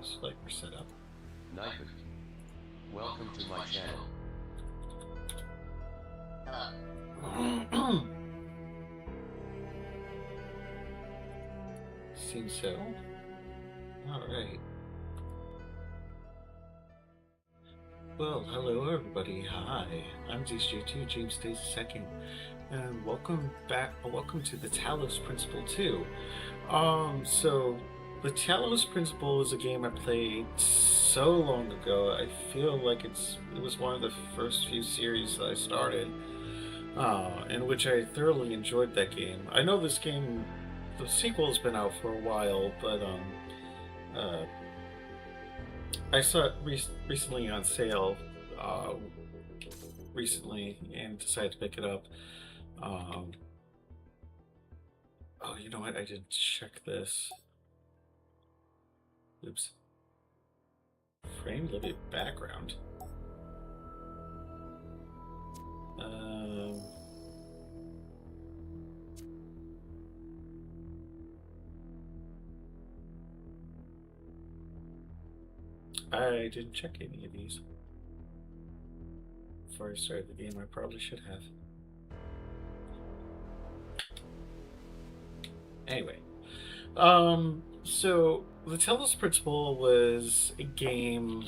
Looks like we're set up. Knifer, welcome to my channel. Seems so. Alright. Well, hello everybody. Hi, I'm ZJ2, James Days II, and welcome back. Welcome to the Talos Principle 2. So the Talos Principle is a game I played so long ago. I feel like it was one of the first few series that I started, in which I thoroughly enjoyed that game. I know this game, the sequel has been out for a while, but I saw it recently on sale, recently, and decided to pick it up. Oh, you know what? I didn't check this. Oops. Frame living background. I didn't check any of these before I started the game. I probably should have. Anyway, so the Talos Principle was a game.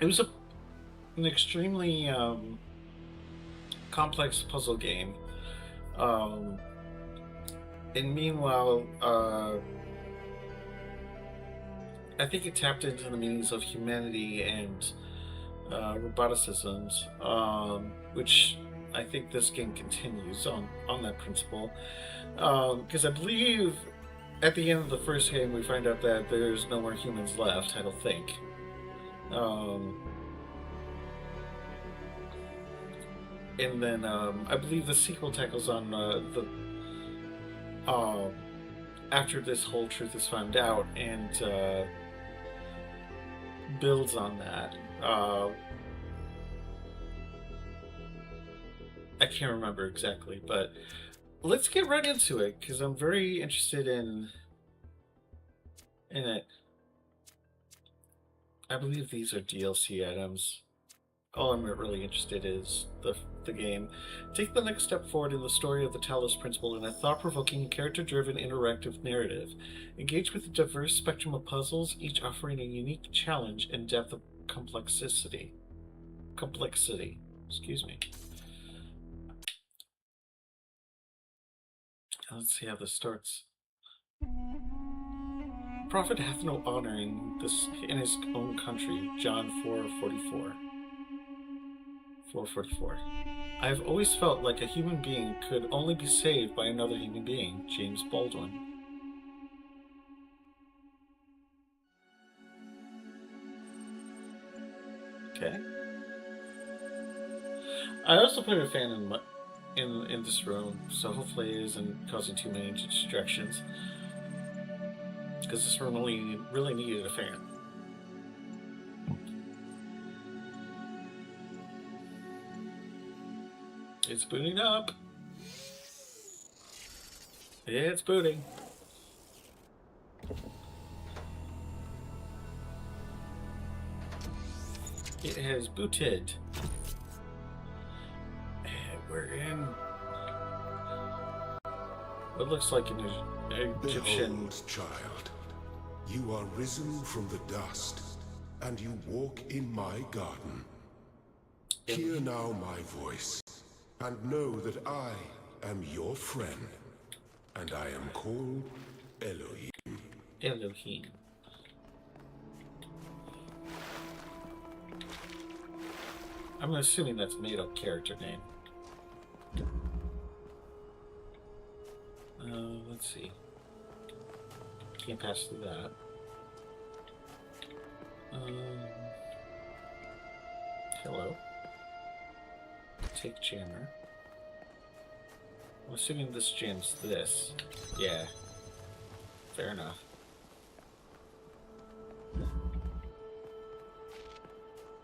It was an extremely complex puzzle game. And meanwhile, I think it tapped into the meanings of humanity and roboticisms, which I think this game continues on that principle. Because I believe at the end of the first game we find out that there's no more humans left, I don't think. And then I believe the sequel tackles on after this whole truth is found out, and builds on that. I can't remember exactly, but let's get right into it, because I'm very interested in it. I believe these are DLC items. All I'm really interested in is the game. Take the next step forward in the story of the Talos Principle in a thought-provoking, character-driven, interactive narrative. Engage with a diverse spectrum of puzzles, each offering a unique challenge and depth of complexity. Excuse me. Let's see how this starts. Prophet hath no honor in his own country. John 4:44. 4:44. I have always felt like a human being could only be saved by another human being. James Baldwin. Okay. I also put a fan in this room, so hopefully it isn't causing too many distractions. Because this room really needed a fan. It's booting up. It's booting. It has booted. And we're in what looks like an Egyptian. Behold, child, you are risen from the dust, and you walk in my garden. Hear now my voice, and know that I am your friend, and I am called Elohim. Elohim. I'm assuming that's a made-up character name. Let's see. Can't pass through that. Hello. Take jammer. I'm assuming this jam's this. Yeah. Fair enough.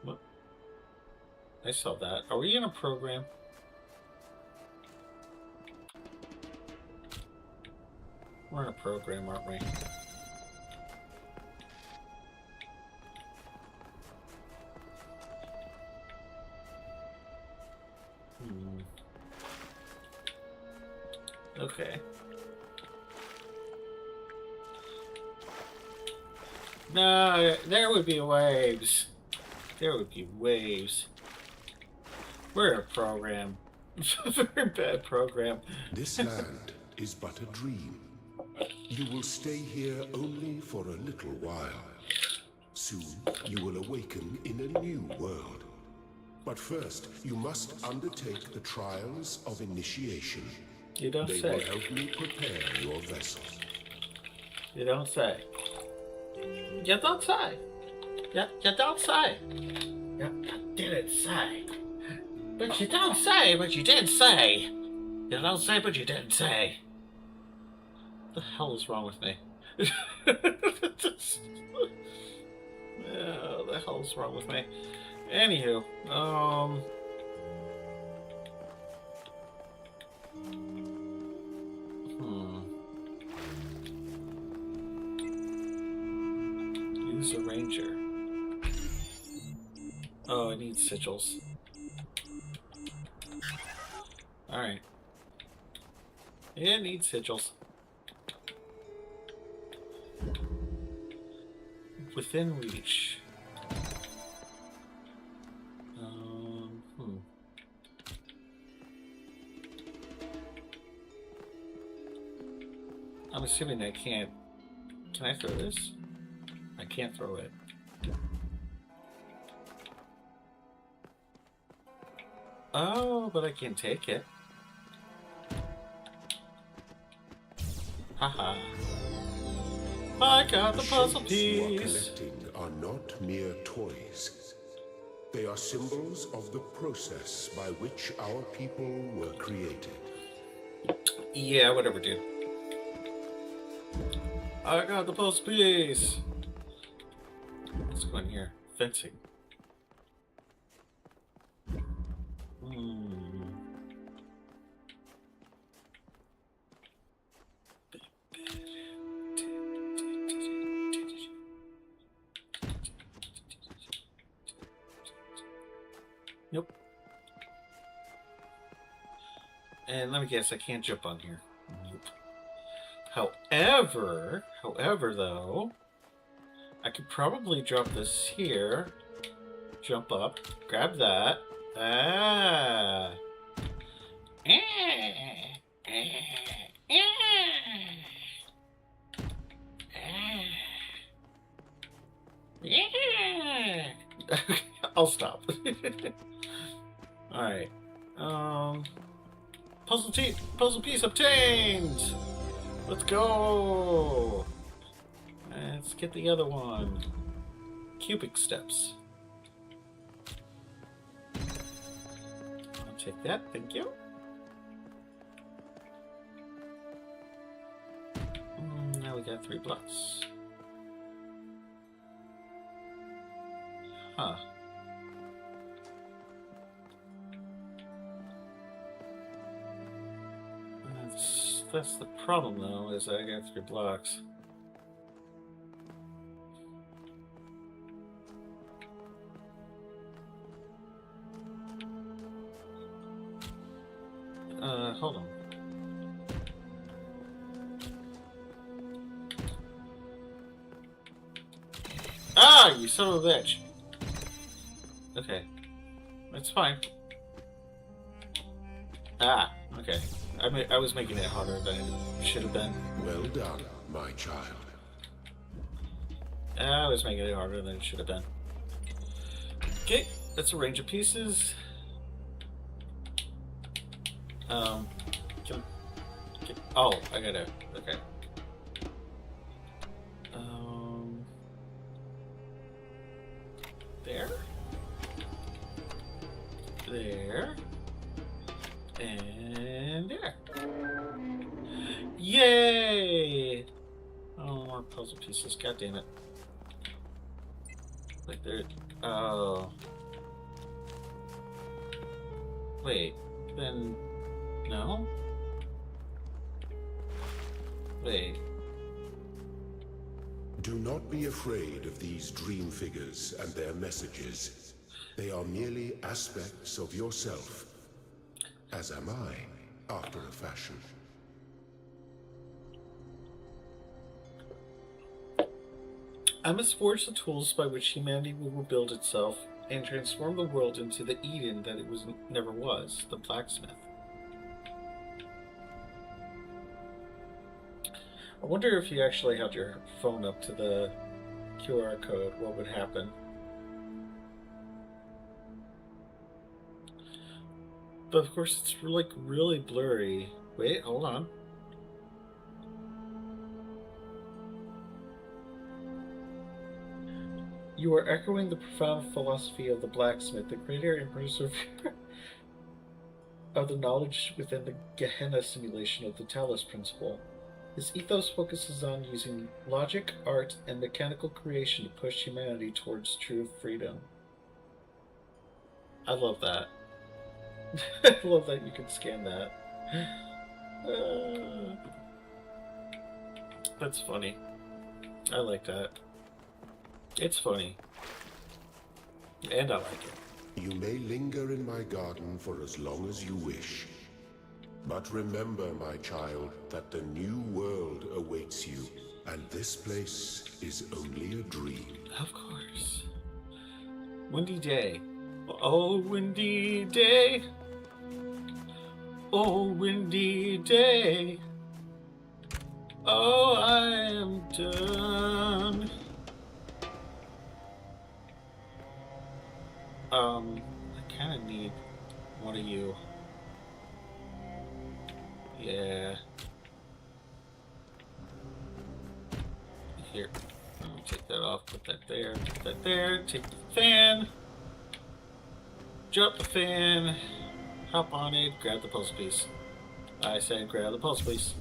What? I saw that. Are we in a program? We're in a program, aren't we? Okay. No, there would be waves. There would be waves. We're a program. Very bad program. This land is but a dream. You will stay here only for a little while. Soon, you will awaken in a new world. But first, you must undertake the trials of initiation. You don't They say. will help me prepare your vessel. You don't say. You don't say. You don't say. You didn't say. But you don't say, but you did say. You don't say, but you didn't say. What the hell is wrong with me? What the hell is wrong with me? Anywho, Use a ranger. Oh, I need sigils. Alright. It needs sigils. Within reach. I'm assuming I can't. Can I throw this? I can't throw it. Oh, but I can take it. Haha. I got the puzzle shapes you are piece. collecting are not mere toys. They are symbols of the process by which our people were created. Yeah, whatever, dude. I got the puzzle piece. Let's go in here. Fencing. Nope. And let me guess, I can't jump on here. Nope. However, though, I could probably drop this here, jump up, grab that. Ah. I'll stop. Alright. Puzzle piece obtained! Let's go! Let's get the other one. Cubic steps. I'll take that, thank you. Now we got 3 blocks. Huh. That's the problem, though, is I got 3 blocks. Hold on. Ah, you son of a bitch! Okay. That's fine. Ah, okay. I was making it harder than it should have been. Well done, my child. I was making it harder than it should have been. Okay, that's a range of pieces. Oh, I gotta. Okay. There. There. And there. Yay! Oh, more puzzle pieces. God damn it. Like there. Oh. Wait. Then. No? Wait. Do not be afraid of these dream figures and their messages. They are merely aspects of yourself, as am I, after a fashion. I must forge the tools by which humanity will rebuild itself and transform the world into the Eden that it never was, the blacksmith. I wonder if you actually held your phone up to the QR code, what would happen? But of course, it's like really blurry. Wait, hold on. You are echoing the profound philosophy of the blacksmith, the creator and preserver of the knowledge within the Gehenna simulation of the Talos principle. His ethos focuses on using logic, art, and mechanical creation to push humanity towards true freedom. I love that. I love that you can scan that. That's funny. I like that. It's funny. And I like it. You may linger in my garden for as long as you wish. But remember, my child, that the new world awaits you, and this place is only a dream. Of course. Windy day. Oh, windy day. Oh, windy day. Oh, I am done. I kind of need one of you. Yeah. Here. Let me take that off, put that there, put that there, take the fan. Drop the fan. Hop on it, grab the pulse piece. I said grab the pulse piece.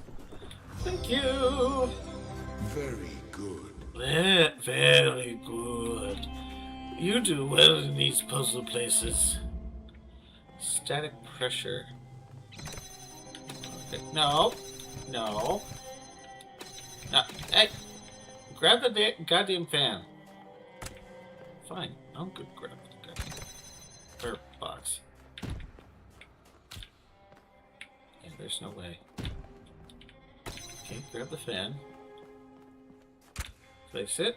Thank you! Very good. Very good. You do well in these puzzle places. Static pressure. Okay. No. No. No. Hey! Grab the goddamn fan. Fine. I'm good. Grab the goddamn box. Yeah, there's no way. Okay, grab the fan. Place it.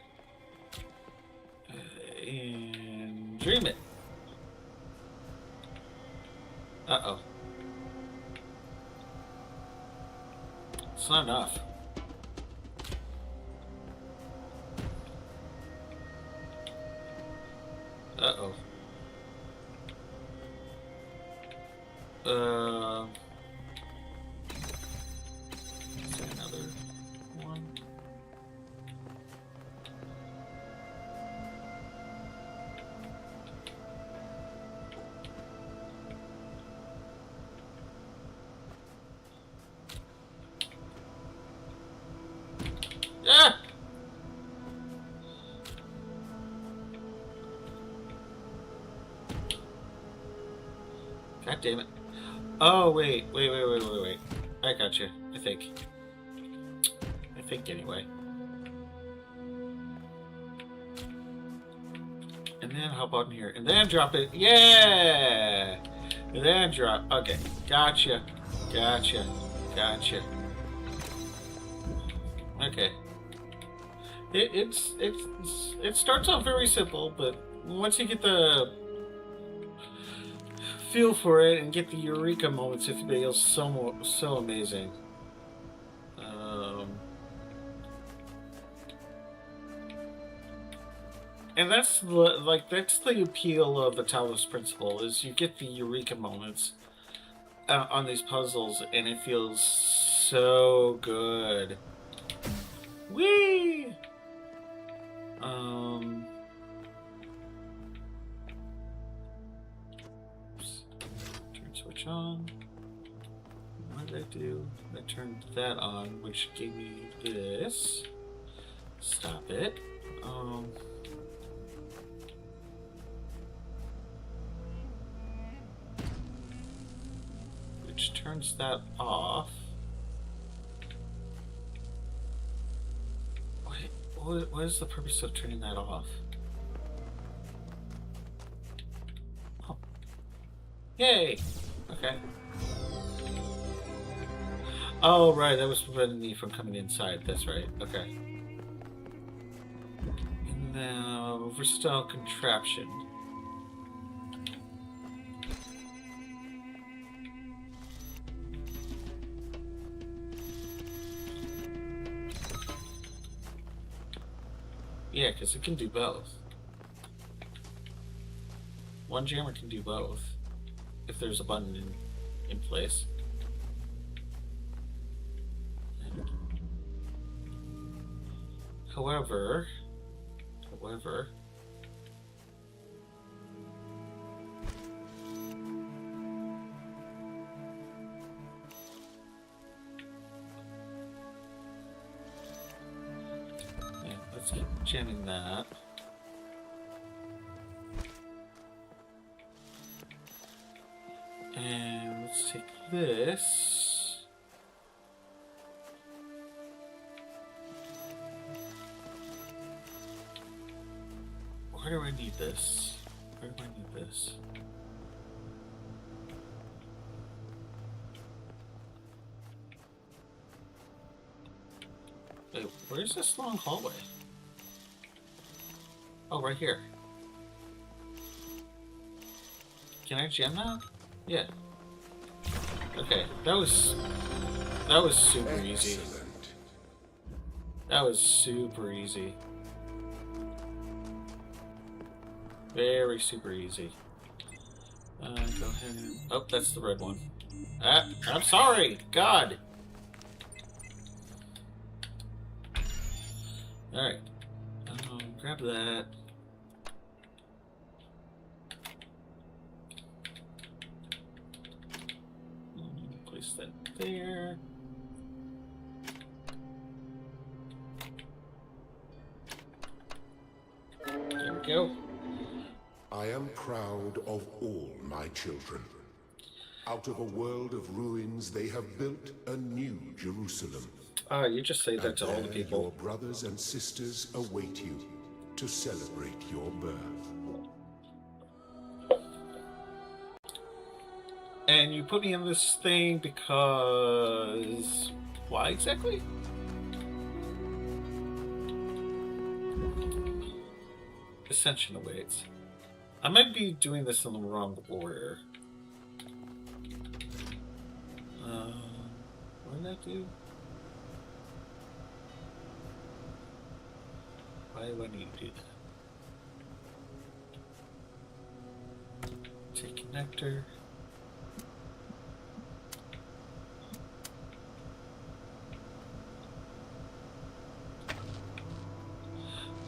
And dream it. Uh-oh. It's not enough. Uh-oh. Is there another one? Ah! God damn it. Oh, wait. I got you. I think anyway. And then hop on here. And then drop it. Yeah! And then drop. Okay. Gotcha. Okay. It starts off very simple, but once you get the feel for it and get the eureka moments, it feels so amazing. And that's the appeal of the Talos principle, is you get the eureka moments on these puzzles, and it feels so good. Whee! Turn switch on. What did I do? I turned that on, which gave me this. Stop it. Which turns that off. what is the purpose of turning that off? Oh. Yay! Okay. Oh, right, that was preventing me from coming inside. That's right. Okay. And now, versatile contraption. Yeah, because it can do both. One jammer can do both, if there's a button in place. However, yeah, let's keep jamming that. And let's take this. Where do I need this? Where do I need this? Wait, where's this long hallway? Oh, right here. Can I jam that? Yeah. Okay, that was super easy. That was super easy. Very super easy. Go ahead and... Oh, that's the red one. I'm sorry! God! Alright. Grab that. Place that there. There we go. I am proud of all my children. Out of a world of ruins, they have built a new Jerusalem. You just say that to all the people. Your brothers and sisters await you to celebrate your birth. And you put me in this thing because... Why exactly? Ascension awaits. I might be doing this in the wrong order. What did that do? Why do I need to do that? Take connector.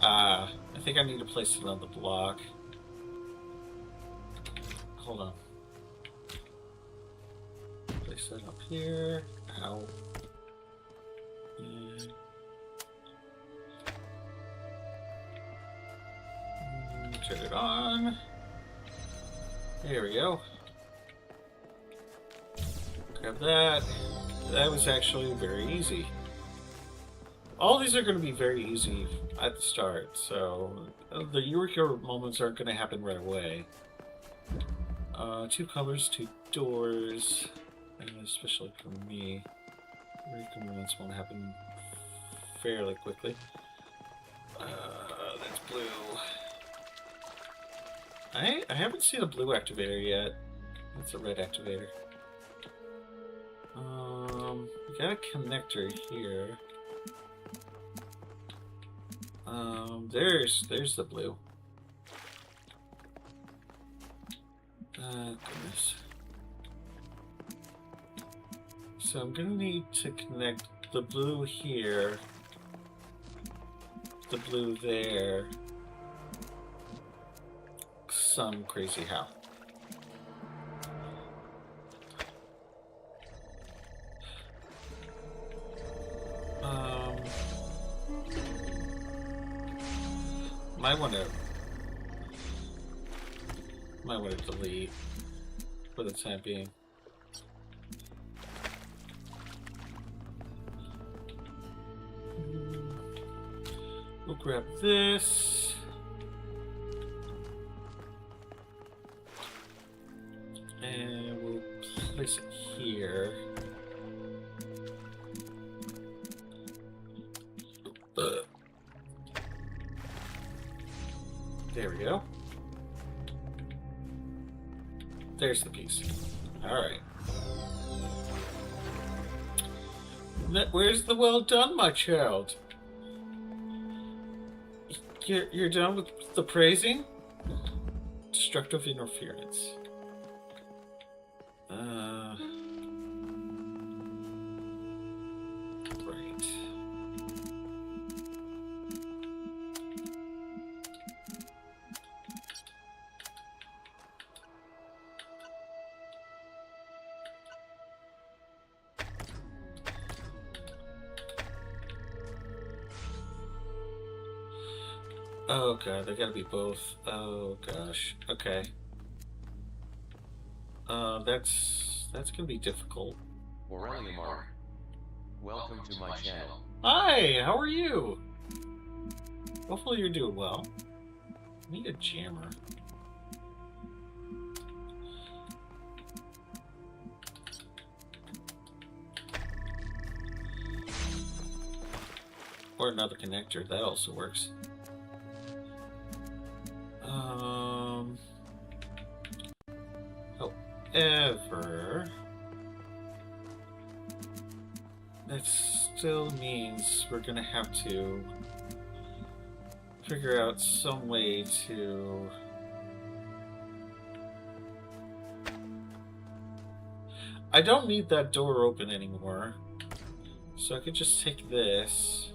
I think I need to place it on the block. Hold on. Place that up here. Ow. And turn it on. There we go. Grab that. That was actually very easy. All these are going to be very easy at the start, so the Eureka moments aren't going to happen right away. 2 colors, 2 doors, and especially for me, Eureka moments won't happen fairly quickly. That's blue. I haven't seen a blue activator yet. That's a red activator. We got a connector here. There's the blue. Goodness. So I'm gonna need to connect the blue here, the blue there, some crazy how. Might want to delete for the time being. We'll grab this. And we'll place it here. There we go. There's the piece. Alright. Where's the well done, my child? You're done with the praising? Destructive interference. Right. Oh god, they gotta be both. Oh gosh. Okay. That's gonna be difficult. Morelliamar, welcome to my channel. Hi, how are you? Hopefully you're doing well. Need a jammer. Or another connector, that also works. However, that still means we're gonna have to figure out some way to I don't need that door open anymore, so I could just take this,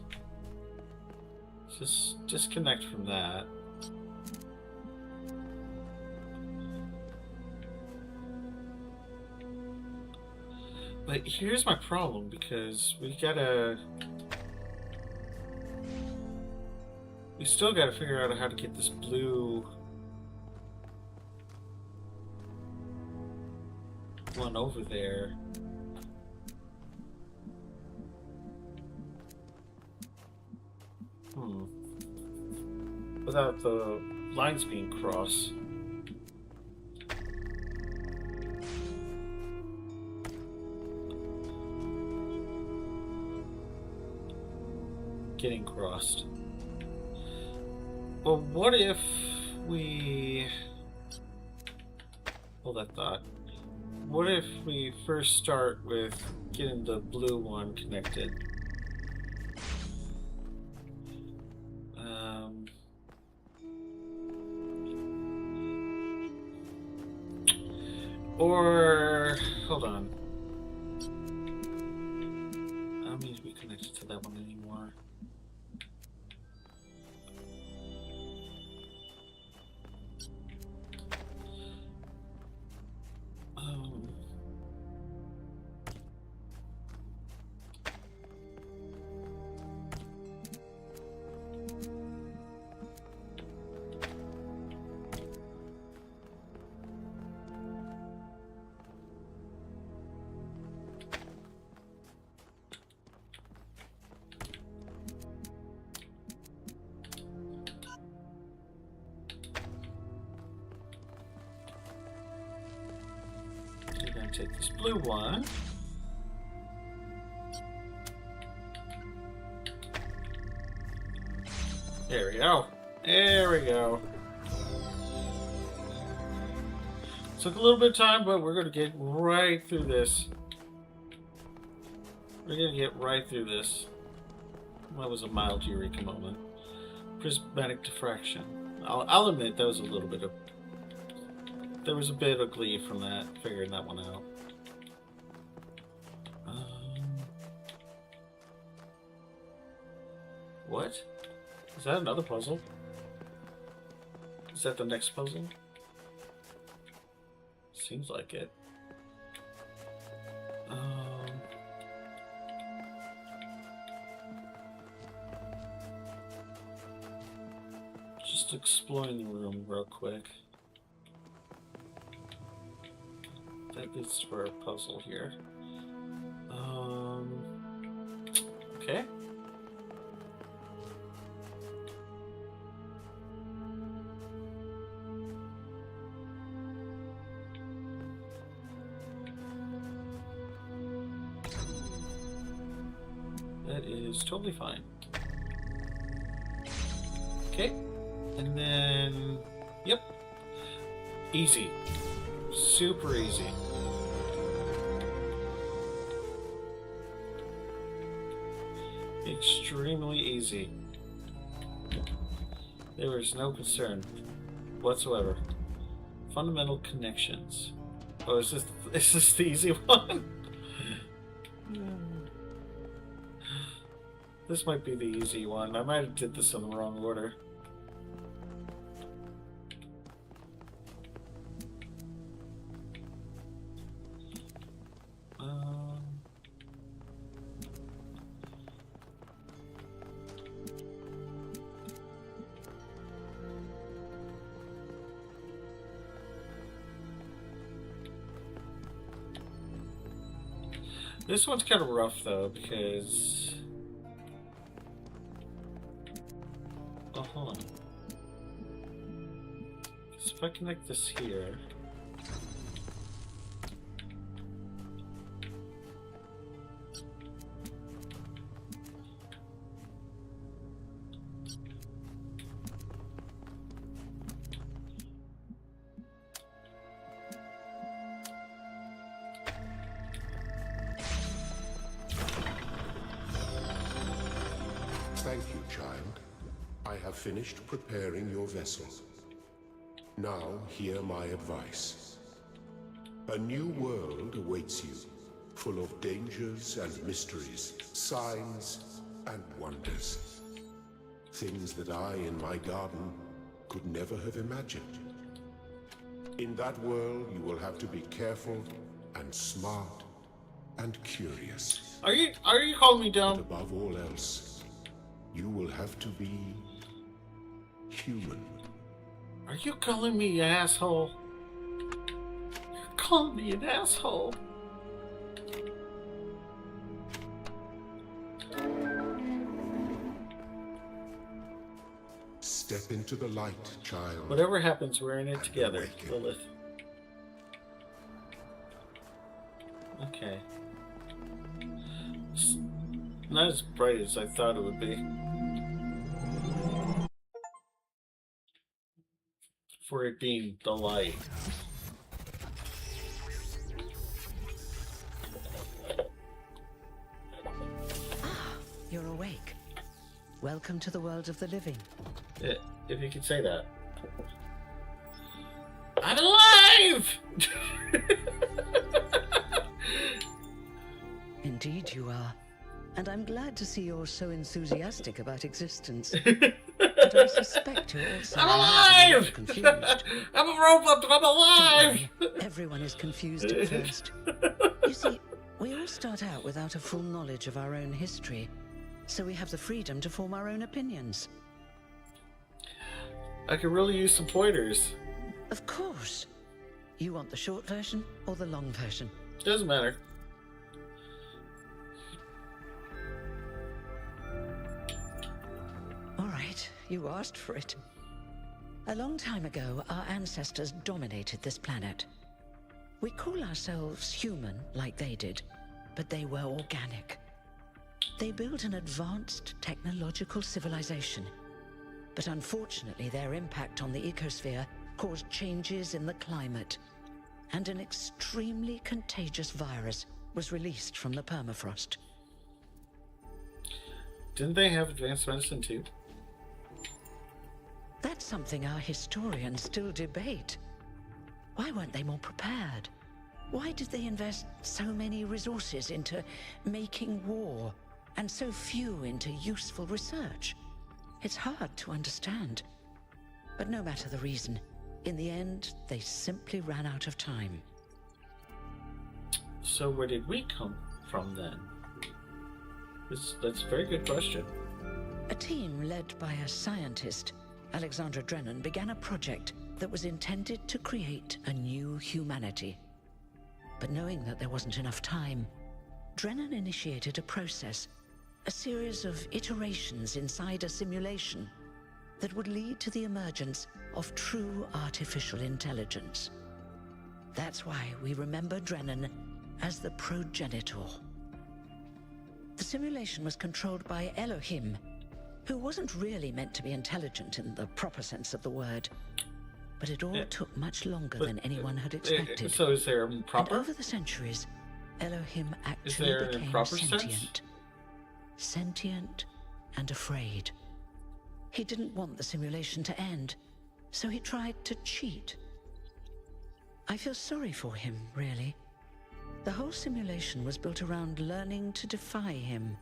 just disconnect from that. But here's my problem, because we still gotta figure out how to get this blue one over there. Without the lines being crossed. Getting crossed. Well, what if we... Hold that thought. What if we first start with getting the blue one connected? Or... Hold on. I don't need to be connected to that one anymore. We're gonna take this blue one. There we go. There we go. Took a little bit of time, but we're gonna get right through this. We're gonna get right through this. That was a mild eureka moment. Prismatic diffraction. I'll admit that was a little bit of... There was a bit of glee from that, figuring that one out. What? Is that another puzzle? Is that the next puzzle? Seems like it. Just exploring the room real quick. That leads to our puzzle here. Okay. That is totally fine. Okay. And then... Yep. Easy. Super easy. Extremely easy. There is no concern whatsoever. Fundamental connections. Oh, is this the easy one? This might be the easy one. I might have did this in the wrong order. This one's kind of rough though, because... So if I connect this here... Thank you, child. I have finished preparing your vessel. Now, hear my advice. A new world awaits you, full of dangers and mysteries, signs and wonders. Things that I, in my garden, could never have imagined. In that world, you will have to be careful and smart and curious. Are you calling me dumb? But above all else, you will have to be human. Are you calling me an asshole? You're calling me an asshole. Step into the light, child. Whatever happens, we're in it together, awaken. Lilith. Okay. It's not as bright as I thought it would be. For it being the light. You're awake. Welcome to the world of the living. Yeah, if you could say that. I'm alive! Indeed you are. And I'm glad to see you're so enthusiastic about existence. But I suspect you're also I'm alive! confused. I'm a robot, but I'm alive! Don't worry, everyone is confused at first. You see, we all start out without a full knowledge of our own history, so we have the freedom to form our own opinions. I could really use some pointers. Of course. You want the short version or the long version? Doesn't matter. All right, you asked for it. A long time ago, our ancestors dominated this planet. We call ourselves human, like they did, but they were organic. They built an advanced technological civilization. But unfortunately, their impact on the ecosphere caused changes in the climate, and an extremely contagious virus was released from the permafrost. Didn't they have advanced medicine too? That's something our historians still debate. Why weren't they more prepared? Why did they invest so many resources into making war, and so few into useful research? It's hard to understand. But no matter the reason, in the end, they simply ran out of time. So where did we come from then? That's a very good question. A team led by a scientist, Alexandra Drennan, began a project that was intended to create a new humanity. But knowing that there wasn't enough time, Drennan initiated a process, a series of iterations inside a simulation that would lead to the emergence of true artificial intelligence. That's why we remember Drennan as the progenitor. The simulation was controlled by Elohim, who wasn't really meant to be intelligent in the proper sense of the word. But it all took much longer than anyone had expected. So is there a And proper? over the centuries, Elohim Is actually there an became improper sentient. sense? Sentient and afraid. He didn't want the simulation to end, so he tried to cheat. I feel sorry for him, really. The whole simulation was built around learning to defy him.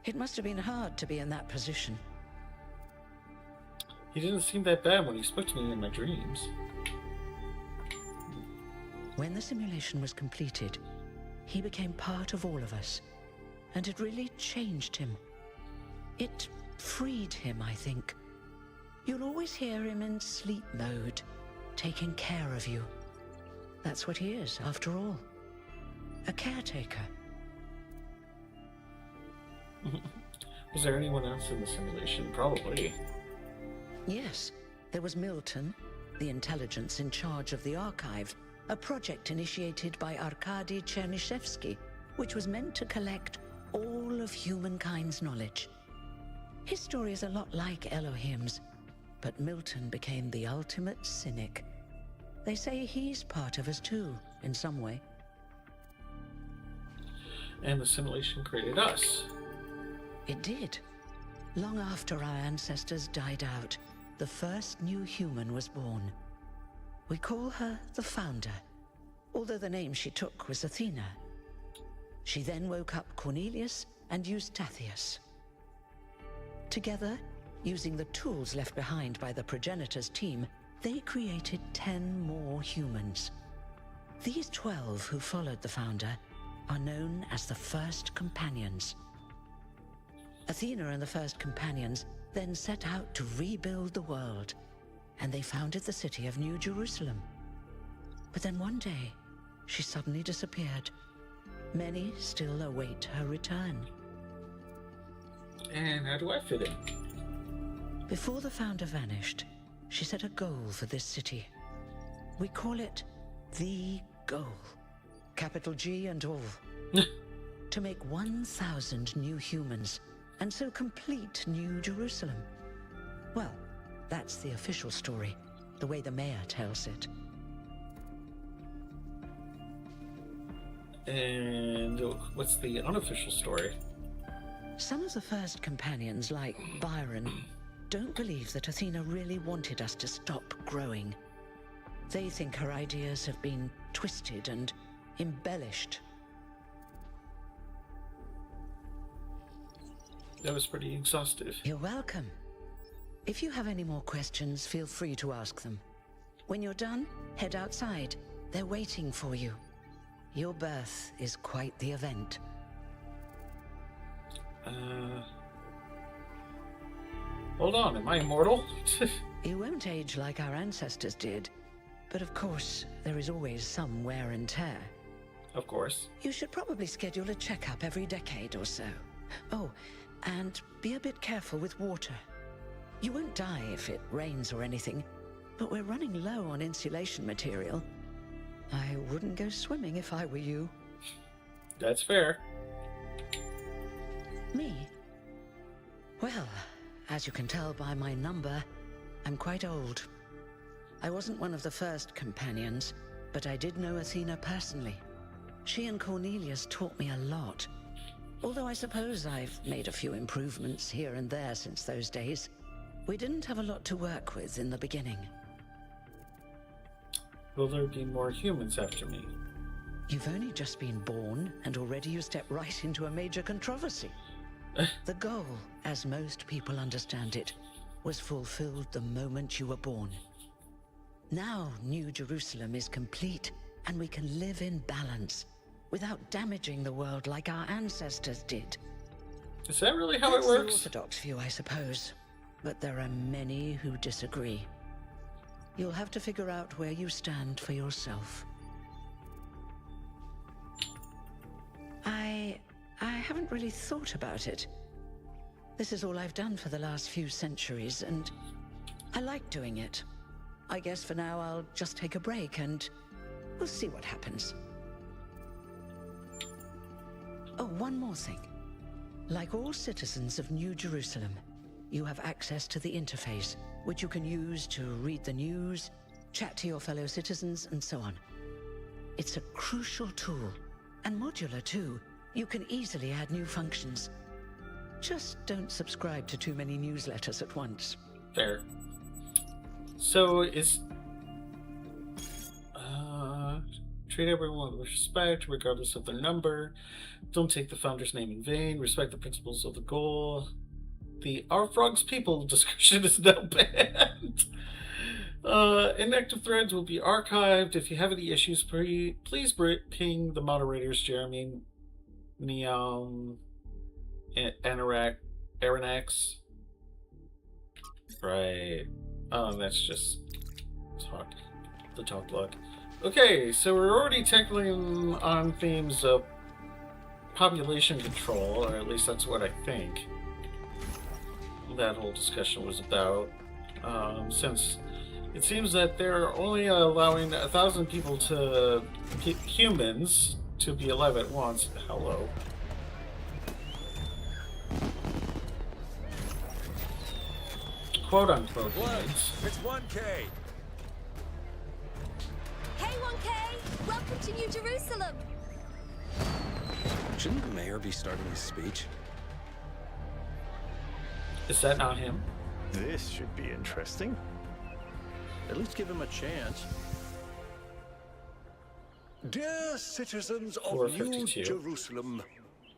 It must have been hard to be in that position. He didn't seem that bad when he spoke to me in my dreams. When the simulation was completed, he became part of all of us, and it really changed him. It freed him, I think. You'll always hear him in sleep mode, taking care of you. That's what he is, after all. A caretaker. Was there anyone else in the simulation? Probably. Yes, there was Milton, the intelligence in charge of the archive, a project initiated by Arkady Chernyshevsky, which was meant to collect all of humankind's knowledge. His story is a lot like Elohim's, but Milton became the ultimate cynic. They say he's part of us too, in some way. And the simulation created us. It did. Long after our ancestors died out, the first new human was born. We call her the Founder, although the name she took was Athena. She then woke up Cornelius and Eustathius. Together, using the tools left behind by the progenitors' team, they created 10 more humans. These 12 who followed the Founder are known as the First Companions. Athena and the First Companions then set out to rebuild the world, and they founded the city of New Jerusalem. But then one day, she suddenly disappeared. Many still await her return. And how do I fit in? Before the Founder vanished, she set a goal for this city. We call it the goal. Capital G and all. To make 1,000 new humans, and so complete New Jerusalem. Well, that's the official story, the way the mayor tells it. And what's the unofficial story? Some of the First Companions, like Byron, don't believe that Athena really wanted us to stop growing. They think her ideas have been twisted and embellished. That was pretty exhaustive. You're welcome. If you have any more questions, feel free to ask them. When you're done, head outside. They're waiting for you. Your birth is quite the event. Hold on, am I immortal? You won't age like our ancestors did, but of course, there is always some wear and tear. Of course. You should probably schedule a checkup every decade or so. Oh, and be a bit careful with water. You won't die if it rains or anything, but we're running low on insulation material. I wouldn't go swimming if I were you. That's fair. Me? Well, as you can tell by my number, I'm quite old. I wasn't one of the First Companions, but I did know Athena personally. She and Cornelius taught me a lot. Although I suppose I've made a few improvements here and there since those days. We didn't have a lot to work with in the beginning. Will there be more humans after me? You've only just been born, and already you step right into a major controversy. The goal, as most people understand it, was fulfilled the moment you were born. Now New Jerusalem is complete, and we can live in balance, without damaging the world like our ancestors did. Is that really how That's it the works? orthodox view, I suppose. But there are many who disagree. You'll have to figure out where you stand for yourself. I haven't really thought about it. This is all I've done for the last few centuries, and I like doing it. I guess for now I'll just take a break and we'll see what happens. Oh, one more thing. Like all citizens of New Jerusalem, you have access to the interface, which you can use to read the news, chat to your fellow citizens, and so on. It's a crucial tool, and modular too. You can easily add new functions. Just don't subscribe to too many newsletters at once. Fair. So treat everyone with respect, regardless of their number. Don't take the founder's name in vain. Respect the principles of the goal. The Our Frogs People discussion is now banned. Inactive threads will be archived. If you have any issues, please ping the moderators, Jeremy, Neom, Aranax. Right. Oh, that's just the talk log. Okay, so we're already tackling on themes of population control, or at least that's what I think that whole discussion was about. Since it seems that they're only allowing 1,000 people to humans to be alive at once. Hello. Quote unquote humans. It's 1K. Hey 1K! Welcome to New Jerusalem! Shouldn't the mayor be starting his speech? Is that not him? This should be interesting. At least give him a chance. Dear citizens of New 452. Jerusalem,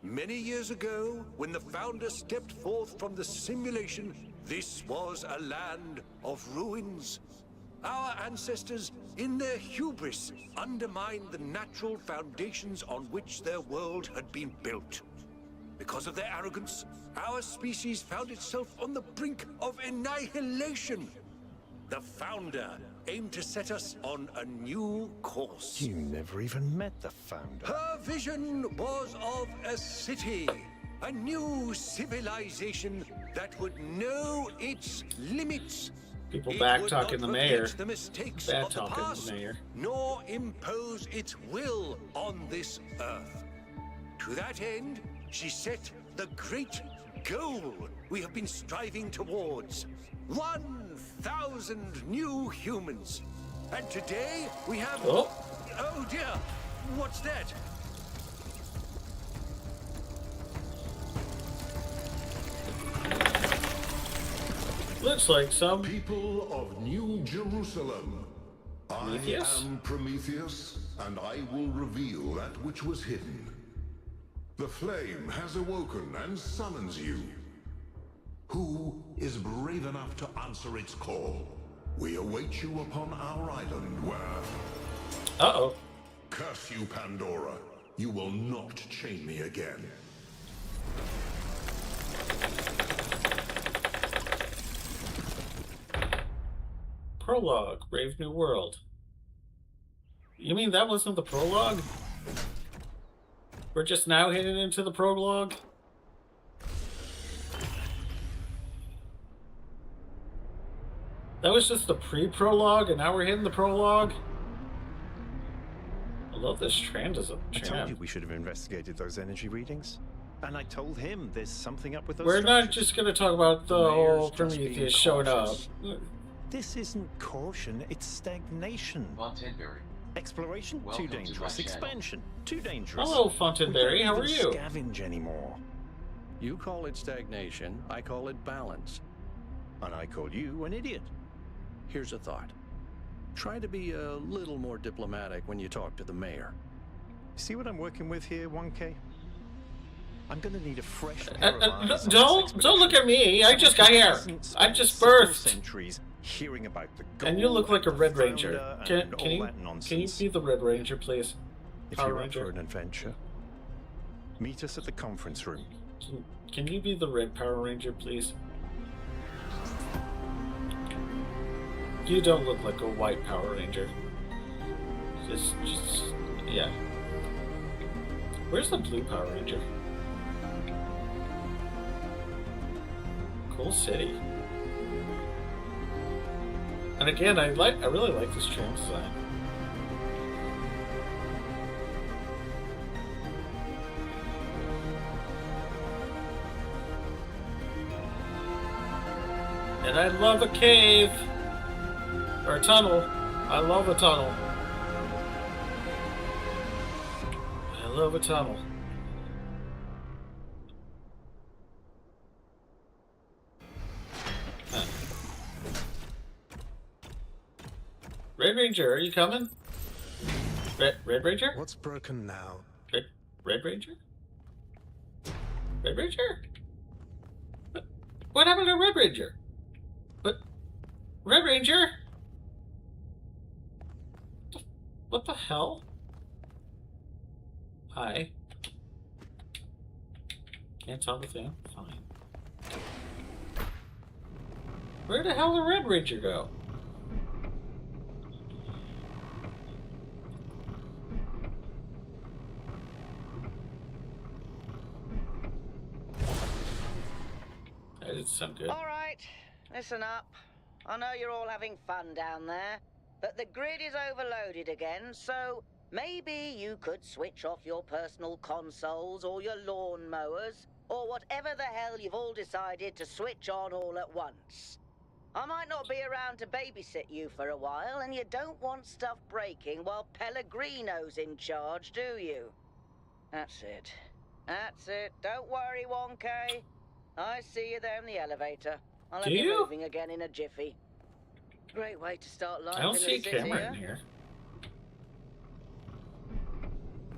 many years ago, when the founder stepped forth from the simulation, this was a land of ruins. Our ancestors, in their hubris, undermined the natural foundations on which their world had been built. Because of their arrogance, our species found itself on the brink of annihilation. The founder aimed to set us on a new course. You never even met the founder. Her vision was of a city, a new civilization that would know its limits. People It back would talking not the mayor. forget the mistakes Bad of the talking the past, mayor. nor impose its will on this earth. To that end, she set the great goal we have been striving towards. 1,000 new humans. And today we have... Oh. Oh dear, what's that? Looks like some. People of New Jerusalem, Prometheus? I am Prometheus, and I will reveal that which was hidden. The flame has awoken and summons you. Who is brave enough to answer its call? We await you upon our island where... Uh-oh. Curse you, Pandora. You will not chain me again. Prologue, Brave New World. You mean that wasn't the prologue? We're just now heading into the prologue? That was just the pre-prologue, and now we're hitting the prologue? I love this transition. I told you we should have investigated those energy readings. And I told him there's something up with those We're not structures. just going to talk about the Mayor's whole just being Prometheus showing up. cautious. This isn't caution, it's stagnation. Fontainebleau. Exploration, Welcome too to my dangerous. channel. Expansion, too dangerous. Hello, We Fontainebleau. don't How are even you? scavenge anymore. You call it stagnation, I call it balance. And I call you an idiot. Here's a thought. Try to be a little more diplomatic when you talk to the mayor. See what I'm working with here, 1K? I'm gonna need a fresh pair of eyes on this Don't look at me. I just got expedition. here. Hasn't I spent just several birthed. centuries hearing about the And you look goal like a and Red the Ranger. founder Can, and can all you that can you nonsense. be the Red Ranger, please? If Power you're up Ranger. for an adventure, meet us at the conference room. Can you be the Red Power Ranger, please? You don't look like a white Power Ranger. Just, yeah. Where's the blue Power Ranger? Cool city. And again, I really like this train design. And I love a cave. Or a tunnel. I love a tunnel. I love a tunnel. Huh. Red Ranger, are you coming? Red Ranger? What's broken now? Red Ranger? Red Ranger? What happened to Red Ranger? What? Red Ranger? What the hell? Hi. Can't tell the thing. Fine. Where the hell did Red Ranger go? That didn't sound good. All right, listen up. I know you're all having fun down there, but the grid is overloaded again, so maybe you could switch off your personal consoles or your lawn mowers, or whatever the hell you've all decided to switch on all at once. I might not be around to babysit you for a while, and you don't want stuff breaking while Pellegrino's in charge, do you? That's it. That's it. Don't worry, 1K. I see you there in the elevator. I'll have you moving again in a jiffy. Great way to start life. I don't in see a the city, camera huh? in here.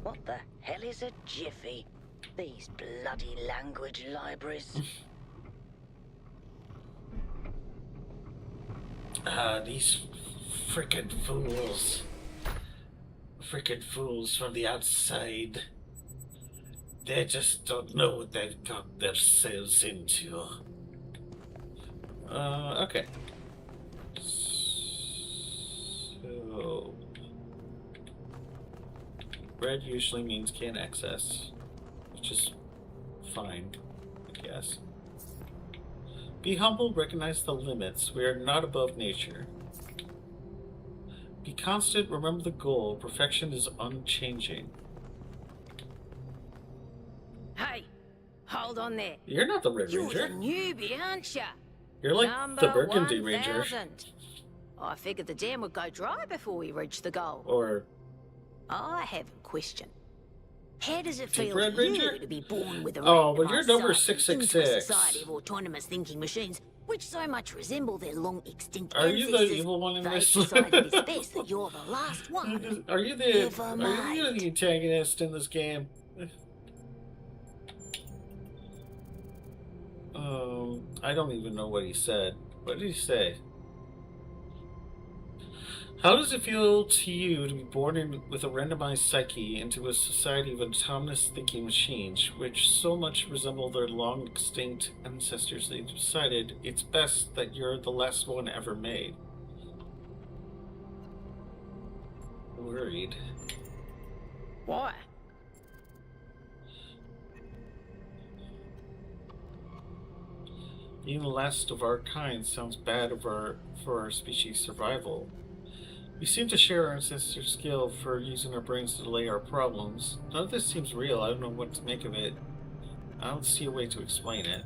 What the hell is a jiffy? These bloody language libraries. These frickin' fools. Frickin' fools from the outside. They just don't know what they've got themselves into. Okay. So... red usually means can't access, which is fine, I guess. Be humble, recognize the limits. We are not above nature. Be constant, remember the goal. Perfection is unchanging. Hey, hold on there. You're not the Red You're Ranger. the newbie, aren't ya? You're like Number the Burgundy Ranger. 1000. I figured the dam would go dry before we reached the goal. Or I have a question. How does it The feel Red to you Ranger? to be born with a Oh, well, you're randomised number psyche into a 666. society of autonomous thinking machines, which so much resemble their long extinct Are you the ancestors, evil one in they've this? decided it's best that you're the last one. Are you Never the mind. antagonist in this game? I don't even know what he said. What did he say? How does it feel to you to be born with a randomized psyche into a society of autonomous thinking machines, which so much resemble their long extinct ancestors they've decided it's best that you're the last one ever made? Worried. Why? Being the last of our kind sounds bad for our species' survival. We seem to share our ancestor skill for using our brains to delay our problems. None of this seems real. I don't know what to make of it. I don't see a way to explain it.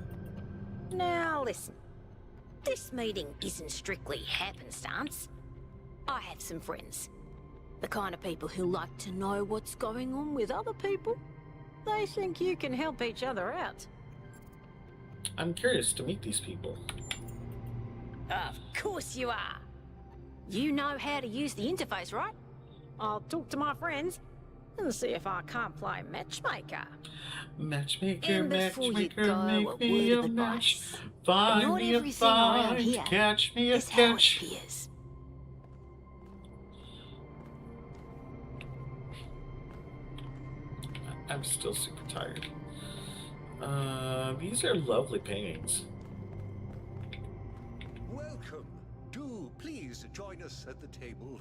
Now listen. This meeting isn't strictly happenstance. I have some friends. The kind of people who like to know what's going on with other people. They think you can help each other out. I'm curious to meet these people. Of course you are. You know how to use the interface, right? I'll talk to my friends and see if I can't play matchmaker. Matchmaker, And before you matchmaker, go, make a me word a of match. advice. Find Not me a everything around find, here catch me a is how it catch. appears. I'm still super tired. These are lovely paintings. Welcome. Do please join us at the table.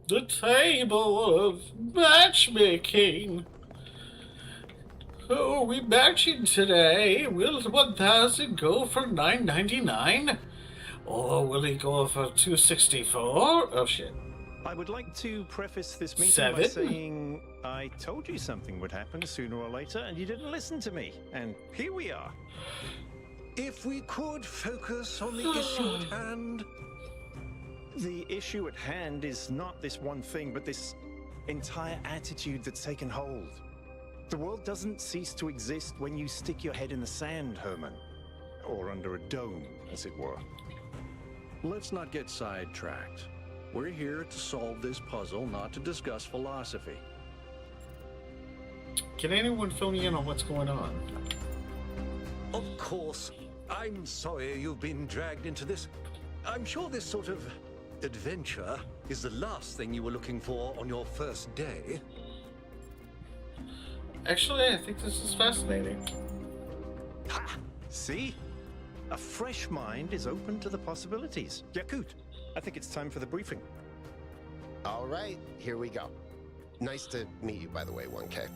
The table of matchmaking. Who are we matching today? Will 1,000 go for $9.99? Or will he go for $2.64? Oh shit. I would like to preface this meeting by 7? saying I told you something would happen sooner or later, and you didn't listen to me. And here we are. If we could focus on the issue at hand. The issue at hand is not this one thing, but this entire attitude that's taken hold. The world doesn't cease to exist when you stick your head in the sand, Herman. Or under a dome, as it were. Let's not get sidetracked. We're here to solve this puzzle, not to discuss philosophy. Can anyone fill me in on what's going on? Of course. I'm sorry you've been dragged into this. I'm sure this sort of adventure is the last thing you were looking for on your first day. Actually, I think this is fascinating. Ha! See? A fresh mind is open to the possibilities. Yakut, I think it's time for the briefing. All right, here we go. Nice to meet you, by the way, 1K.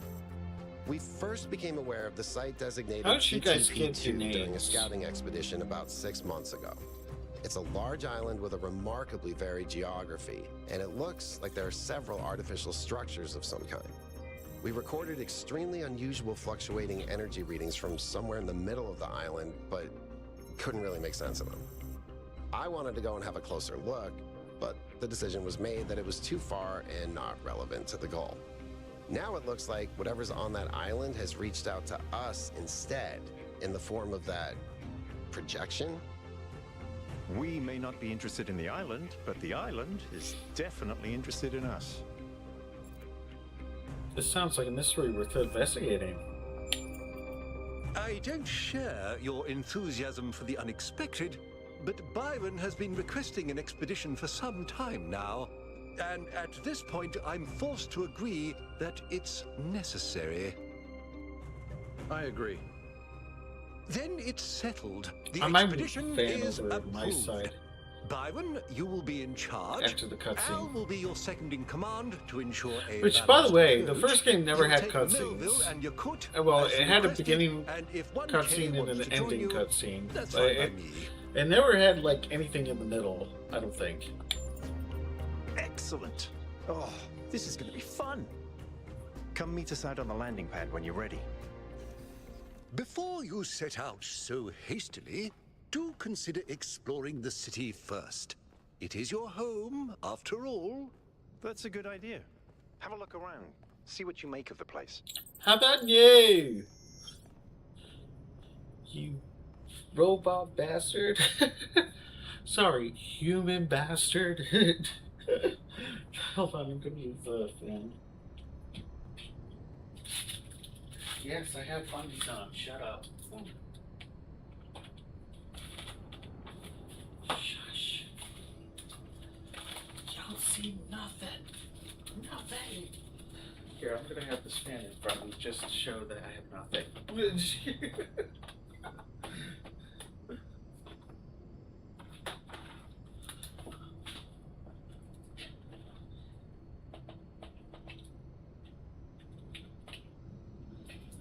We first became aware of the site designated How did you guys get your TTP2 during a names? scouting expedition about 6 months ago. It's a large island with a remarkably varied geography, and it looks like there are several artificial structures of some kind. We recorded extremely unusual fluctuating energy readings from somewhere in the middle of the island, but couldn't really make sense of them. I wanted to go and have a closer look, but the decision was made that it was too far and not relevant to the goal. Now it looks like whatever's on that island has reached out to us instead, in the form of that projection. We may not be interested in the island, but the island is definitely interested in us. This sounds like a mystery worth investigating. I don't share your enthusiasm for the unexpected, but Byron has been requesting an expedition for some time now. And at this point, I'm forced to agree that it's necessary. I agree. Then it's settled. The I might expedition fan is over approved. my side Byron, you will be in charge. after the Al cutscene. will be your second in command to ensure a Which, by the balanced way, the approach. first game never You'll had take cutscenes. Melville and Yakut Well, as it had a requested, beginning and if 1K cutscene and wants an to join ending you, cutscene. That's But fine by it, me. it never had like anything in the middle, I don't think. Excellent. Oh, this is going to be fun. Come meet us out on the landing pad when you're ready. Before you set out so hastily, do consider exploring the city first. It is your home, after all. That's a good idea. Have a look around. See what you make of the place. How about you? You robot bastard. Sorry, human bastard. Hold on, I'm gonna use the fan. Yes, I have fundies on. Shut up. Shush. Y'all see nothing. Nothing. Here, I'm gonna have this fan in front of me just to show that I have nothing.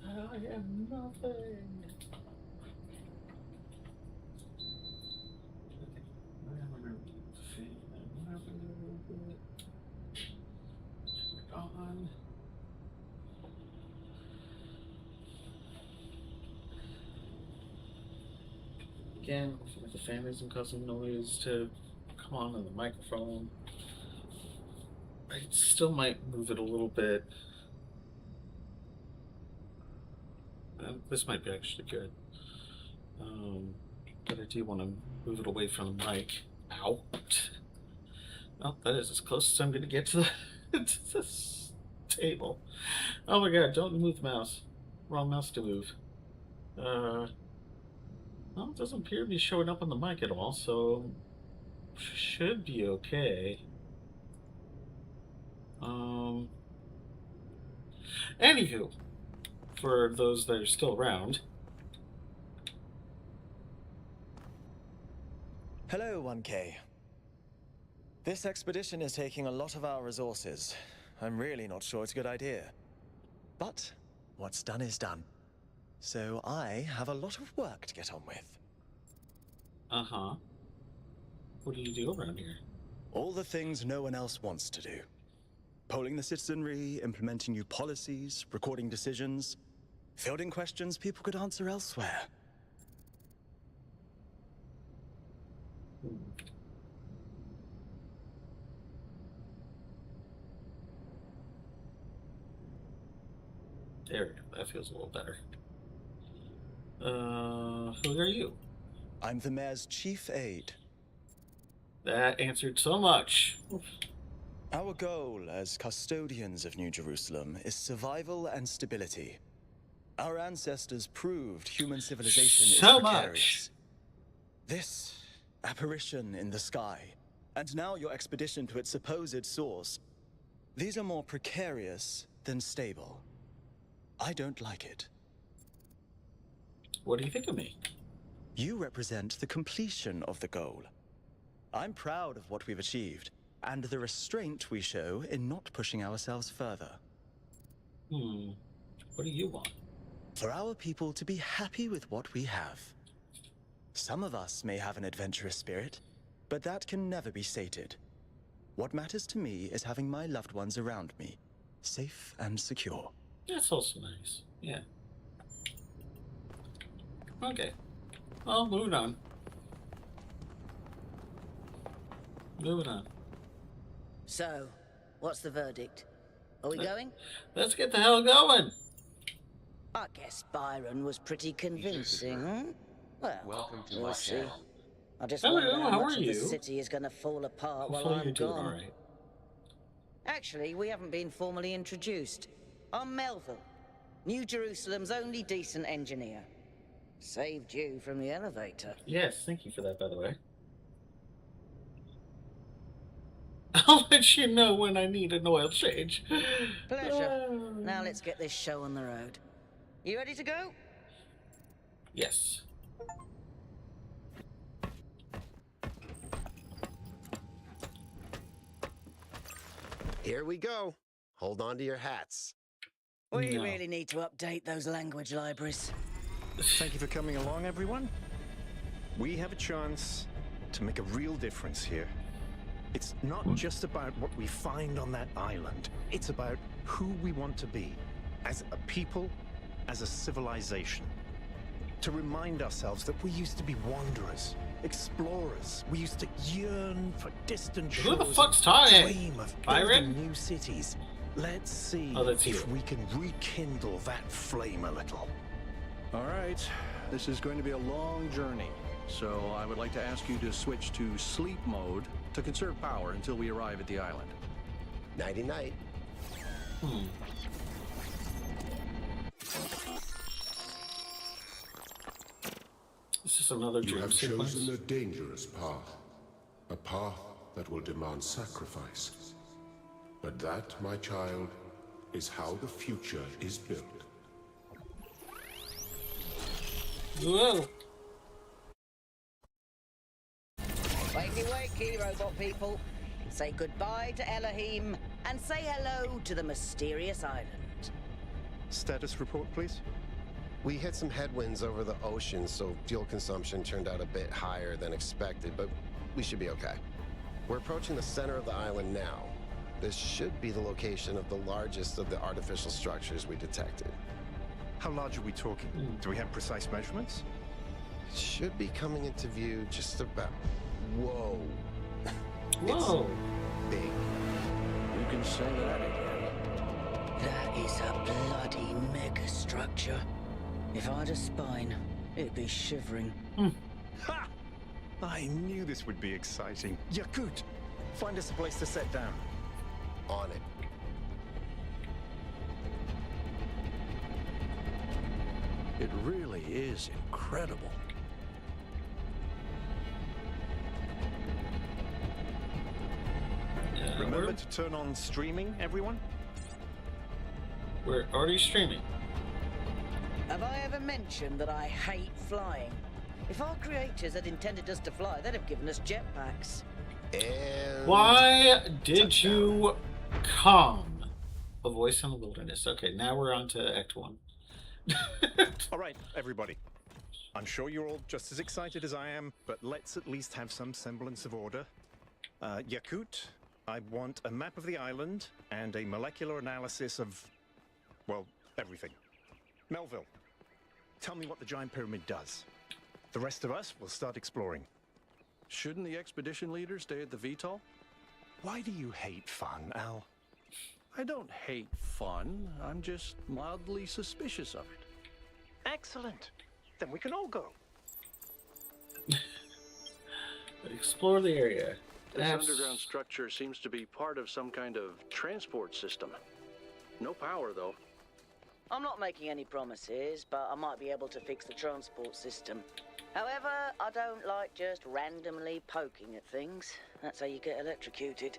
I have nothing. On. Again, hopefully the fan isn't causing noise to come on the microphone. I still might move it a little bit. This might be actually good. But I do want to move it away from the mic. Ow. Oh, that is as close as I'm going to get to, to this table. Oh my god, don't move the mouse. Wrong mouse to move. Well, it doesn't appear to be showing up on the mic at all, so should be okay. Anywho, for those that are still around. Hello, 1K. This expedition is taking a lot of our resources. I'm really not sure it's a good idea. But what's done is done. So I have a lot of work to get on with. Uh-huh. What do you do around here? All the things no one else wants to do. Polling the citizenry, implementing new policies, recording decisions, fielding questions people could answer elsewhere. There we go. That feels a little better. Who are you? I'm the mayor's chief aide. That answered so much. Our goal as custodians of New Jerusalem is survival and stability. Our ancestors proved human civilization is precarious. This apparition in the sky, and now your expedition to its supposed source, these are more precarious than stable. I don't like it. What do you think of me? You represent the completion of the goal. I'm proud of what we've achieved, and the restraint we show in not pushing ourselves further. What do you want? For our people to be happy with what we have. Some of us may have an adventurous spirit, but that can never be sated. What matters to me is having my loved ones around me, safe and secure. That's also nice. Yeah. Okay. Well, moving on. Moving on. So, what's the verdict? Are we going? Let's get the hell going. I guess Byron was pretty convincing. Well, Welcome to we'll my see. channel. I just Hello, wonder how how are much of you? the city is going to fall apart while Hopefully I'm you're doing gone. all right. Actually, we haven't been formally introduced. I'm Melville, New Jerusalem's only decent engineer. Saved you from the elevator. Yes, thank you for that, by the way. I'll let you know when I need an oil change. Pleasure. Now let's get this show on the road. You ready to go? Yes. Here we go. Hold on to your hats. We really need to update those language libraries. Thank you for coming along, everyone. We have a chance to make a real difference here. It's not just about what we find on that island. It's about who we want to be as a people, as a civilization. To remind ourselves that we used to be wanderers, explorers. We used to yearn for distant shores. Who the fuck's talking? Dream of Byron? building new cities. Let's see that's if you. we can rekindle that flame a little. All right, this is going to be a long journey, so I would like to ask you to switch to sleep mode to conserve power until we arrive at the island. Nighty-night. This is another You dream have sequence. chosen a dangerous path. A path that will demand sacrifice. But that, my child, is how the future is built. Whoa. Wakey, wakey, robot people. Say goodbye to Elohim and say hello to the mysterious island. Status report, please. We hit some headwinds over the ocean, so fuel consumption turned out a bit higher than expected, but we should be okay. We're approaching the center of the island now. This should be the location of the largest of the artificial structures we detected. How large are we talking? Do we have precise measurements? Should be coming into view just about... Whoa. Whoa. Big. You can say that again. That is a bloody megastructure. If I had a spine, it'd be shivering. Ha! I knew this would be exciting. Yakut, find us a place to set down. On it. It really is incredible. Remember to turn on streaming, everyone? We're already streaming. Have I ever mentioned that I hate flying? If our creators had intended us to fly, they'd have given us jetpacks. And... Why did you come? A voice in the wilderness. Okay, now we're on to Act 1. All right, everybody. I'm sure you're all just as excited as I am, but let's at least have some semblance of order. Yakut, I want a map of the island and a molecular analysis of, well, everything. Melville, tell me what the giant pyramid does. The rest of us will start exploring. Shouldn't the expedition leader stay at the VTOL? Why do you hate fun, Al? I don't hate fun. I'm just mildly suspicious of it. Excellent. Then we can all go. Explore the area. This underground structure seems to be part of some kind of transport system. No power, though. I'm not making any promises, but I might be able to fix the transport system. However, I don't like just randomly poking at things. That's how you get electrocuted.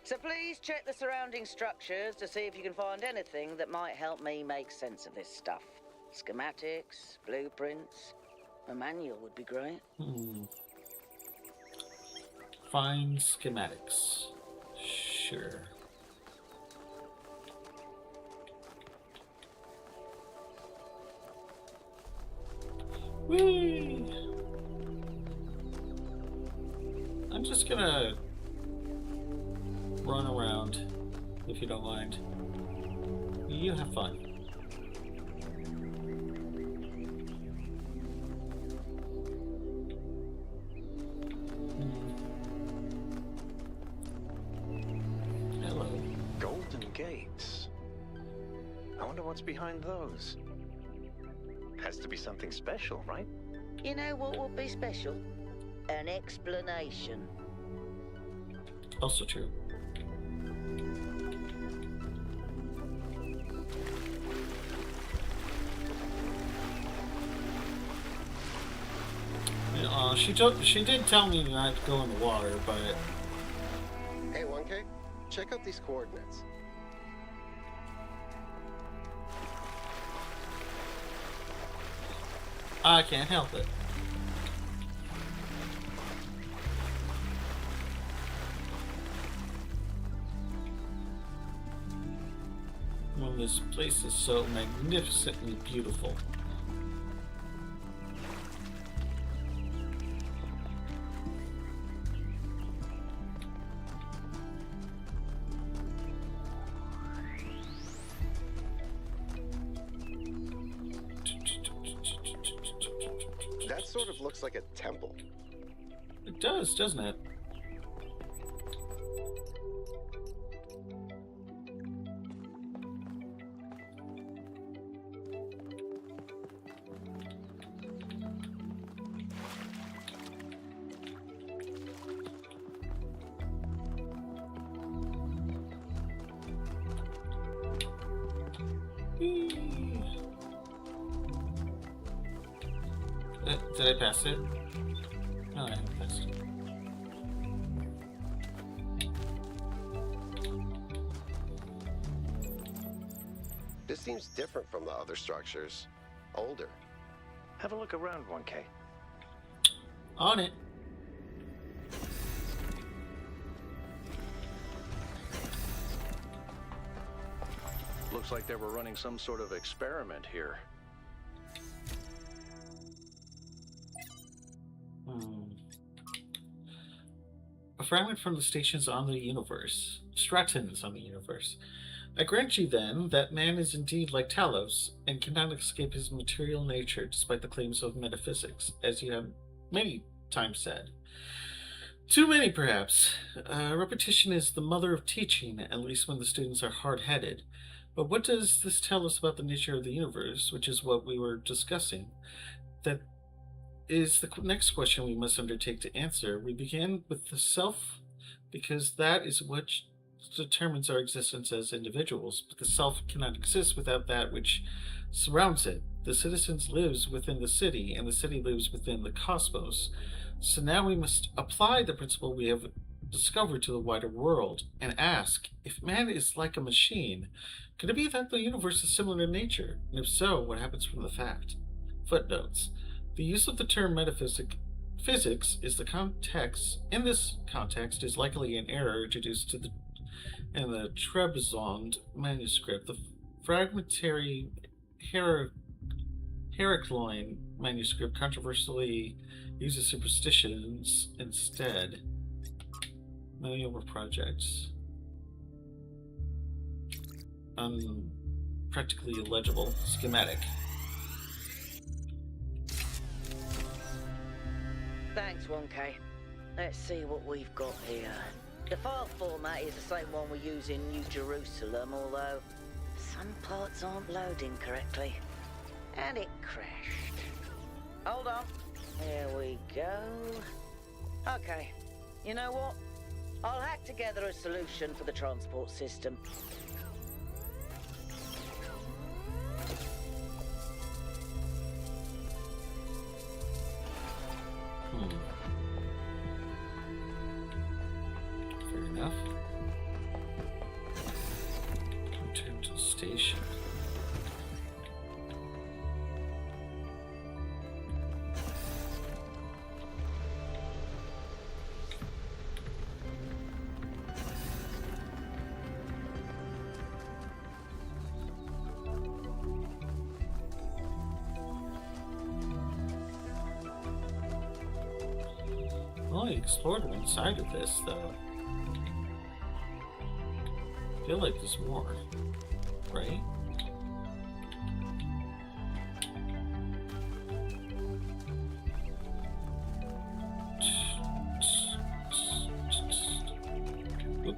So please check the surrounding structures to see if you can find anything that might help me make sense of this stuff. Schematics, blueprints, a manual would be great. Find schematics. Sure. Whee! I'm just gonna run around, if you don't mind. You have fun. Hello. Golden gates. I wonder what's behind those. Has to be something special, right? You know what would be special? An explanation. Also true. She did tell me not to go in the water, but Hey, 1K, check out these coordinates. I can't help it. When this place is so magnificently beautiful. That sort of looks like a temple. It does, doesn't it? Did I pass it? No, I haven't passed it. This seems different from the other structures. Older. Have a look around, 1K. On it. Looks like they were running some sort of experiment here. A fragment from the stations on the universe. Stratons on the universe. I grant you, then, that man is indeed like Talos, and cannot escape his material nature despite the claims of metaphysics, as you have many times said. Too many, perhaps. Repetition is the mother of teaching, at least when the students are hard-headed. But what does this tell us about the nature of the universe, which is what we were discussing? That is the next question we must undertake to answer. We begin with the self, because that is what determines our existence as individuals, but the self cannot exist without that which surrounds it. The citizens lives within the city, and the city lives within the cosmos. So now we must apply the principle we have discovered to the wider world, and ask, if man is like a machine, could it be that the universe is similar in nature? And if so, what happens from the fact? Footnotes. The use of the term physics is the context. In this context, is likely an error introduced in the Trebizond manuscript. The fragmentary Heracloin manuscript controversially uses superstitions instead. Manual projects. Practically illegible. Schematic. Thanks, 1K. Let's see what we've got here. The file format is the same one we use in New Jerusalem, although some parts aren't loading correctly. And it crashed. Hold on. Here we go. Okay. You know what? I'll hack together a solution for the transport system. Fair enough. Return to station. Well, I explored one side of this, though. I feel like there's more, right? Oop.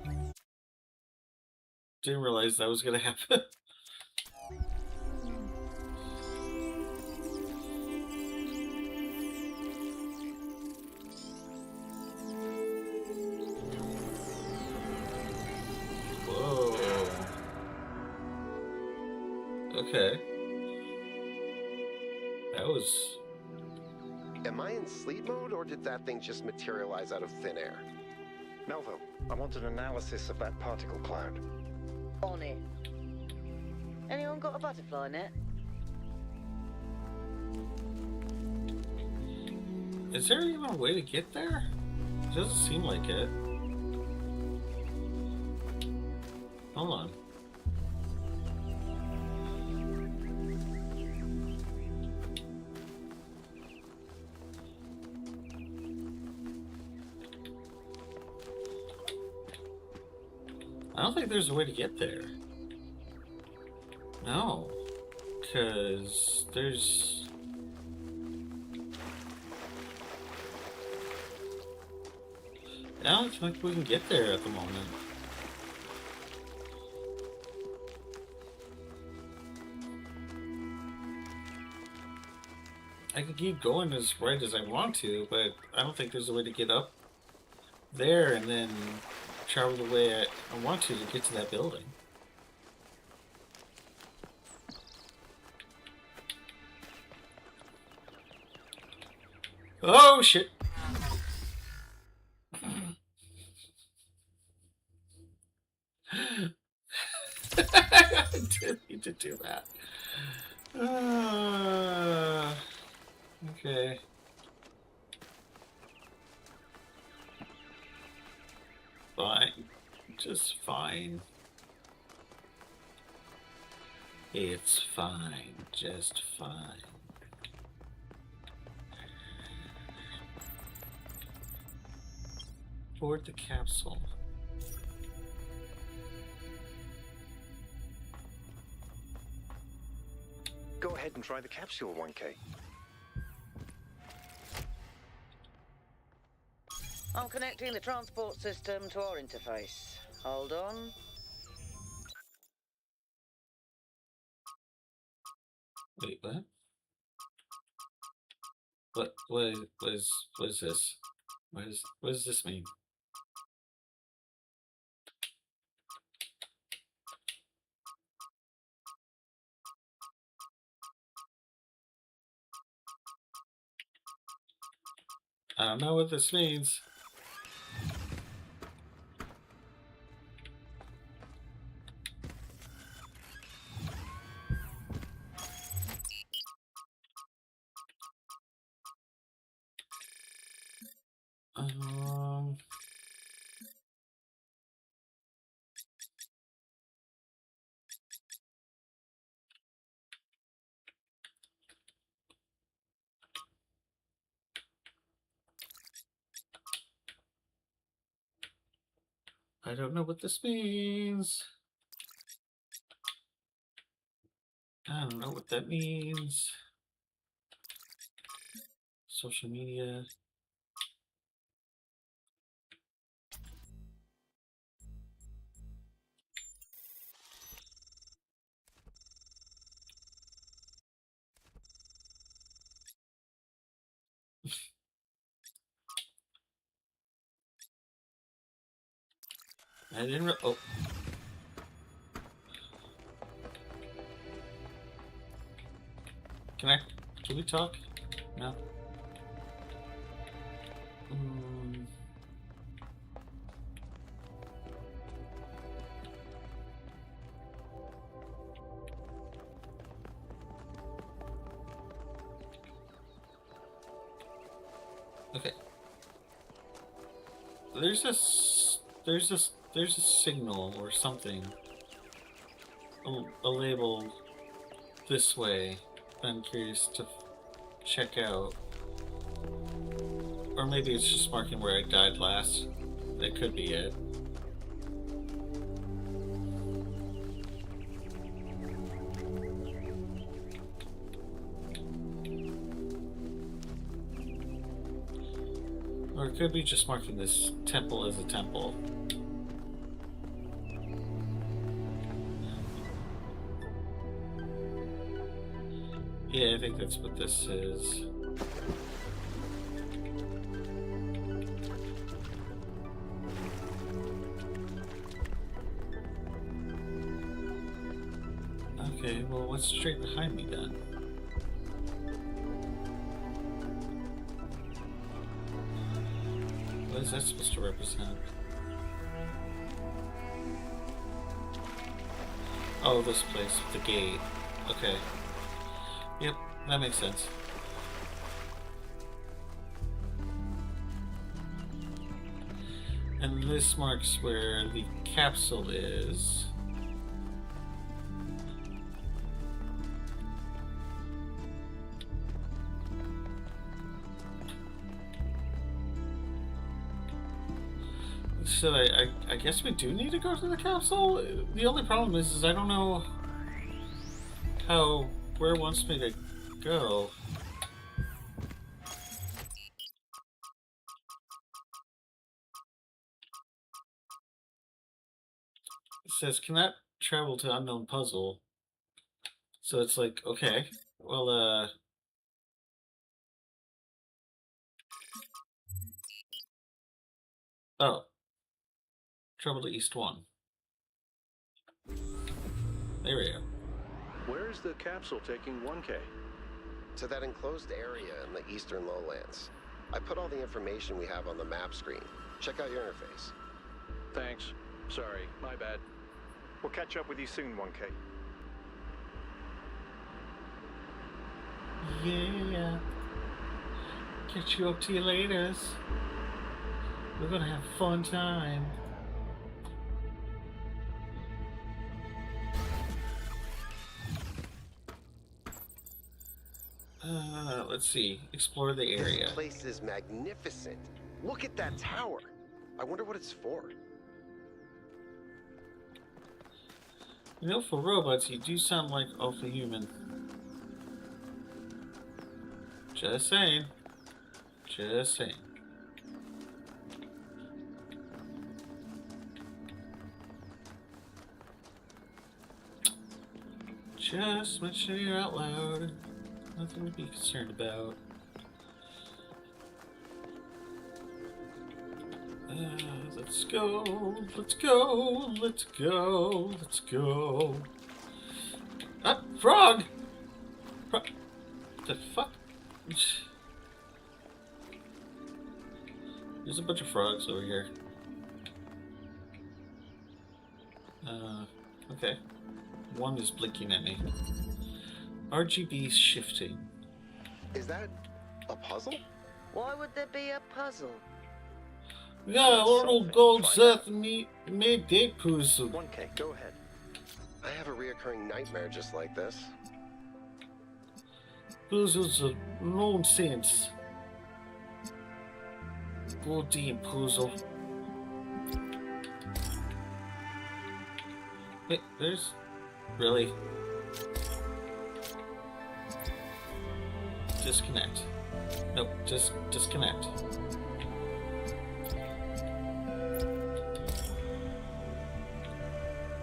Didn't realize that was gonna happen. Okay. That was... Am I in sleep mode, or did that thing just materialize out of thin air? Melville, I want an analysis of that particle cloud. On it. Anyone got a butterfly net? Is there even a way to get there? It doesn't seem like it. Hold on. I don't think there's a way to get there. No. Because there's... I don't think we can get there at the moment. I can keep going as right as I want to, but I don't think there's a way to get up there and then travel the way I want to get to that building. Oh, shit! I didn't need to do that. Okay. Fine. Just fine. It's fine. Just fine. Board the capsule. Go ahead and try the capsule, 1K. I'm connecting the transport system to our interface. Hold on. Wait, what? What is this? What does this mean? I don't know what this means. I don't know what this means. I don't know what that means. Social media. I didn't. Oh. Can we talk? No. Okay. There's a signal or something. A label this way. I'm curious to check out. Or maybe it's just marking where I died last. That could be it. Or it could be just marking this temple as a temple. Yeah, I think that's what this is. Okay, well, what's straight behind me then? What is that supposed to represent? Oh, this place, the gate. Okay. Yep, that makes sense. And this marks where the capsule is. So I guess we do need to go to the capsule? The only problem is I don't know where it wants me to go. It says cannot travel to unknown puzzle. So it's like, okay, well, oh. Travel to East 1. There we go. Where's the capsule taking 1K? To that enclosed area in the eastern lowlands. I put all the information we have on the map screen. Check out your interface. Thanks. Sorry, my bad. We'll catch up with you soon, 1K. Yeah. Catch you up to you later. We're gonna have a fun time. Let's see. Explore the area. This place is magnificent. Look at that tower. I wonder what it's for. You know, for robots, you do sound like awfully human. Just saying. Just saying. Just mentioning it out loud. Nothing to be concerned about. Let's go, let's go, let's go, let's go. Ah, frog! What the fuck? There's a bunch of frogs over here. Okay. One is blinking at me. RGB shifting. Is that a puzzle? Why would there be a puzzle? Yeah, little gold Seth made day puzzle. 1K, go ahead. I have a reoccurring nightmare just like this. Puzzles are nonsense. Goddamn puzzle. Wait, there's... Really? Disconnect. Nope, just disconnect.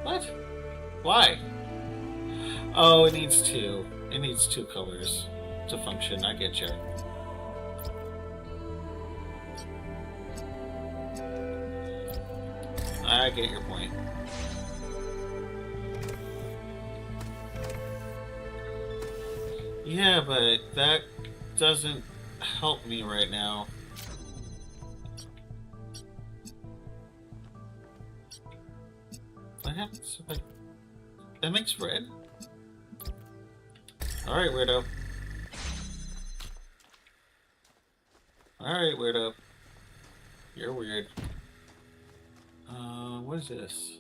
What? Why? Oh, it needs two. It needs two colors to function. I get you. I get your point. Yeah, but that doesn't help me right now. What happens if that makes red? Alright, weirdo. Alright, weirdo. You're weird. What is this?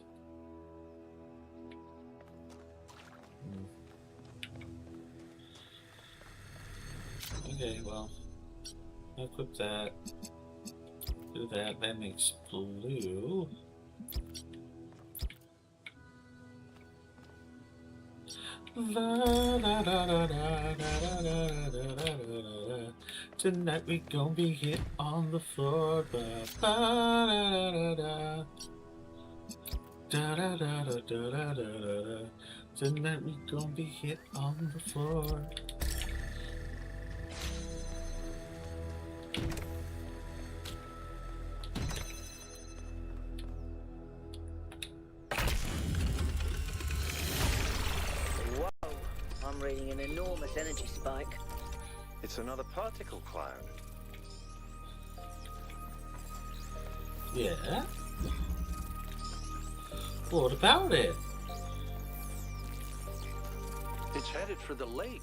Okay, well, equip that. Do that. That makes blue. Tonight we gon' be hit on the floor. Tonight we gon' be hit on the floor. Whoa, I'm reading an enormous energy spike. It's another particle cloud. Yeah? What about it? It's headed for the lake.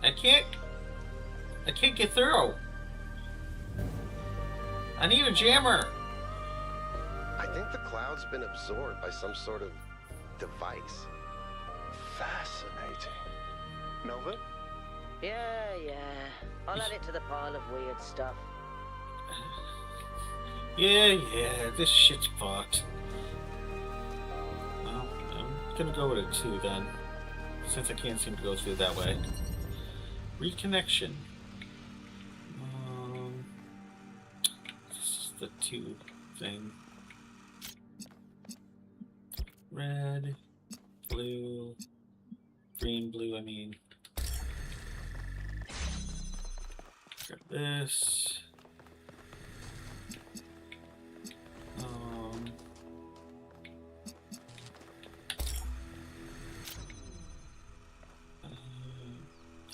I can't get through. I need a jammer. I think the cloud's been absorbed by some sort of device. Fascinating. Nova? Yeah. I'll add it to the pile of weird stuff. Yeah, this shit's fucked. Well, I'm gonna go with a 2 then, since I can't seem to go through that way. Reconnection. This is the 2 thing. Red, blue, green, blue, I mean. Grab this.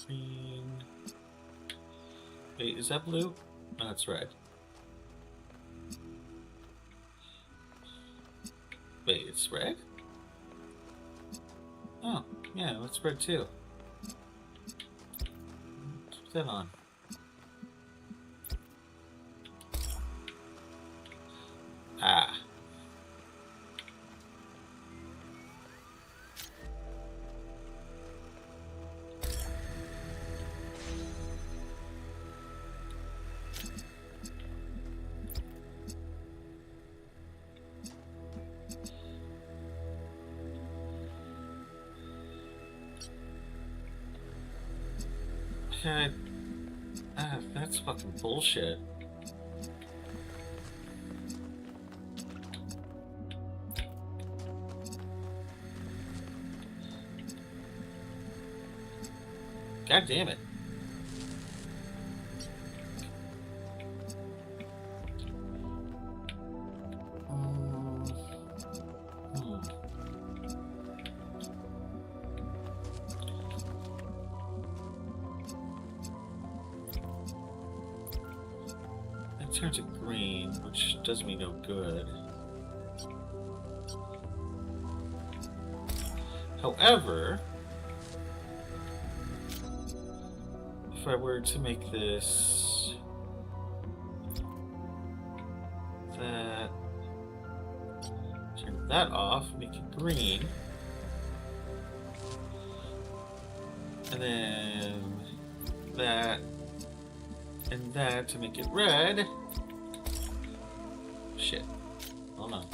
Green. Wait, is that blue? No, it's red. Wait, it's red? Oh, yeah, that's red too. Let's put that on. Ah. God, that's fucking bullshit. God damn it. Turns it green, which does me no good. However, if I were to make this that, turn that off, make it green, and then that and that to make it red. Shit. Hold on.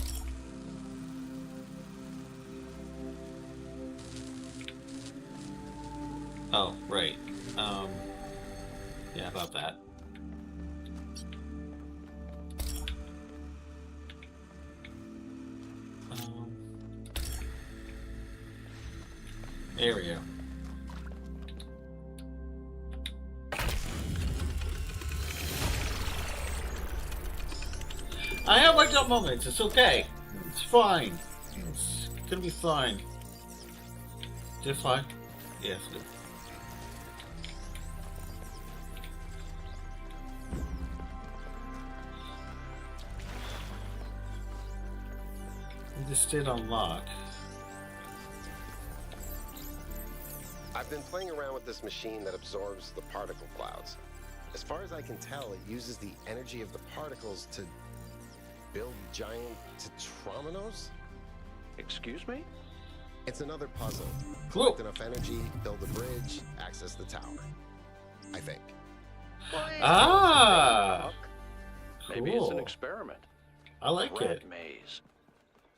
Oh, right. Yeah, about that. There we go. I have my dumb moments. It's okay. It's fine. It's gonna be fine. Did it fly? Yes. Yeah, this did unlock. I've been playing around with this machine that absorbs the particle clouds. As far as I can tell, it uses the energy of the particles to build giant tetrominos? Excuse me? It's another puzzle. Cool. Collect enough energy, build a bridge, access the tower. I think. Ah! Maybe it's an Cool. experiment. I like Rat it. maze.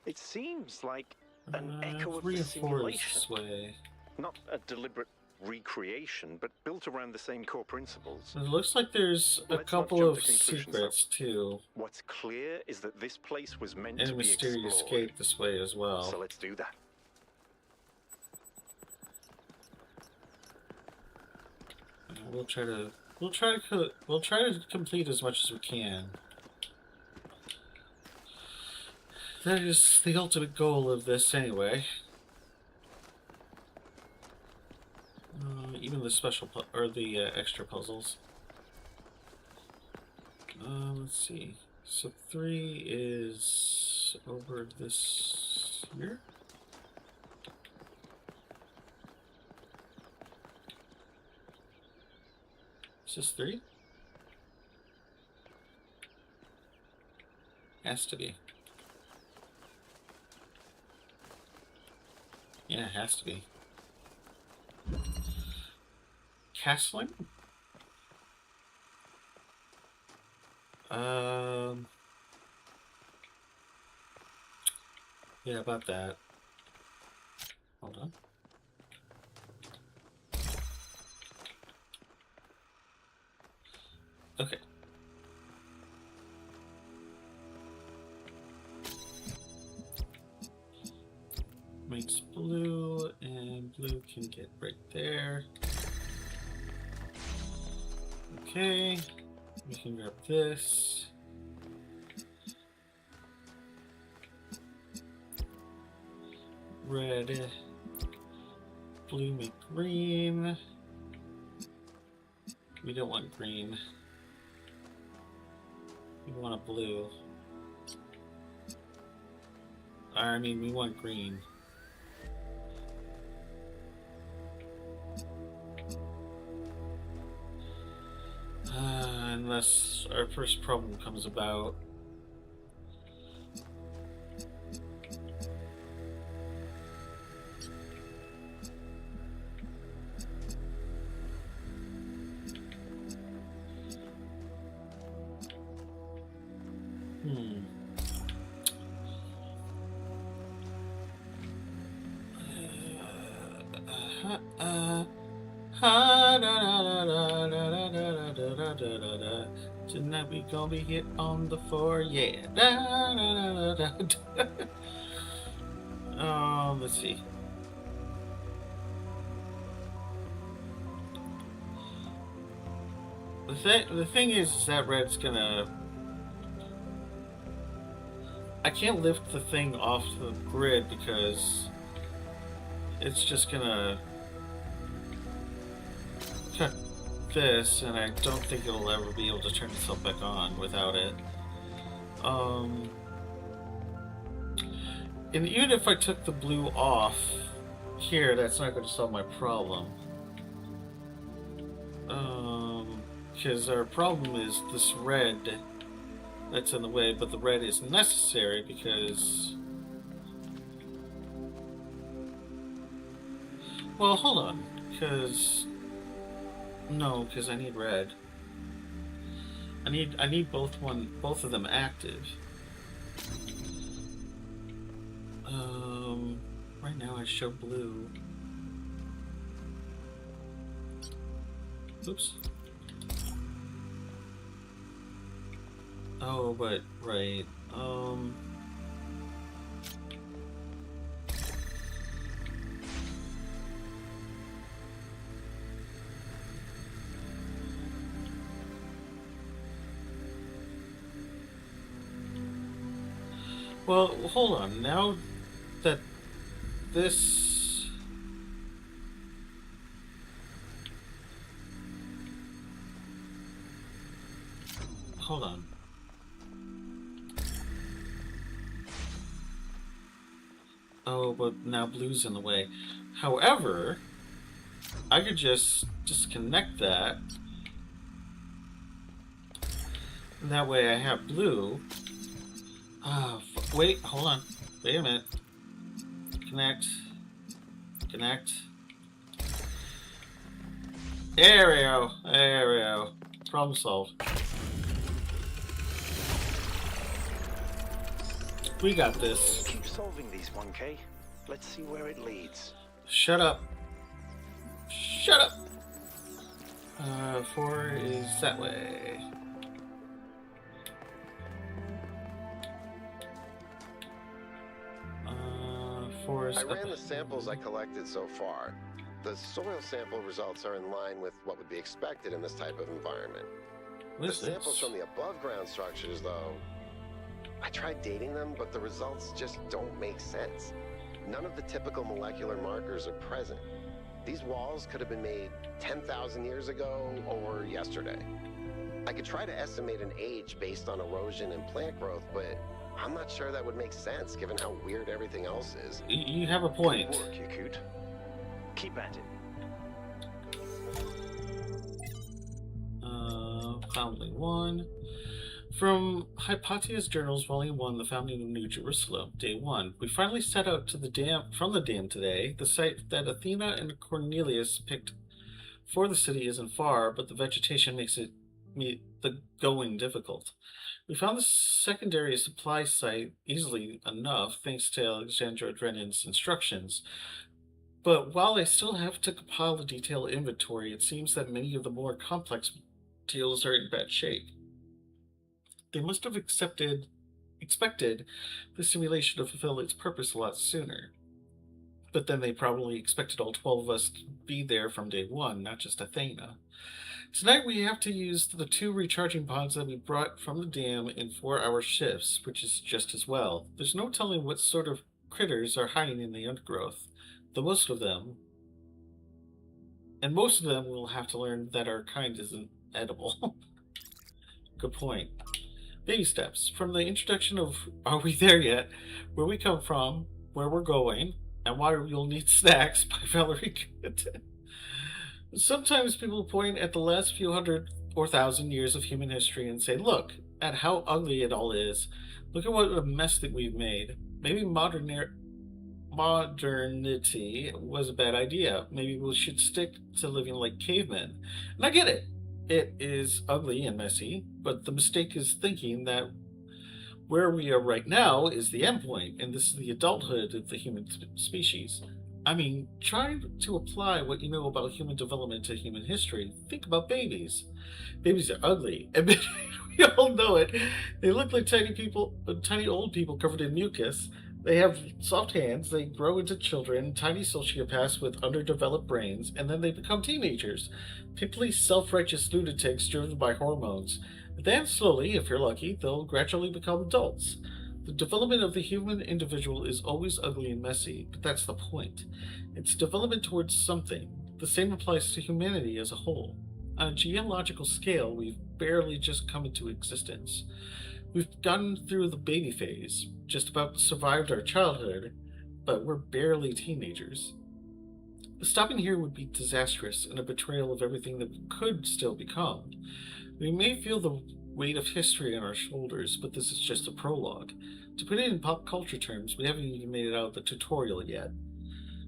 It seems like an It's echo of the reinforced simulation. this way. Not a deliberate recreation, but built around the same core principles. It looks like there's a Let's not couple jump of to conclusions, secrets too, What's clear is that this place was meant and to a be mysterious explored. gate this way as well. So let's do that. We'll try to complete as much as we can. That is the ultimate goal of this anyway. Even the special or the extra puzzles. Let's see. So 3 is over this here. Is this 3? Has to be. Yeah, it has to be. Castling? Yeah, about that. Hold on. Okay. Makes blue, and blue can get right there. Okay, we can grab this. Red, blue make green. We don't want green. We want a blue. I mean, we want green. Unless our first problem comes about. Tonight we gonna be hit on the floor, yeah. Let's see. The thing is that red's gonna. I can't lift the thing off the grid because it's just gonna cut this, and I don't think it'll ever be able to turn itself back on without it. And even if I took the blue off here, that's not going to solve my problem. Because our problem is this red that's in the way, but the red is necessary because... Well, hold on, because... No, because I need red. I need both of them active. Right now I show blue. Oops. Oh, but right. Well, hold on. Now that this... Hold on. Oh, but now blue's in the way. However, I could just disconnect that. And that way I have blue. Wait, hold on. Wait a minute. Connect. Connect. There we go. There we go. Problem solved. We got this. Keep solving these, 1K. Let's see where it leads. Shut up. Shut up! 4 is that way. I ran the samples I collected so far. The soil sample results are in line with what would be expected in this type of environment. The samples from the above-ground structures, though, I tried dating them, but the results just don't make sense. None of the typical molecular markers are present. These walls could have been made 10,000 years ago or yesterday. I could try to estimate an age based on erosion and plant growth, but I'm not sure that would make sense given how weird everything else is. You have a point. Good work, Yakut. Keep at it. Family 1. From Hypatia's Journals, Volume 1, The Founding of New Jerusalem, Day 1. We finally set out to the dam from the dam today. The site that Athena and Cornelius picked for the city isn't far, but the vegetation makes it the going difficult. We found the secondary supply site easily enough, thanks to Alexandra Drennan's instructions. But while I still have to compile a detailed inventory, it seems that many of the more complex deals are in bad shape. They must have expected the simulation to fulfill its purpose a lot sooner. But then they probably expected all 12 of us to be there from day 1, not just Athena. Tonight we have to use the 2 recharging pods that we brought from the dam in 4-hour shifts, which is just as well. There's no telling what sort of critters are hiding in the undergrowth. Most of them will have to learn that our kind isn't edible. Good point. Baby steps. From the introduction of Are We There Yet? Where We Come From, Where We're Going, and Why You'll Need Snacks by Valerie Good. Sometimes people point at the last few hundred or thousand years of human history and say, look at how ugly it all is. Look at what a mess that we've made. Maybe modernity was a bad idea. Maybe we should stick to living like cavemen. And I get it. It is ugly and messy, but the mistake is thinking that where we are right now is the end point, and this is the adulthood of the human species. I mean, try to apply what you know about human development to human history. Think about babies. Babies are ugly. We all know it. They look like tiny old people covered in mucus. They have soft hands, they grow into children, tiny sociopaths with underdeveloped brains, and then they become teenagers. Pimply, self-righteous lunatics driven by hormones. Then, slowly, if you're lucky, they'll gradually become adults. The development of the human individual is always ugly and messy, but that's the point. It's development towards something. The same applies to humanity as a whole. On a geological scale, we've barely just come into existence. We've gotten through the baby phase, just about survived our childhood, but we're barely teenagers. Stopping here would be disastrous and a betrayal of everything that we could still become. We may feel the weight of history on our shoulders, but this is just a prologue. To put it in pop culture terms, we haven't even made it out of the tutorial yet.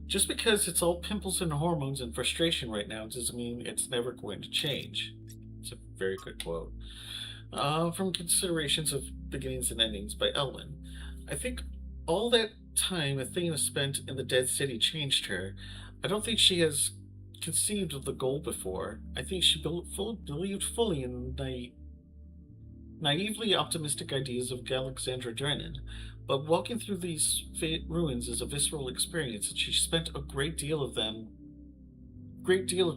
Just because it's all pimples and hormones and frustration right now doesn't mean it's never going to change. It's a very good quote. From Considerations of Beginnings and Endings by Elwin. I think all that time Athena spent in the Dead City changed her. I don't think she has conceived of the goal before. I think she believed fully in the naively optimistic ideas of Alexandra Drennan, but walking through these ruins is a visceral experience, and she spent a great deal of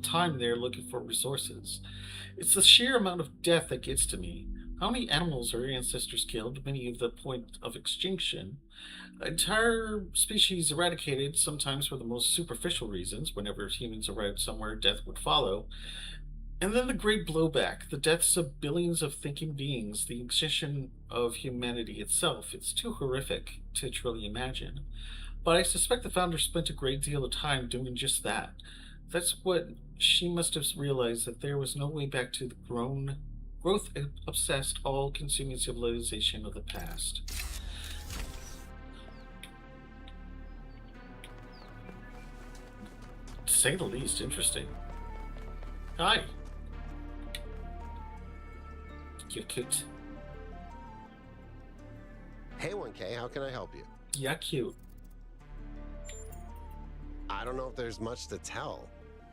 time there looking for resources. It's the sheer amount of death that gets to me. How many animals our ancestors killed, many of the point of extinction? Entire species eradicated, sometimes for the most superficial reasons. Whenever humans arrived somewhere, death would follow. And then the great blowback, the deaths of billions of thinking beings, the extinction of humanity itself. It's too horrific to truly imagine. But I suspect the founder spent a great deal of time doing just that. That's what she must have realized, that there was no way back to the growth obsessed, all consuming civilization of the past. To say the least, interesting. Hi. Cute. Hey, 1K, how can I help you? Yeah, cute. I don't know if there's much to tell.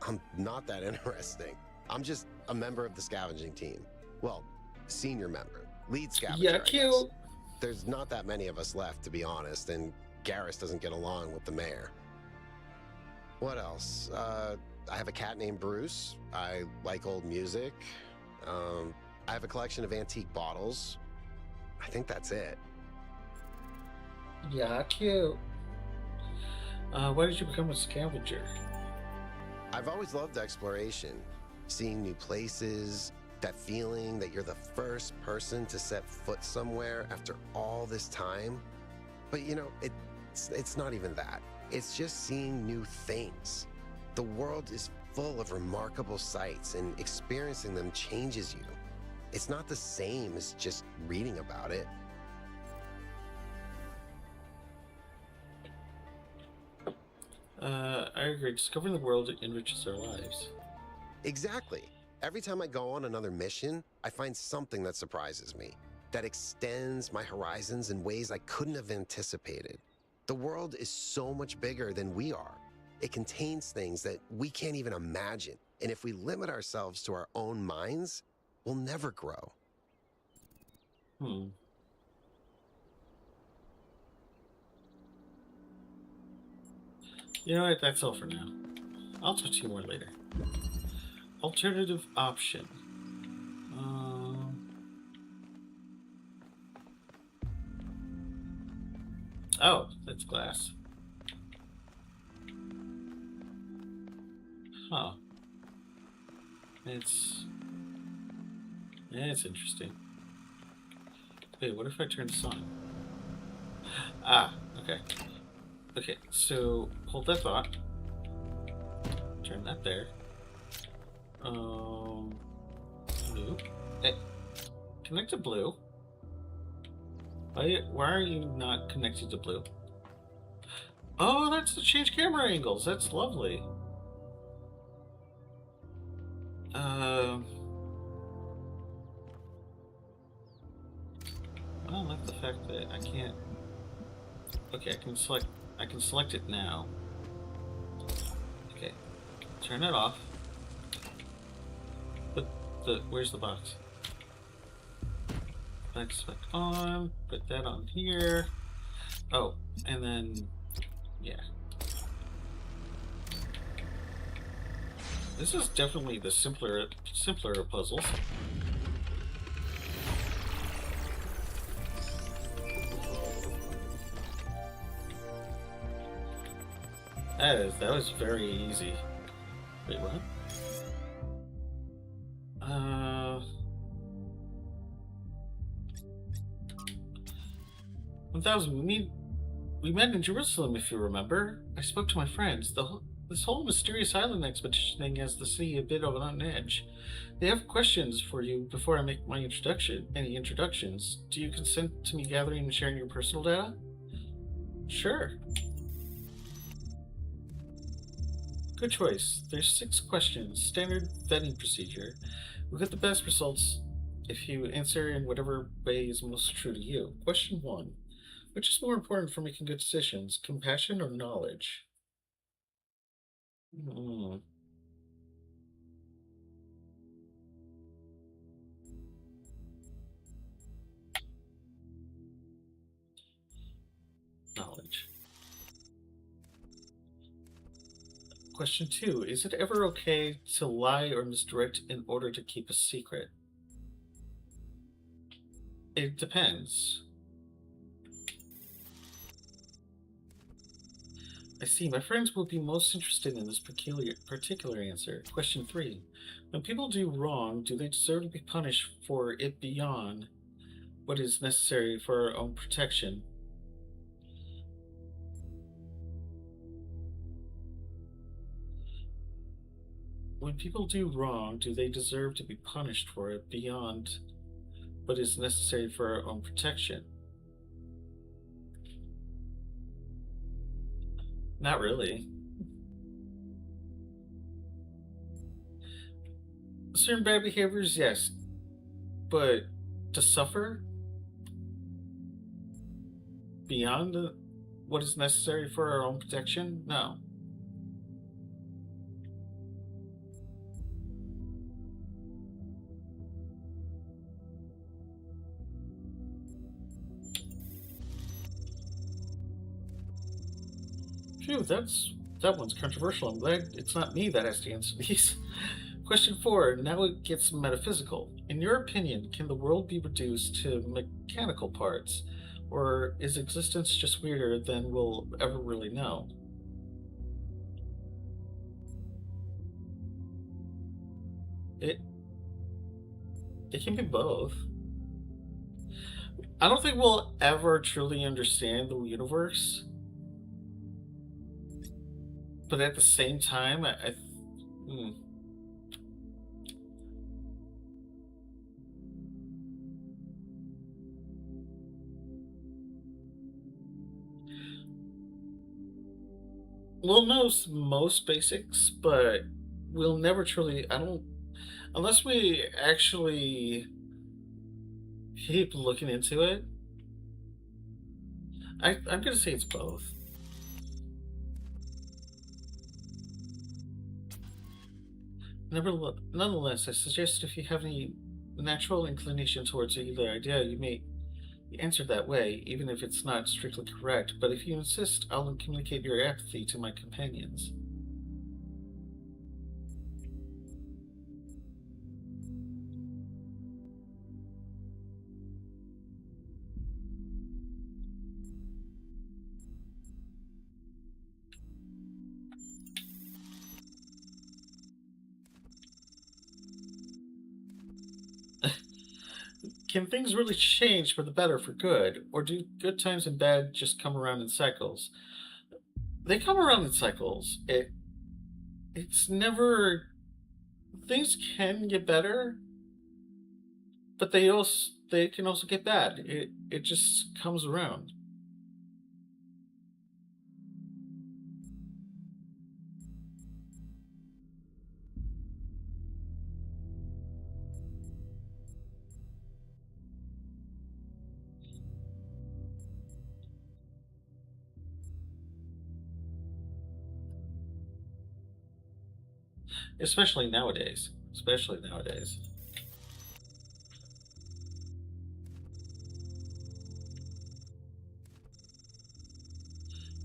I'm not that interesting. I'm just a member of the scavenging team. Well, senior member. Lead scavenger, Yeah, I guess. cute. There's not that many of us left, to be honest, and Garrus doesn't get along with the mayor. What else? I have a cat named Bruce. I like old music. I have a collection of antique bottles. I think that's it. Yeah, cute. Why did you become a scavenger? I've always loved exploration, seeing new places, that feeling that you're the first person to set foot somewhere after all this time. But you know, it's not even that. It's just seeing new things. The world is full of remarkable sights, and experiencing them changes you. It's not the same as just reading about it. I agree. Discovering the world enriches our lives. Exactly. Every time I go on another mission, I find something that surprises me, that extends my horizons in ways I couldn't have anticipated. The world is so much bigger than we are. It contains things that we can't even imagine. And if we limit ourselves to our own minds, we'll never grow. You know what? That's all for now. I'll talk to you more later. Alternative option. Oh, that's glass. Huh. It's interesting. Wait, what if I turn this on? Ah, okay. Okay, so hold that thought. Turn that there. Blue. Hey, connect to blue. Why are you not connected to blue? Oh, that's to change camera angles. That's lovely. I don't like the fact that I can't. Okay, I can select it now. Okay, turn it off. But where's the box? Back select on. Put that on here. Oh, and then yeah. This is definitely the simpler of puzzles. That was very easy. Wait, what? 1000. We met in Jerusalem, if you remember. I spoke to my friends. This whole mysterious island expedition thing has the city a bit on edge. They have questions for you before I make my introduction. Any introductions? Do you consent to me gathering and sharing your personal data? Sure. Good choice. There's 6 questions. Standard vetting procedure. We'll get the best results if you answer in whatever way is most true to you. Question 1. Which is more important for making good decisions, compassion or knowledge? Knowledge. Question 2. Is it ever okay to lie or misdirect in order to keep a secret? It depends. I see. My friends will be most interested in this particular answer. Question 3. When people do wrong, do they deserve to be punished for it beyond what is necessary for our own protection? When people do wrong, do they deserve to be punished for it beyond what is necessary for our own protection? Not really. Certain bad behaviors, yes. But to suffer beyond what is necessary for our own protection? No. Phew, that one's controversial. I'm glad it's not me that has to answer these. Question 4. Now it gets metaphysical. In your opinion, can the world be reduced to mechanical parts? Or is existence just weirder than we'll ever really know? It can be both. I don't think we'll ever truly understand the universe. But at the same time, we'll know most basics, but we'll never truly, unless we actually keep looking into it. I'm gonna say it's both. Nonetheless, I suggest if you have any natural inclination towards either idea, you may answer that way, even if it's not strictly correct. But if you insist, I'll communicate your apathy to my companions. Can things really change for the better for good, or do good times and bad just come around in cycles? They come around in cycles. It's never, things can get better, but they can also get bad. It just comes around. Especially nowadays. Especially nowadays.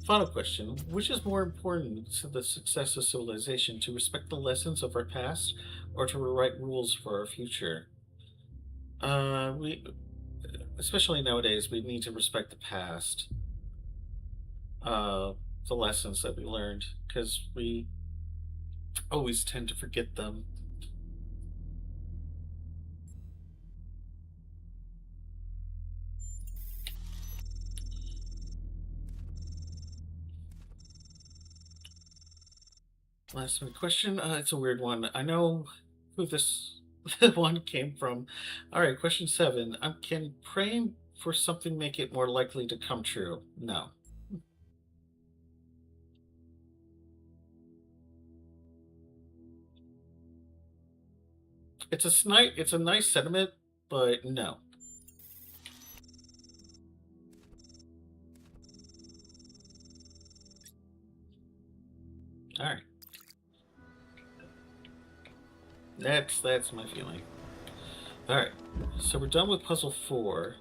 Final question. Which is more important to the success of civilization, to respect the lessons of our past or to rewrite rules for our future? Especially nowadays, we need to respect the past. The lessons that we learned, because we always tend to forget them. Last minute question. It's a weird one. I know who this one came from. All right, question 7. Can praying for something make it more likely to come true? No. It's a nice sentiment, but no. All right. That's my feeling. All right. So we're done with puzzle 4.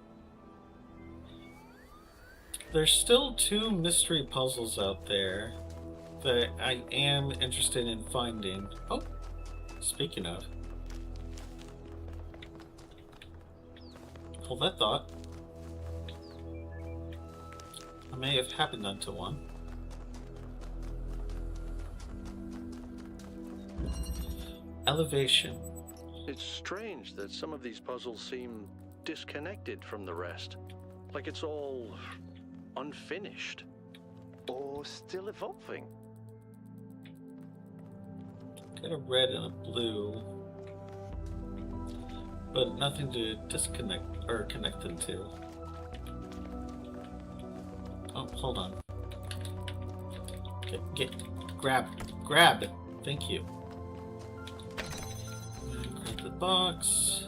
There's still 2 mystery puzzles out there that I am interested in finding. Oh, speaking of. hold that thought. I may have happened onto one. Elevation. It's strange that some of these puzzles seem disconnected from the rest. Like it's all unfinished. Or still evolving. Got a red and a blue. But nothing to disconnect or connect them to. Oh, hold on. Grab. Thank you. Grab the box.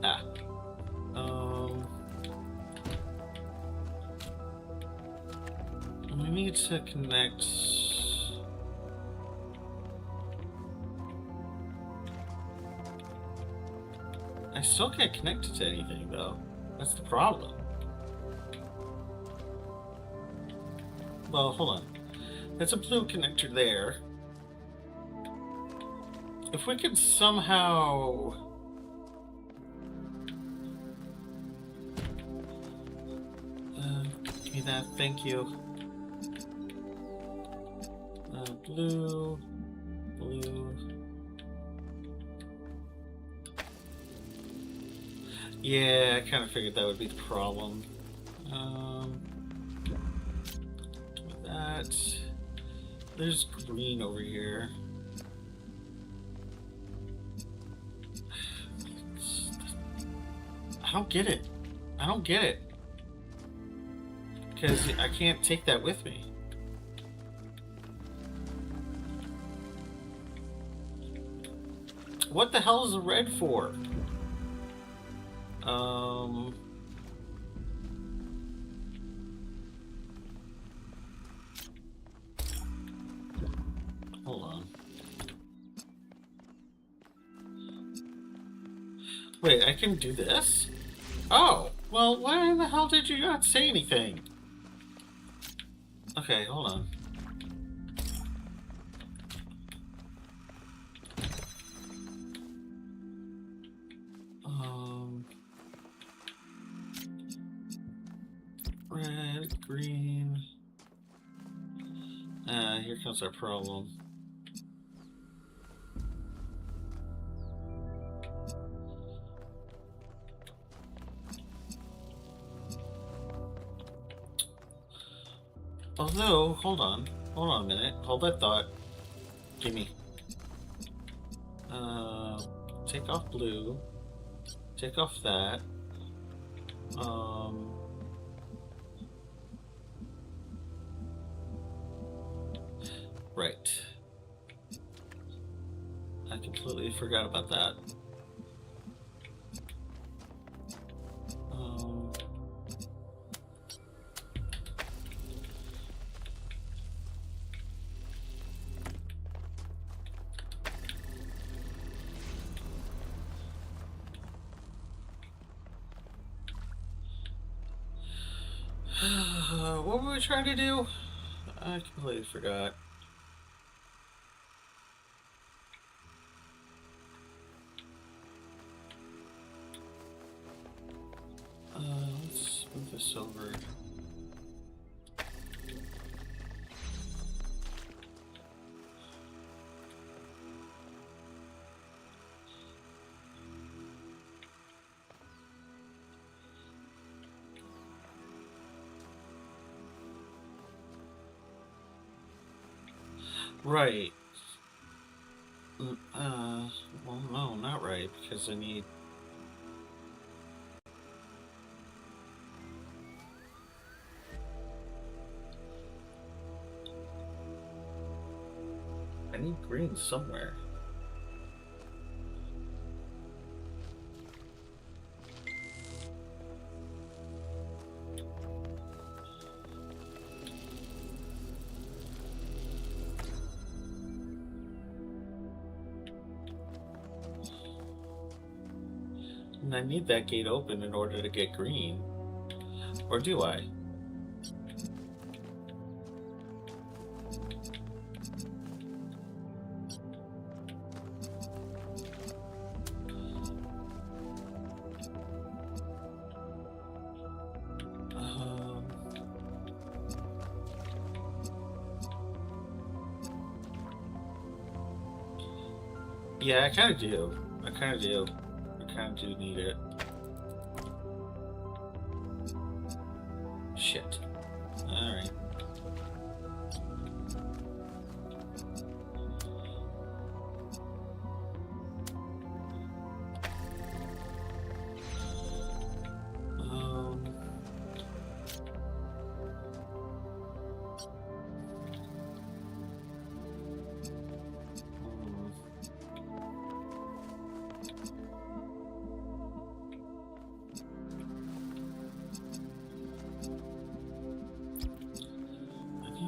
Ah. We need to connect. I still can't connect it to anything, though. That's the problem. Well, hold on. There's a blue connector there. If we could somehow... give me that, thank you. Blue. Yeah, I kind of figured that would be the problem. Do that. There's green over here. I don't get it. Because I can't take that with me. What the hell is the red for? Hold on. Wait, I can do this? Oh, well, why in the hell did you not say anything? Okay, hold on. Red, green. Here comes our problem. Although, hold on a minute. Hold that thought. Gimme. Take off blue. Take off that. Right. I completely forgot about that. What were we trying to do? I completely forgot. Let's move this over. Right. Well, no, not right, because I need... I need green somewhere. And I need that gate open in order to get green. Or do I? Yeah, I kind of do. I kind of do. I kind of do need it. Shit. Alright.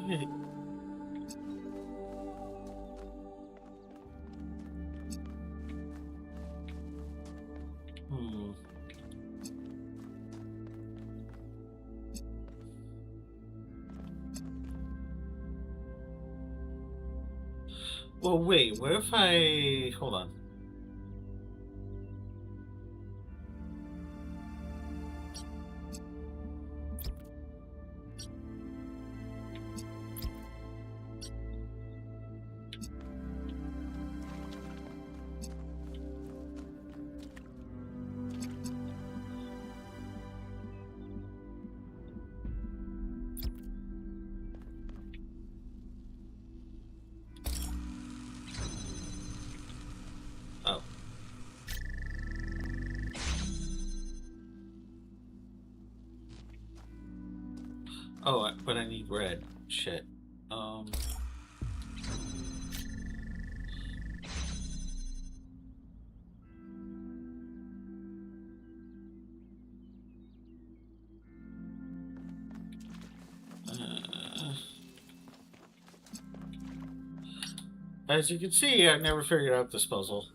Okay. Well, wait, what if I... Hold on. Oh. Oh, but I need red. Shit. As you can see, I've never figured out this puzzle.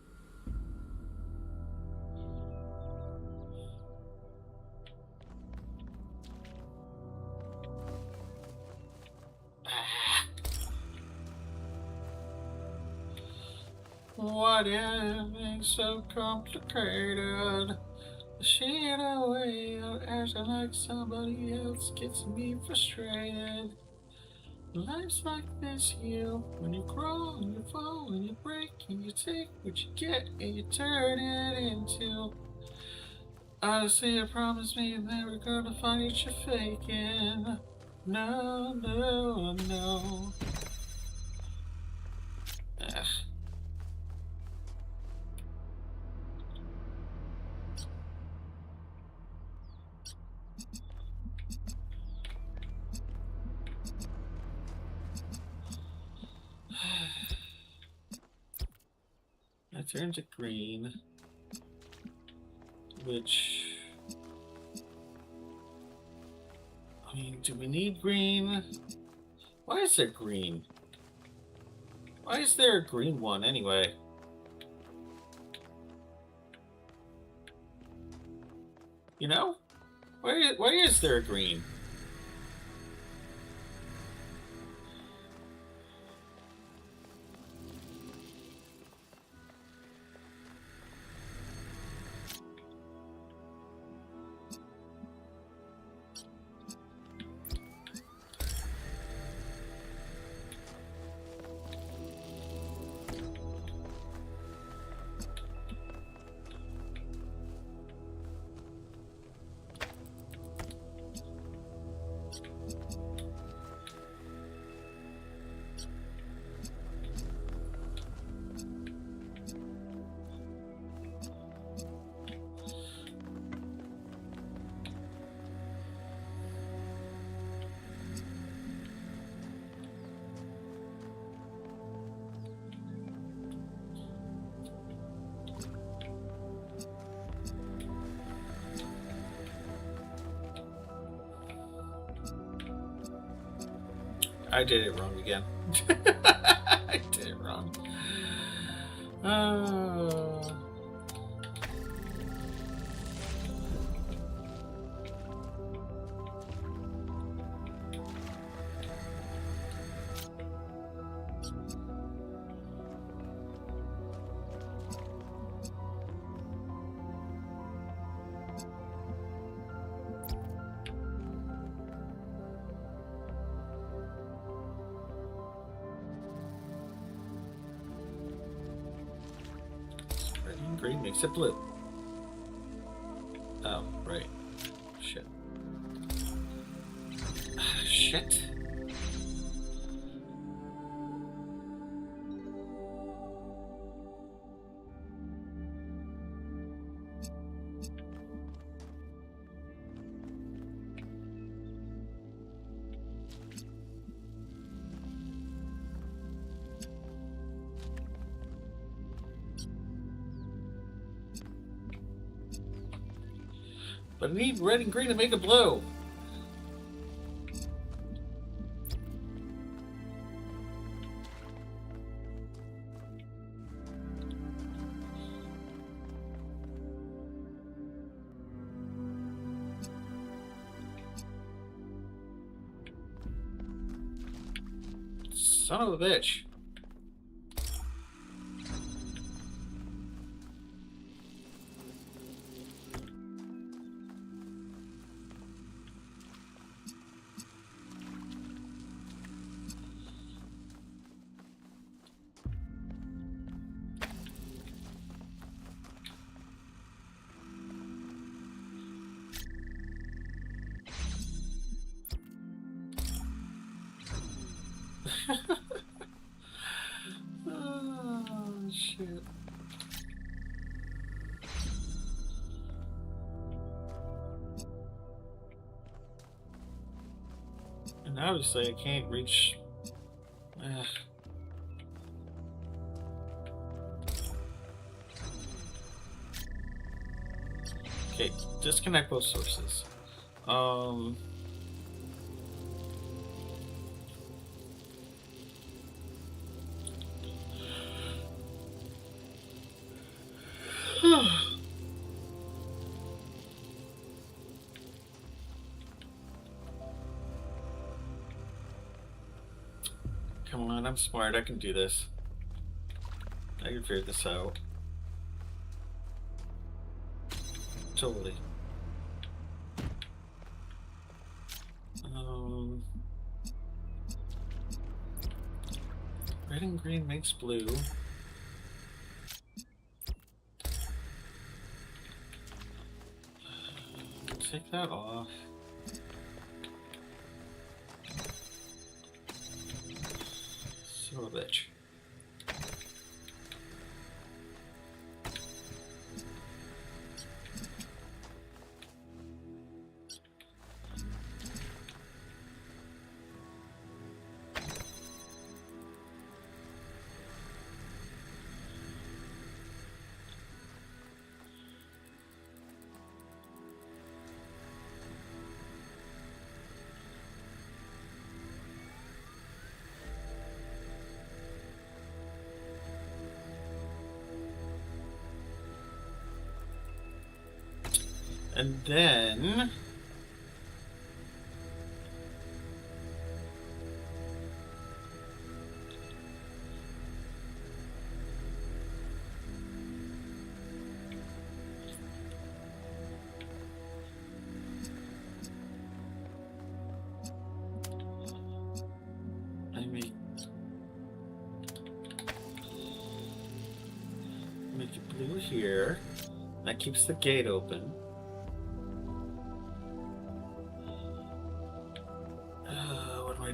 What is so complicated? The shit away of acting like somebody else gets me frustrated. Life's like this, you. When you crawl and you fall and you break and you take what you get and you turn it into. Honestly, I promise me you're never gonna find what you're faking. No, no, no. Ugh. I turn to green, which... I mean, do we need green? Why is there green? Why is there a green one anyway? You know? Why is there a green? I did it wrong again. I did it wrong. green makes it blue. Oh, right. Shit. Shit. But I need red and green to make it blue. Son of a bitch. Oh, shit. And obviously I can't reach... Okay, disconnect both sources. Come on, I'm smart. I can do this. I can figure this out. Totally. Red and green makes blue. Take that off. Son of a bitch. And then... I make it blue here. That keeps the gate open.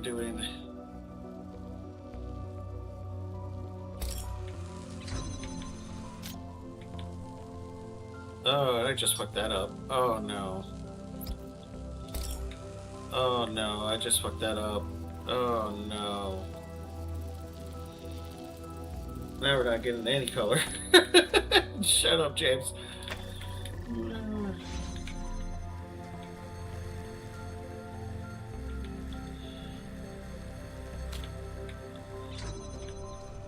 Doing. Oh, I just fucked that up. Oh no. Oh no, I just fucked that up. Oh no. Now we're not getting any color. Shut up, James.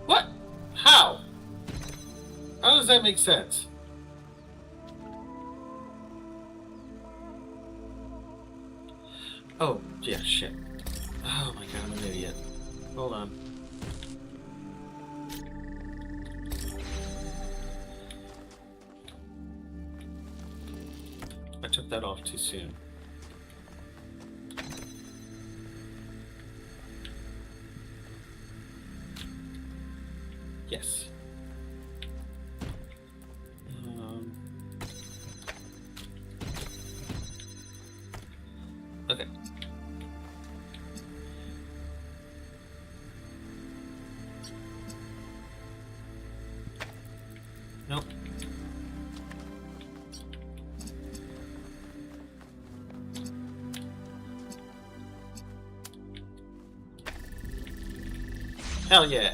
What? How? How does that make sense? Oh, yeah, shit. Oh my god, I'm an idiot. Hold on. I took that off too soon. Yes. Hell yeah.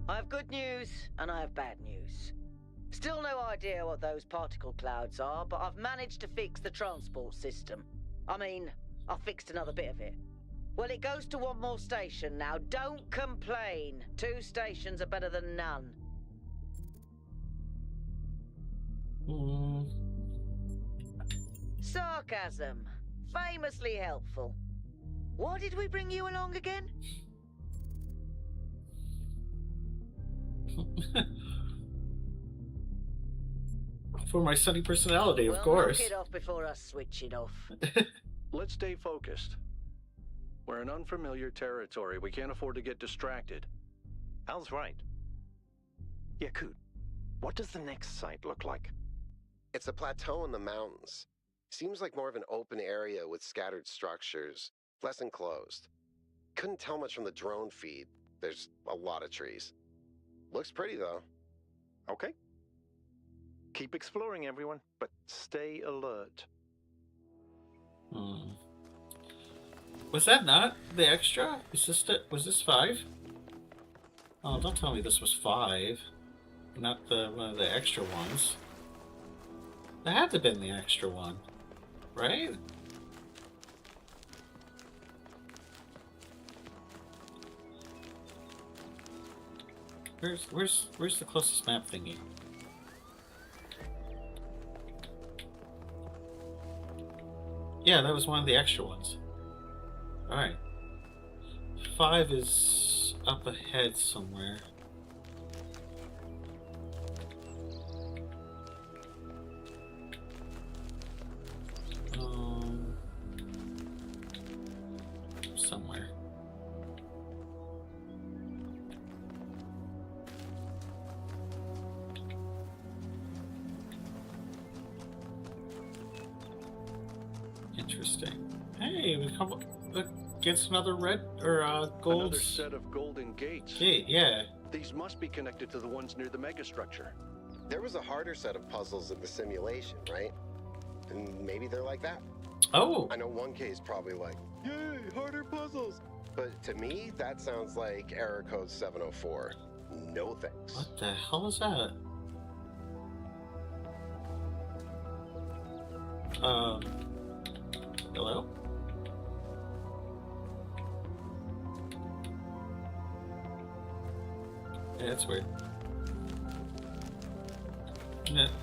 I have good news and I have bad news. Still no idea what those particle clouds are, but I've managed to fix the transport system. I mean, I fixed another bit of it. Well, it goes to one more station now. Don't complain. 2 stations are better than none. Sarcasm. Famously helpful. Why did we bring you along again? For my sunny personality, of Well, course. knock it off before I switch it off. Let's stay focused. We're in unfamiliar territory. We can't afford to get distracted. Al's right. Yakut, what does the next site look like? It's a plateau in the mountains. Seems like more of an open area with scattered structures, less enclosed. Couldn't tell much from the drone feed. There's a lot of trees. Looks pretty, though. Okay. Keep exploring, everyone, but stay alert. Was that not the extra? Is this was this 5? Oh, don't tell me this was 5. Not one of the extra ones. That had to have been the extra one, right? Where's the closest map thingy? Yeah, that was one of the extra ones. Alright. 5 is up ahead somewhere. Somewhere. Interesting. Hey, we come up against another red or gold. Another set of golden gates. Yeah. These must be connected to the ones near the megastructure. There was a harder set of puzzles in the simulation, right? And maybe they're like that. Oh! I know 1K is probably like, yay, harder puzzles! But to me, that sounds like error code 704. No thanks. What the hell is that? Hello? Yeah, that's weird.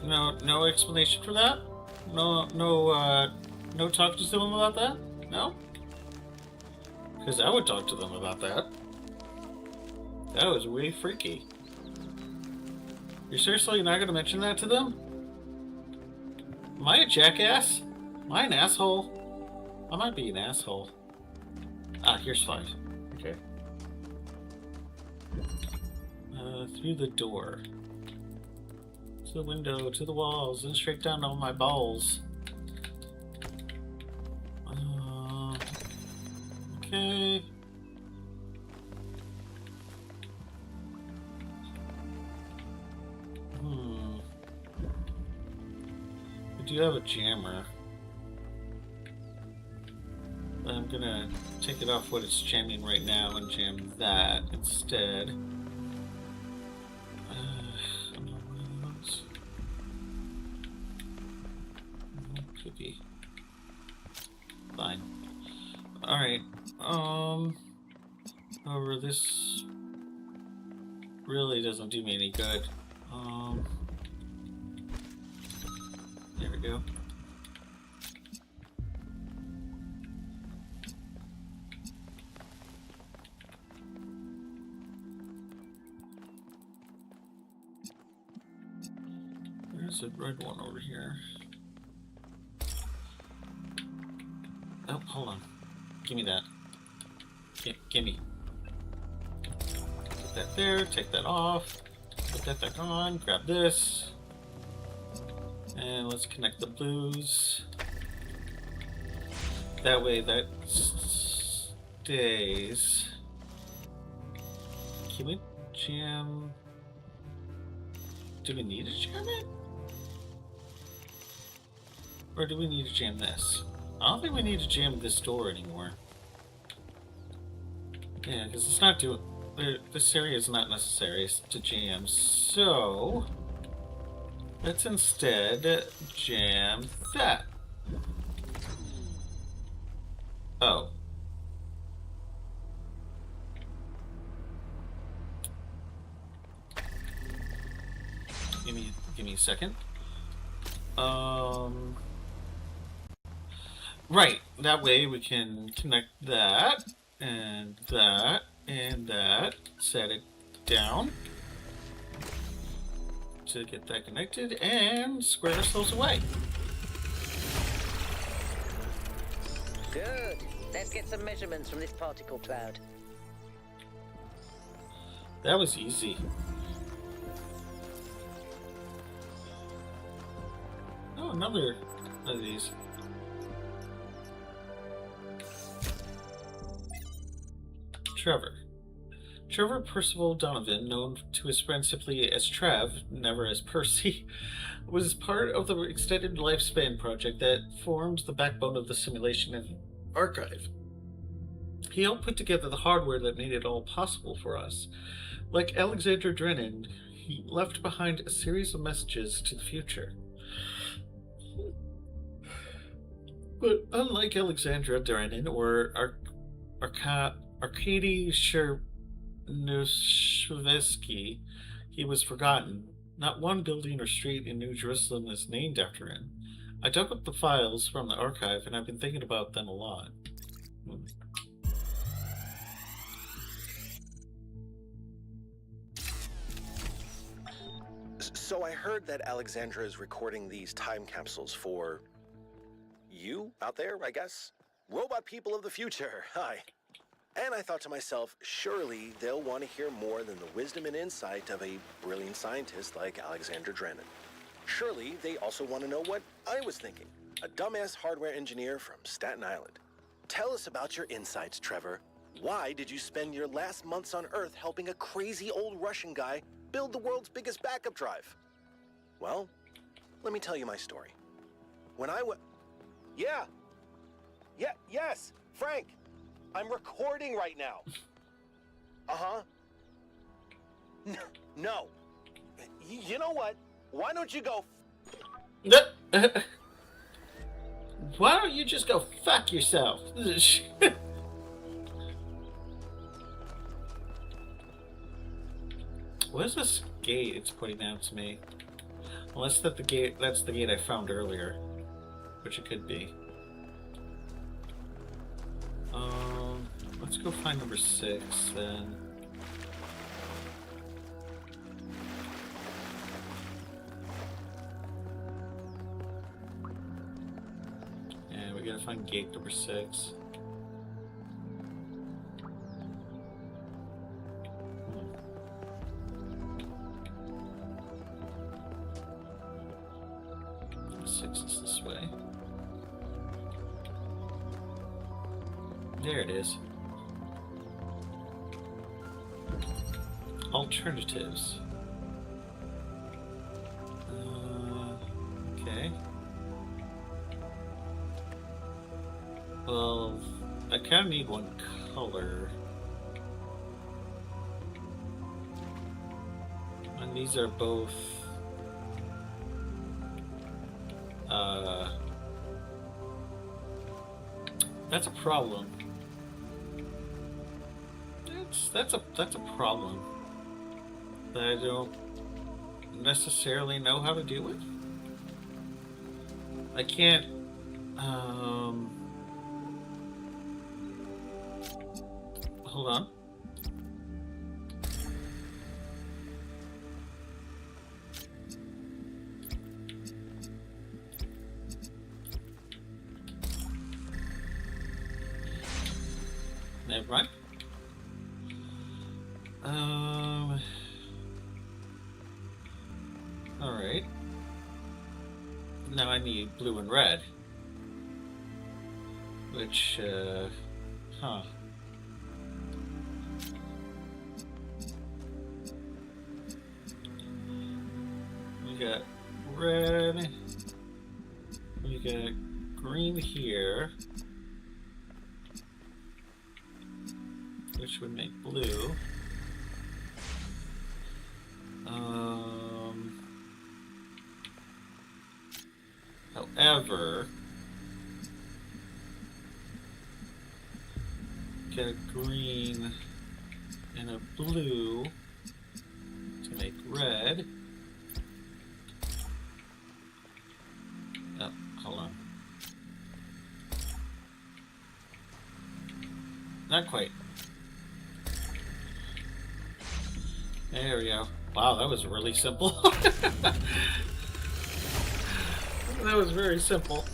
No explanation for that? No talking to them about that? No? Because I would talk to them about that. That was way freaky. You're seriously not going to mention that to them? Am I a jackass? Am I an asshole? I might be an asshole. Ah, here's 5. Okay. Through the door. To the window, to the walls, and straight down on my balls. Okay. We do have a jammer. But I'm gonna take it off what it's jamming right now and jam that instead. Could be. Fine. Alright. However, this really doesn't do me any good. There we go. There's a red one over here. Oh, hold on. Give me that. Gimme. Put that there, take that off, put that back on, grab this. And let's connect the blues. That way that stays. Can we jam? Do we need to jam it? Or do we need to jam this? I don't think we need to jam this door anymore. Yeah, because it's not doing... This area is not necessary to jam, so... Let's instead jam that. Oh. Give me a second. Right, that way we can connect that, and that, and that, set it down to get that connected, and square ourselves away. Good. Let's get some measurements from this particle cloud. That was easy. Oh, another of these. Trevor Percival Donovan, known to his friends simply as Trev, never as Percy, was part of the extended lifespan project that formed the backbone of the simulation and archive. He helped put together the hardware that made it all possible for us. Like Alexandra Drennan, he left behind a series of messages to the future. But unlike Alexandra Drennan or Arkady Chernyshevsky, he was forgotten. Not one building or street in New Jerusalem is named after him. I dug up the files from the archive, and I've been thinking about them a lot. So I heard that Alexandra is recording these time capsules for... you out there, I guess? Robot people of the future, hi. And I thought to myself, surely they'll want to hear more than the wisdom and insight of a brilliant scientist like Alexandra Drennan. Surely they also want to know what I was thinking, a dumbass hardware engineer from Staten Island. Tell us about your insights, Trevor. Why did you spend your last months on Earth helping a crazy old Russian guy build the world's biggest backup drive? Well, let me tell you my story. When I was... Yes, Frank. I'm recording right now. Uh-huh. No. You know what? Why don't you go... Why don't you just go fuck yourself? What is this gate it's pointing out to me? Unless that's the gate I found earlier. Which it could be. Let's go find number 6 then. Yeah, we gotta find gate number 6. Six is this way. There it is. Alternatives. Okay. Well, I kind of need one color. And these are both... that's a problem. That's a problem that I don't necessarily know how to deal with. I can't hold on. Never mind. Alright. Now I need blue and red. Which, huh. We got red. We You get green here, which would make blue. However, get a green and a blue to make red. Oh, hold on. Not quite. There we go. Wow, that was really simple. That was very simple.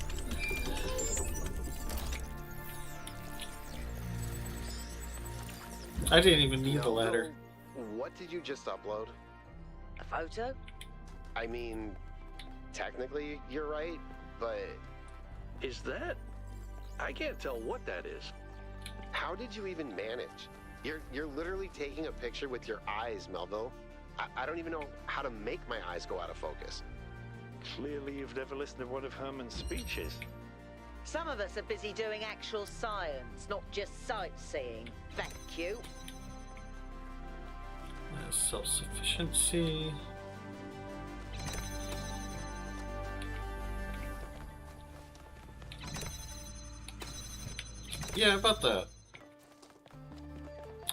I didn't even need the ladder. What did you just upload? A photo? I mean, technically you're right, but Is that? I can't tell what that is. how did you even manage? You're literally taking a picture with your eyes, Melville. I don't even know how to make my eyes go out of focus. Clearly you've never listened to one of Herman's speeches. Some of us are busy doing actual science, not just sightseeing. Thank you. Self-sufficiency. Yeah, about that.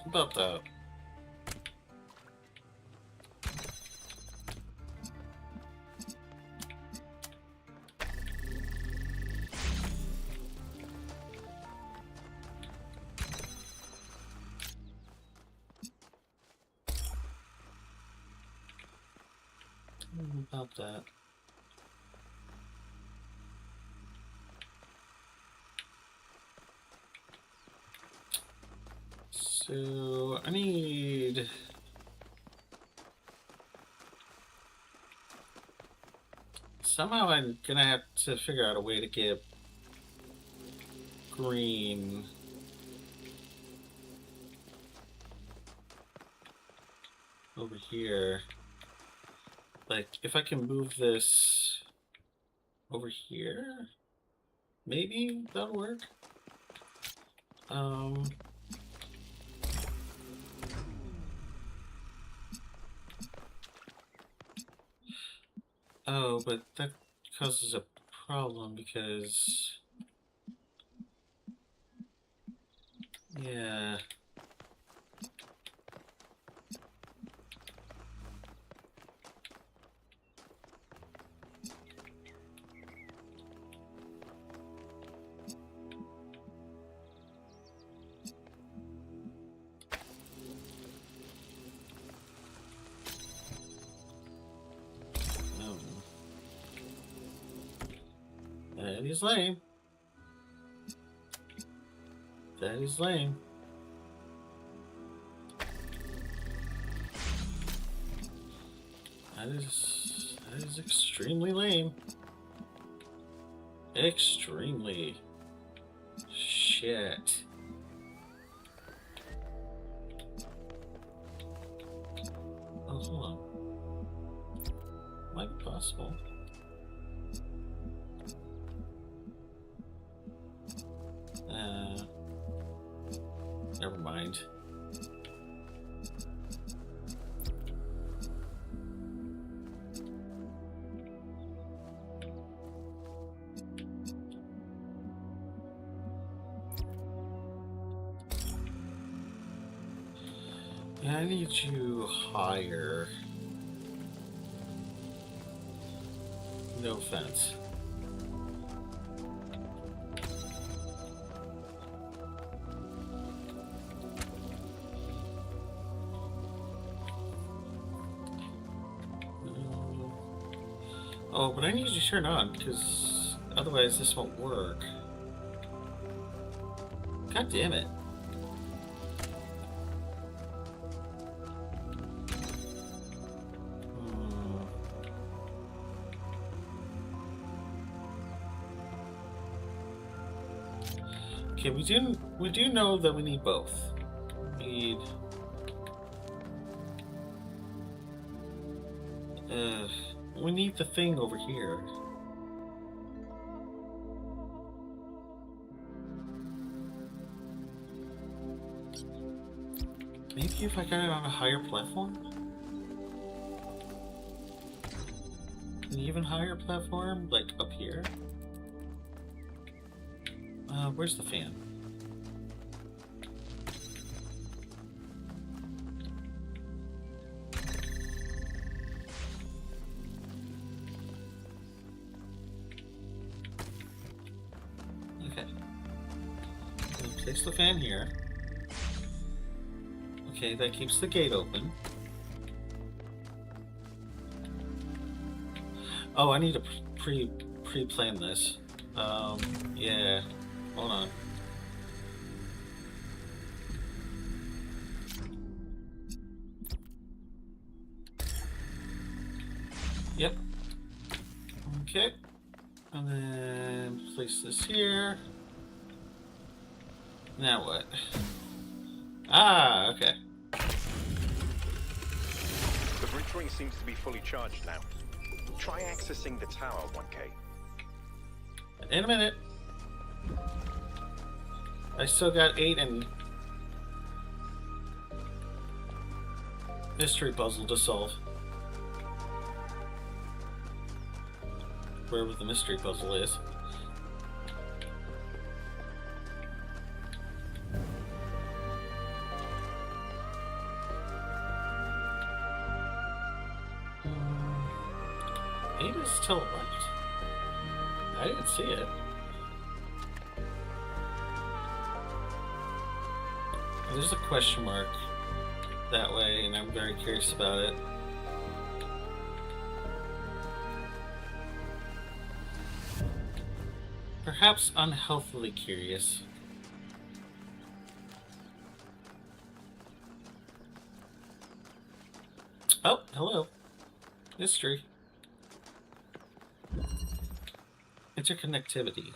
About that. About that. So I need somehow I'm gonna have to figure out a way to get green over here. Like, if I can move this over here, maybe that'll work. Oh, but that causes a problem because, yeah. That is lame. That is lame. That is extremely lame. Extremely. Shit. Oh, hold on. Might be possible. Never mind. Yeah, I need you higher. No offense. Oh, but I need you to turn on, because otherwise this won't work. God damn it. Okay, we do know that we need both. We need the thing over here. Maybe if I got it on a higher platform? An even higher platform? Like up here? Where's the fan? Okay. Place the fan here. Okay, that keeps the gate open. Oh, I need to pre-plan this. Yeah. Hold on. Yep. Okay. And then place this here. Now what? Ah, okay. The bridge ring seems to be fully charged now. Try accessing the tower, 1K. In a minute. I still got 8 and mystery puzzle to solve. Wherever the mystery puzzle is. Eight is still left. I didn't see it. There's a question mark that way, and I'm very curious about it. Perhaps unhealthily curious. Oh, hello. Mystery. Interconnectivity.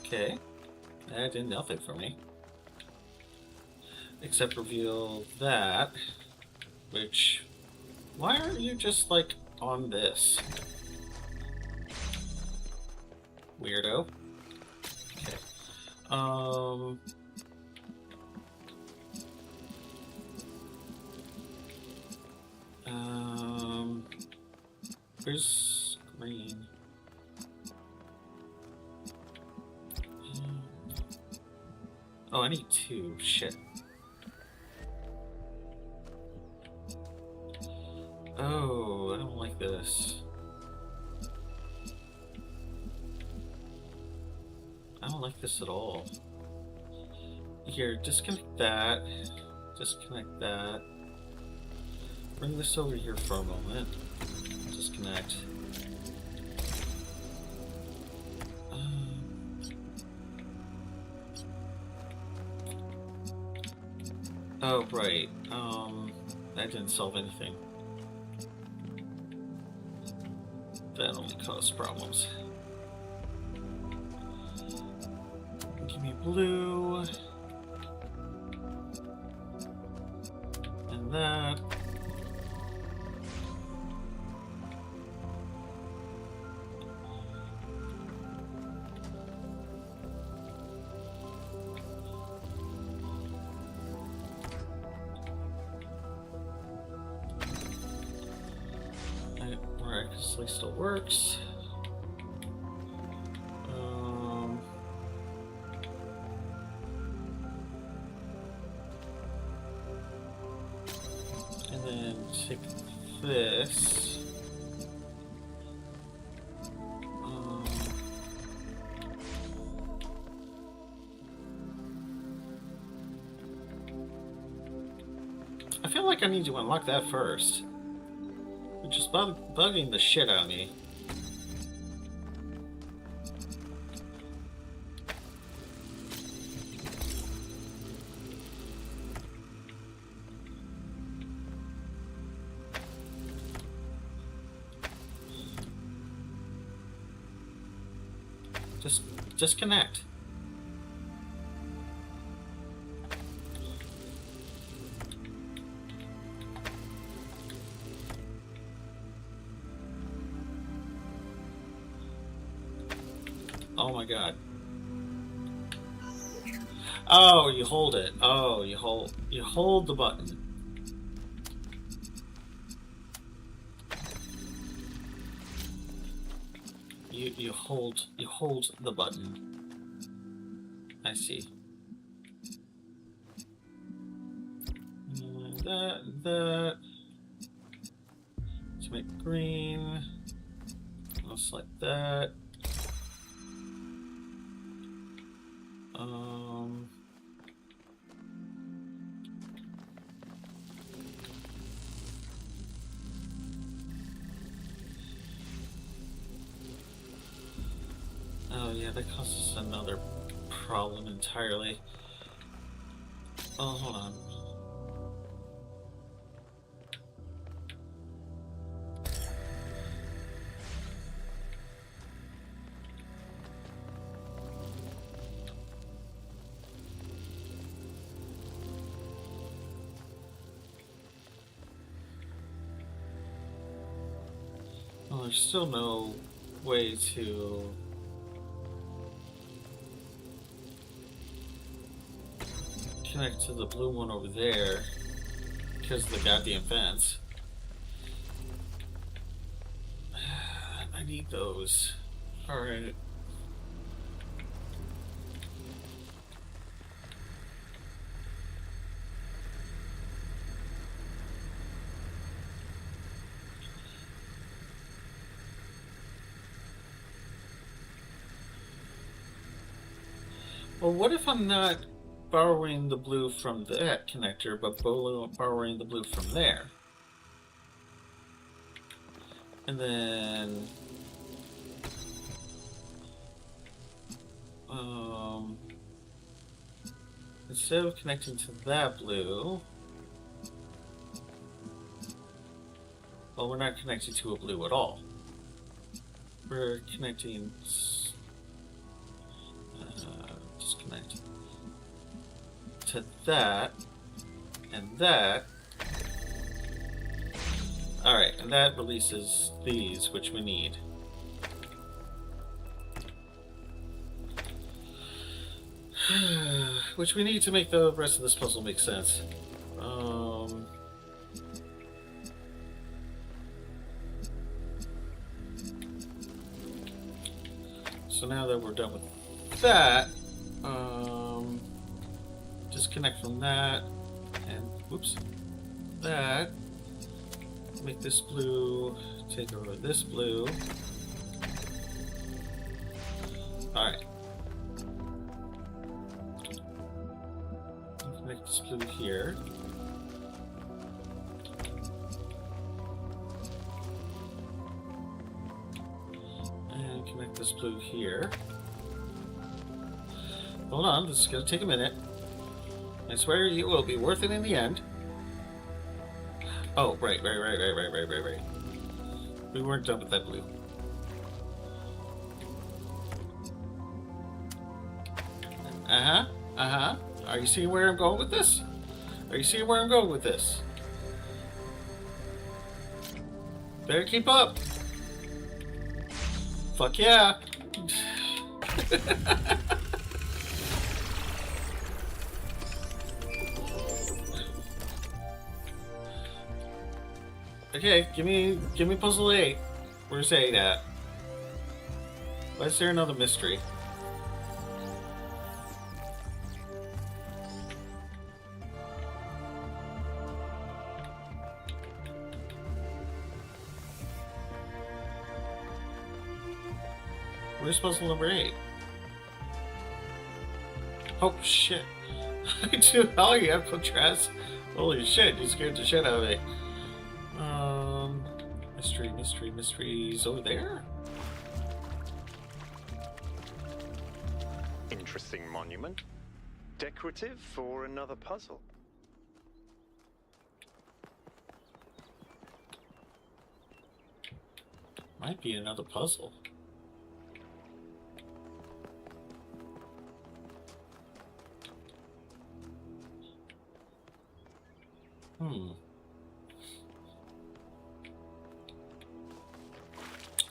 Okay. That did nothing for me. Except reveal that, which... Why aren't you just, like, on this? Weirdo. Okay. Where's green? Oh, I need 2. Shit. Oh, I don't like this. I don't like this at all. Here, disconnect that. Disconnect that. Bring this over here for a moment. Disconnect. Oh, right. That didn't solve anything. That only caused problems. Give me blue. And that. Miraculously still works. And then take this. I feel like I need to unlock that first. It's just bugging the shit out of me. Just disconnect. Oh my god. Oh, you hold it. Oh, you hold the button. You hold the button. I see. That to make green. I'll select that. Oh yeah, that causes another problem entirely. Oh, hold on. Well, there's still no way to connect to the blue one over there because of the goddamn fence. I need those. Alright. Well, what if I'm not borrowing the blue from that connector, but borrowing the blue from there? And then... instead of connecting to that blue... Well, we're not connected to a blue at all. We're connecting... disconnect to that and that. Alright, and that releases these, which we need. Which we need to make the rest of this puzzle make sense. So now that we're done with that, disconnect from that, and whoops, that. Make this blue take over this blue. Alright. Make this blue here. And connect this blue here. Hold on, this is gonna take a minute. I swear it will be worth it in the end. Oh, right. We weren't done with that blue. Are you seeing where I'm going with this? Are you seeing where I'm going with this? Better keep up. Fuck yeah. Okay, give me puzzle 8. Where's 8 at? Why is there another mystery? Where's puzzle number 8? Oh shit. Oh yeah, contrast. Holy shit, you scared the shit out of me. Mysteries over there? Interesting monument. Decorative for another puzzle. Might be another puzzle.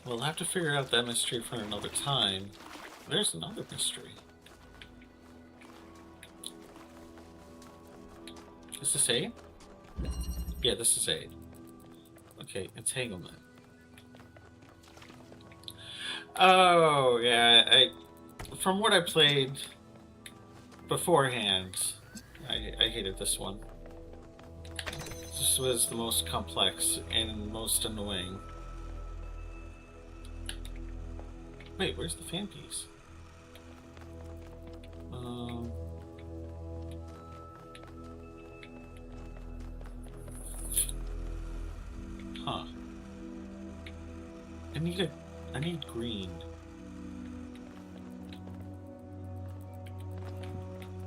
We'll have to figure out that mystery for another time. There's another mystery. Is this 8? Yeah, this is 8. Okay, entanglement. Oh, yeah, from what I played beforehand, I hated this one. This was the most complex and most annoying. Wait, where's the fan piece? Huh. I need green.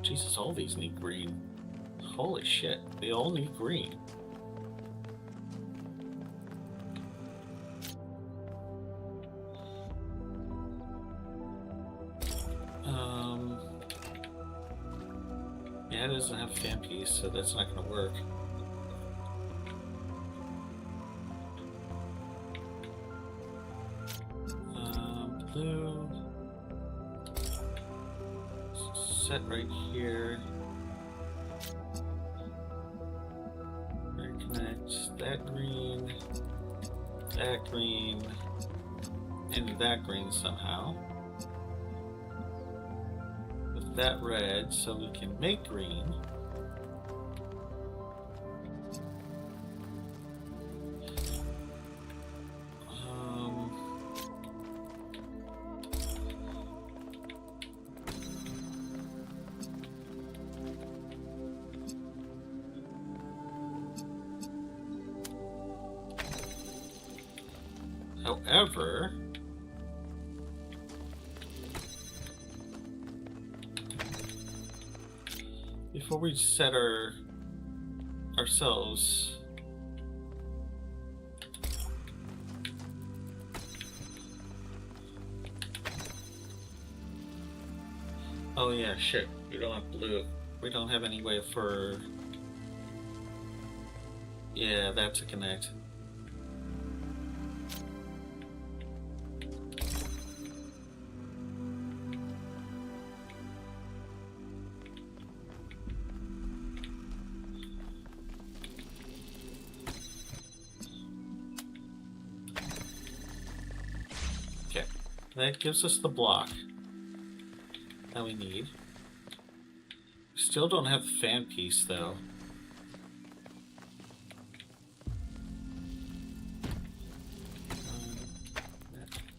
Jesus, all these need green. Holy shit, they all need green. Yeah, it doesn't have a fan piece, so that's not gonna work. Blue. Set right here. Connect that green, and that green somehow. With that red, so we can make green. However, before we set ourselves, oh yeah, shit, we don't have blue. We don't have any way for, yeah, that to connect. That gives us the block that we need. We still don't have the fan piece, though.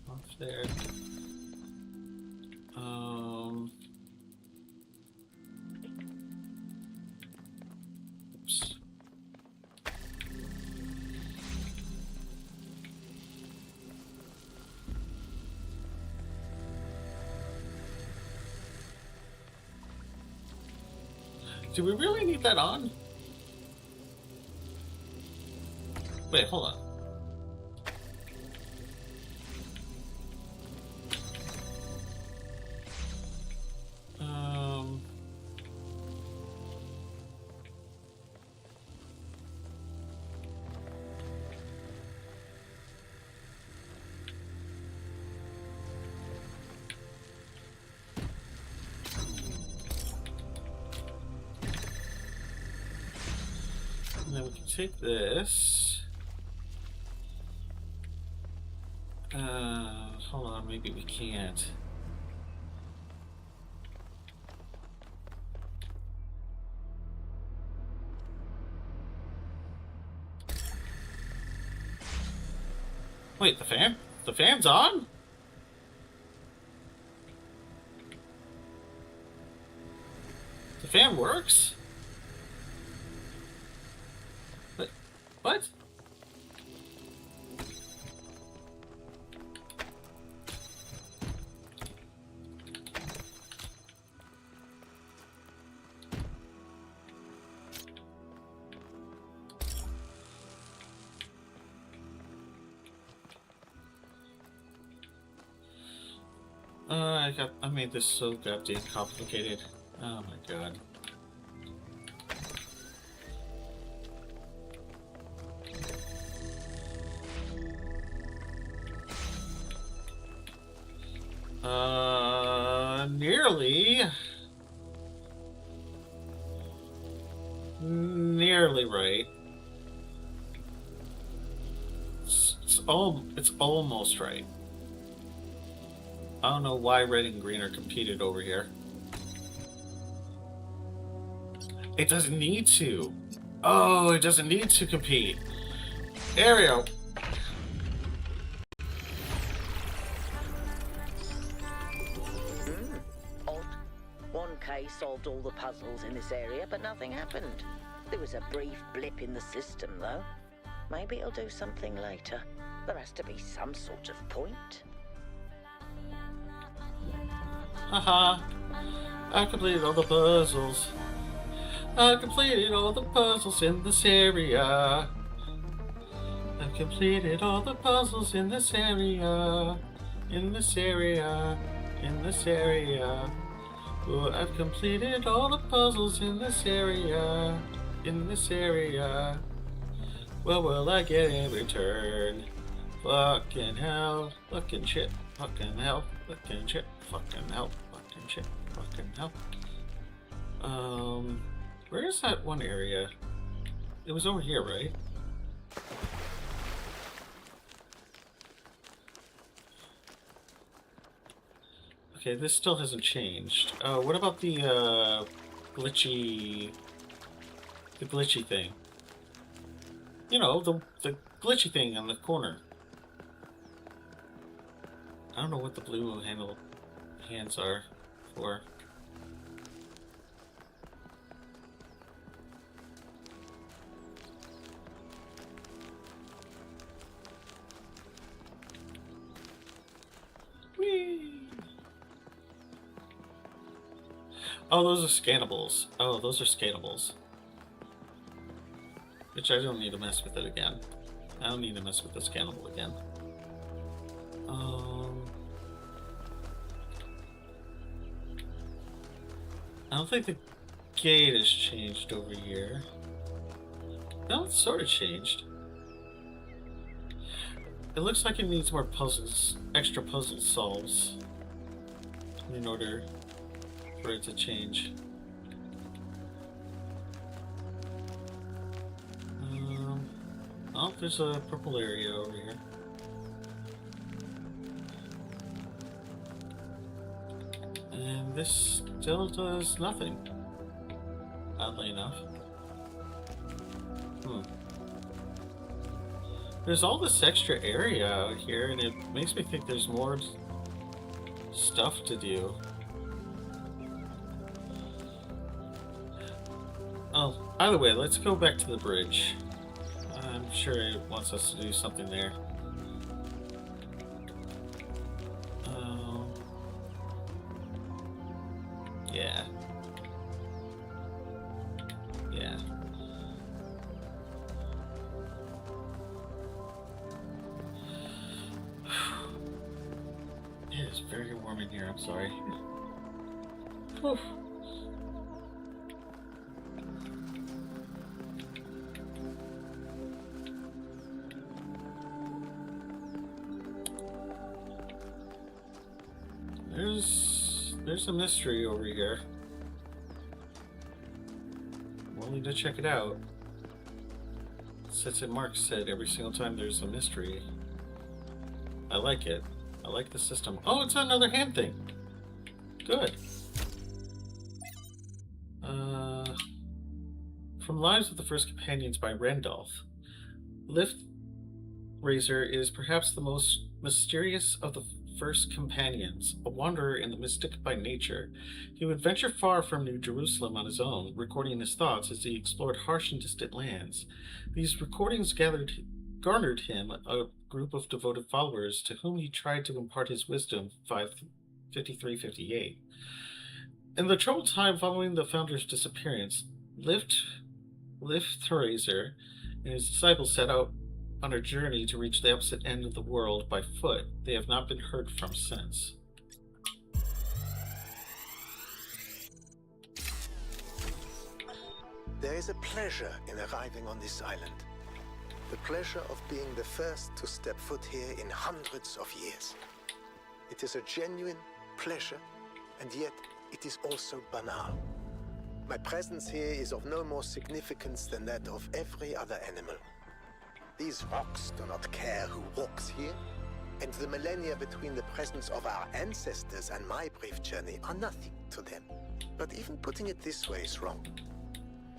Off there. Oops. Do we really need that on? Wait, hold on. And then we can take this. Hold on, maybe we can't. Wait, the fan? The fan's on? The fan works? What? I made this so goddamn complicated. Oh my god. Nearly. barely right. It's almost right. I don't know why red and green are competed over here. It doesn't need to. Oh, it doesn't need to compete. There we go. Odd. 1K solved all the puzzles in this area, but nothing happened. There was a brief blip in the system, though. Maybe it'll do something later. There has to be some sort of point. Haha. I completed all the puzzles. I completed all the puzzles in this area. I've completed all the puzzles in this area. In this area. In this area. Oh, I've completed all the puzzles in this area. In this area. What will I get in return? Fucking hell. Fucking shit. Fucking hell. Fucking shit. Fucking hell. Fucking shit. Fucking hell. Where is that one area? It was over here, right? Okay, this still hasn't changed. What about the glitchy thing? You know, the glitchy thing on the corner. I don't know what the blue hands are for. Whee! Oh, those are scannables. Oh, those are scannables. Which I don't need to mess with it again. I don't need to mess with the scannable again. I don't think the gate has changed over here. No, it's sort of changed. It looks like it needs more puzzles, extra puzzle solves, in order for it to change. Oh, there's a purple area over here. And this still does nothing, oddly enough. There's all this extra area out here, and it makes me think there's more stuff to do. Oh, either way, let's go back to the bridge. I'm sure it wants us to do something there. Yeah. Yeah. It is very warm in here, I'm sorry. Oof. There's a mystery over here. We'll need to check it out. Since Mark said every single time there's a mystery. I like it. I like the system. Oh, it's another hand thing. Good. From Lives of the First Companions by Randolph. Lift Razor is perhaps the most mysterious of the first companions, a wanderer and the mystic by nature. He would venture far from New Jerusalem on his own, recording his thoughts as he explored harsh and distant lands. These recordings garnered him a group of devoted followers to whom he tried to impart his wisdom 5358. In the troubled time following the founder's disappearance, Liftrazor and his disciples set out on a journey to reach the opposite end of the world by foot. They have not been heard from since. There is a pleasure in arriving on this island. The pleasure of being the first to step foot here in hundreds of years. It is a genuine pleasure, and yet it is also banal. My presence here is of no more significance than that of every other animal. These rocks do not care who walks here, and the millennia between the presence of our ancestors and my brief journey are nothing to them. But even putting it this way is wrong.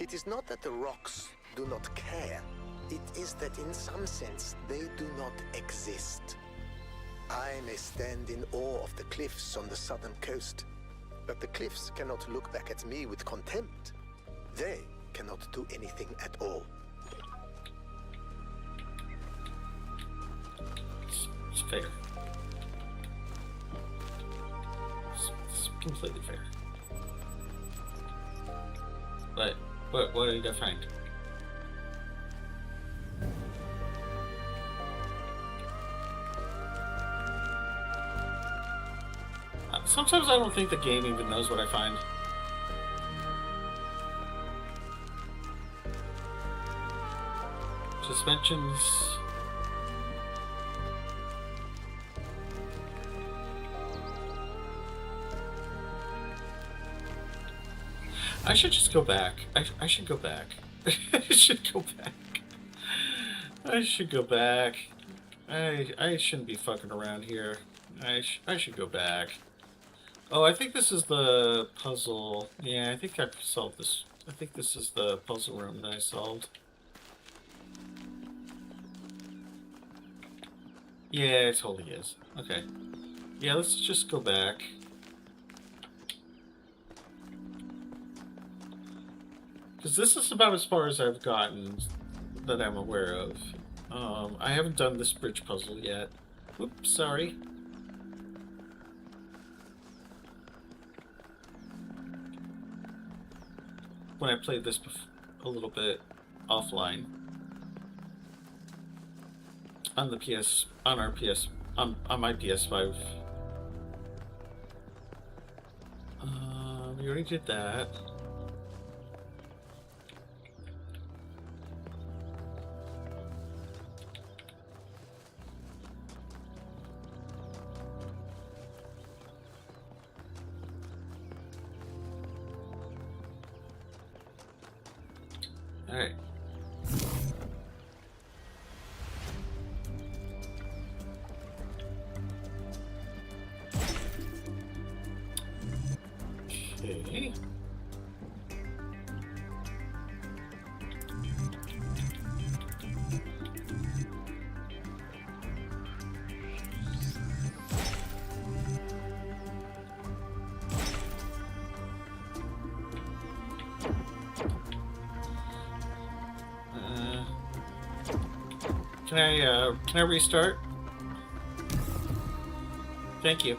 It is not that the rocks do not care. It is that in some sense they do not exist. I may stand in awe of the cliffs on the southern coast, but the cliffs cannot look back at me with contempt. They cannot do anything at all. It's fair. It's completely fair. But what did I find? Sometimes I don't think the game even knows what I find. Suspensions. I should just go back. I should go back. I should go back. I should go back. I shouldn't be fucking around here. I should go back. Oh, I think this is the puzzle. Yeah, I think I've solved this. I think this is the puzzle room that I solved. Yeah, it totally is. Okay. Yeah, let's just go back. Because this is about as far as I've gotten that I'm aware of. I haven't done this bridge puzzle yet. Oops, sorry. When I played this a little bit offline on the on my PS5. We already did that. All right. Okay. Can I restart? Thank you.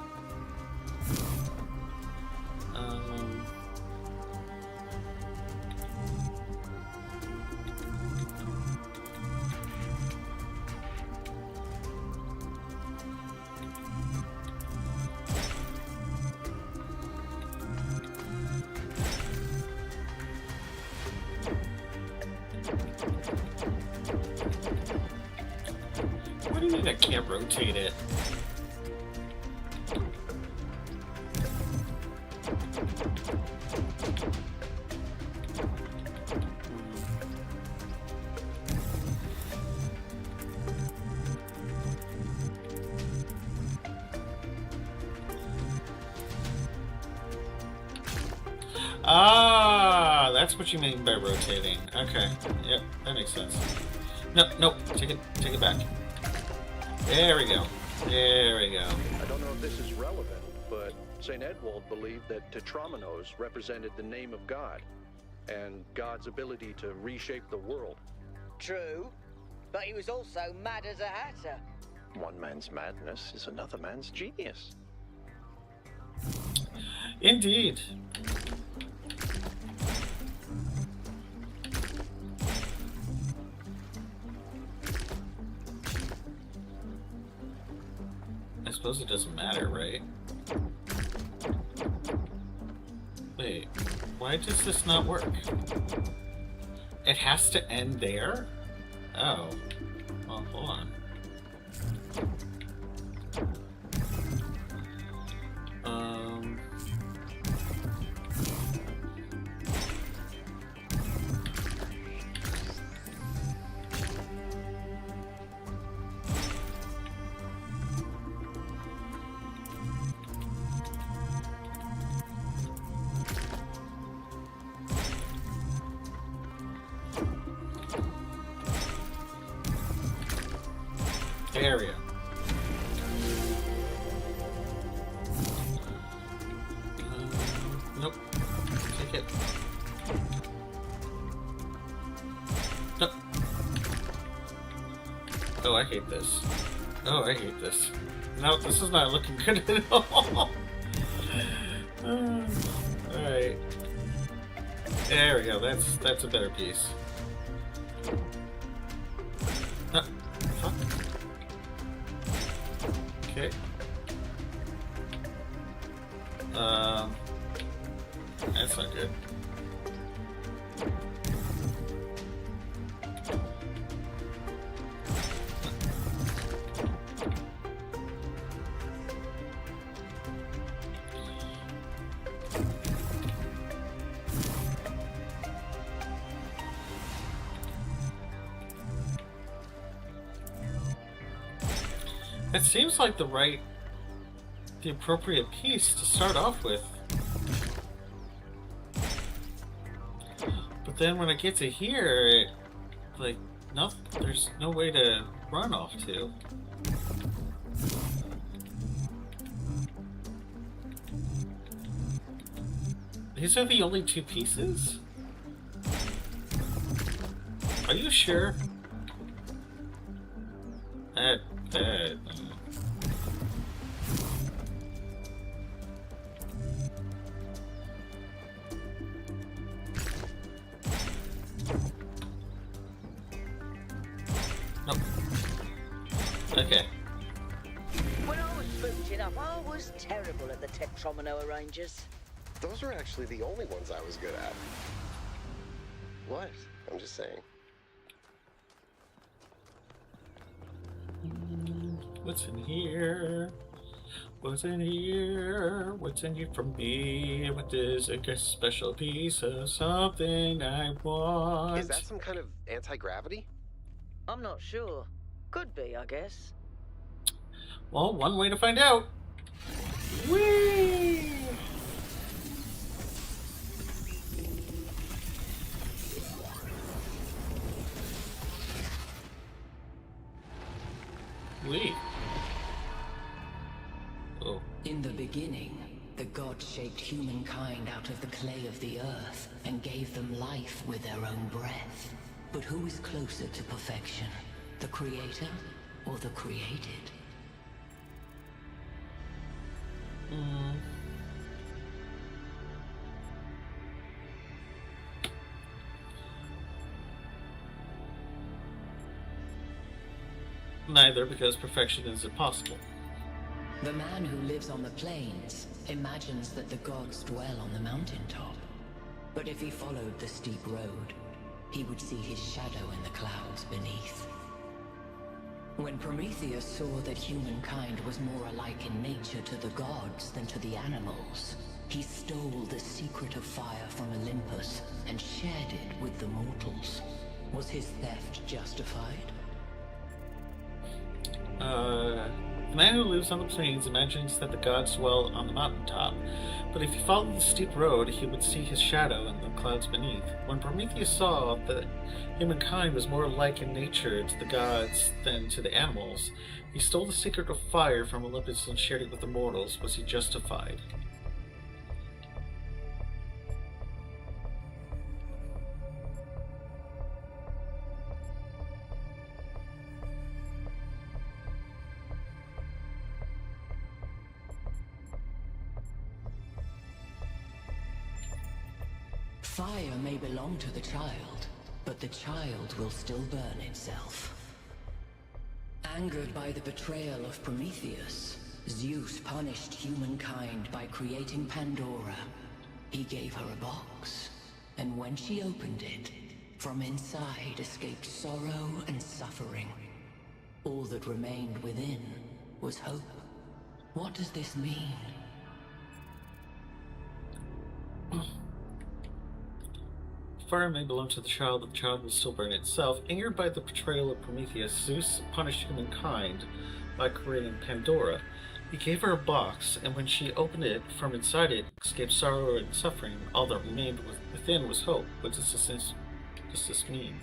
What do you mean I can't rotate it? Ah, that's what you mean by rotating. Okay, yep, that makes sense. Nope, take it back. There we go. There we go. I don't know if this is relevant, but St. Edwald believed that Tetramenos represented the name of God, and God's ability to reshape the world. True, but he was also mad as a hatter. One man's madness is another man's genius. Indeed. I suppose it doesn't matter, right? Wait, why does this not work? It has to end there? Oh. Well, hold on. Oh, I hate this. Oh, I hate this. No, this is not looking good at all. Alright. There we go. That's a better piece. Fuck. Okay. That's not good. It seems like the appropriate piece to start off with. But then when I get to here, there's no way to run off to. These are the only two pieces? Are you sure? That. Nope. Okay. When I was booted up, I was terrible at the Tetromino Rangers. Those were actually the only ones I was good at. What? I'm just saying. What's in here? What's in here? What's in here for me? What is a special piece of something I want? Is that some kind of anti-gravity? I'm not sure. Could be, I guess. Well, one way to find out. Whee! Wee. Oh. In the beginning, the gods shaped humankind out of the clay of the earth and gave them life with their own breath. But who is closer to perfection, the creator or the created? Neither, because perfection is impossible. The man who lives on the plains imagines that the gods dwell on the mountaintop. But if he followed the steep road, he would see his shadow in the clouds beneath. When Prometheus saw that humankind was more alike in nature to the gods than to the animals, he stole the secret of fire from Olympus and shared it with the mortals. Was his theft justified? The man who lives on the plains imagines that the gods dwell on the mountaintop, but if he followed the steep road, he would see his shadow in the clouds beneath. When Prometheus saw that humankind was more alike in nature to the gods than to the animals, he stole the secret of fire from Olympus and shared it with the mortals. Was he justified? Fire may belong to the child, but the child will still burn itself. Angered by the betrayal of Prometheus, Zeus punished humankind by creating Pandora. He gave her a box, and when she opened it, from inside escaped sorrow and suffering. All that remained within was hope. What does this mean? Fire may belong to the child, but the child will still burn itself. Angered by the betrayal of Prometheus, Zeus punished humankind by creating Pandora. He gave her a box, and when she opened it, from inside it escaped sorrow and suffering. All that remained within was hope. What does this mean?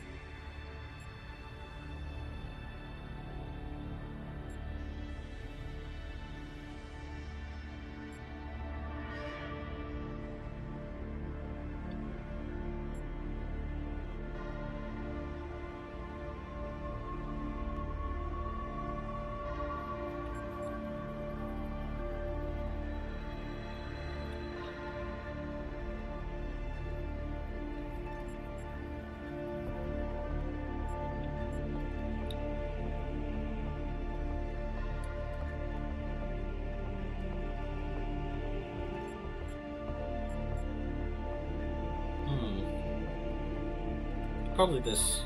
Probably this.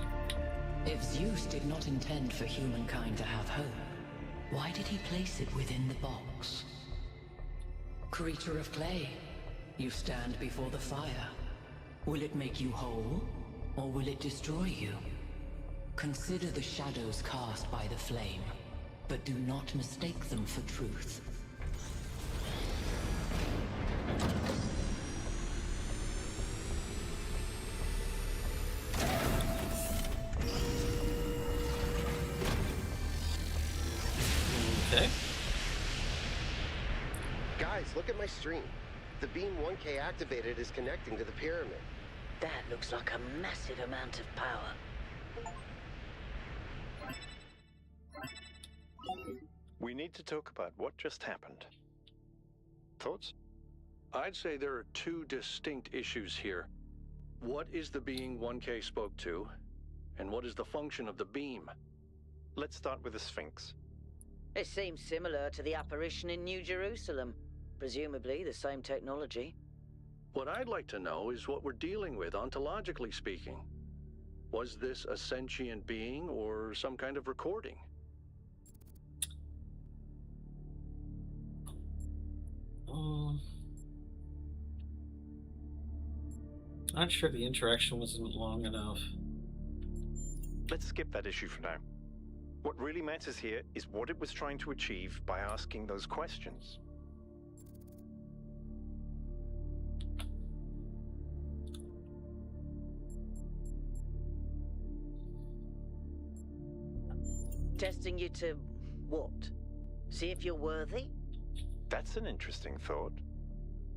If Zeus did not intend for humankind to have hope, why did he place it within the box? Creature of clay, you stand before the fire. Will it make you whole, or will it destroy you? Consider the shadows cast by the flame, but do not mistake them for truth. Okay. Guys, look at my stream. The beam 1K activated is connecting to the pyramid. That looks like a massive amount of power. We need to talk about what just happened. Thoughts? I'd say there are two distinct issues here. What is the being 1K spoke to, and what is the function of the beam? Let's start with the Sphinx. It seems similar to the apparition in New Jerusalem. Presumably the same technology. What I'd like to know is what we're dealing with, ontologically speaking. Was this a sentient being or some kind of recording? Not sure the interaction wasn't long enough. Let's skip that issue for now. What really matters here is what it was trying to achieve by asking those questions. Testing you to what? See if you're worthy? That's an interesting thought.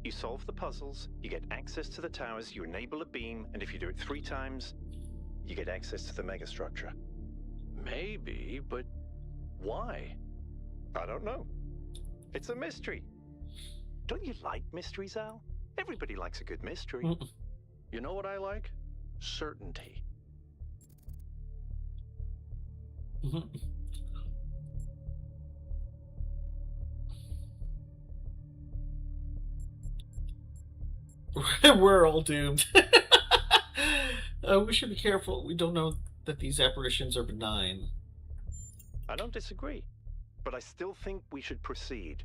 You solve the puzzles, you get access to the towers, you enable a beam, and if you do it 3 times, you get access to the megastructure. Maybe, but why? I don't know. It's a mystery. Don't you like mysteries, Al? Everybody likes a good mystery. You know what I like? Certainty. We're all doomed. We should be careful. We don't know that these apparitions are benign. I don't disagree, but I still think we should proceed.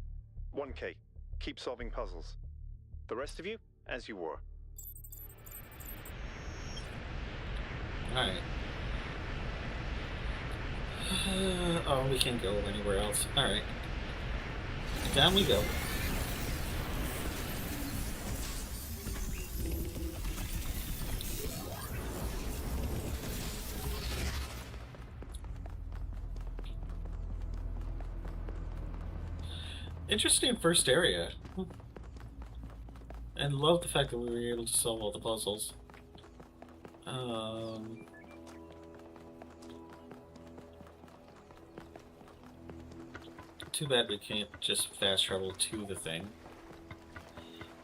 1K, keep solving puzzles. The rest of you, as you were. Alright. Oh, we can't go anywhere else. Alright. Down we go. Interesting first area. And love the fact that we were able to solve all the puzzles. Too bad we can't just fast travel to the thing.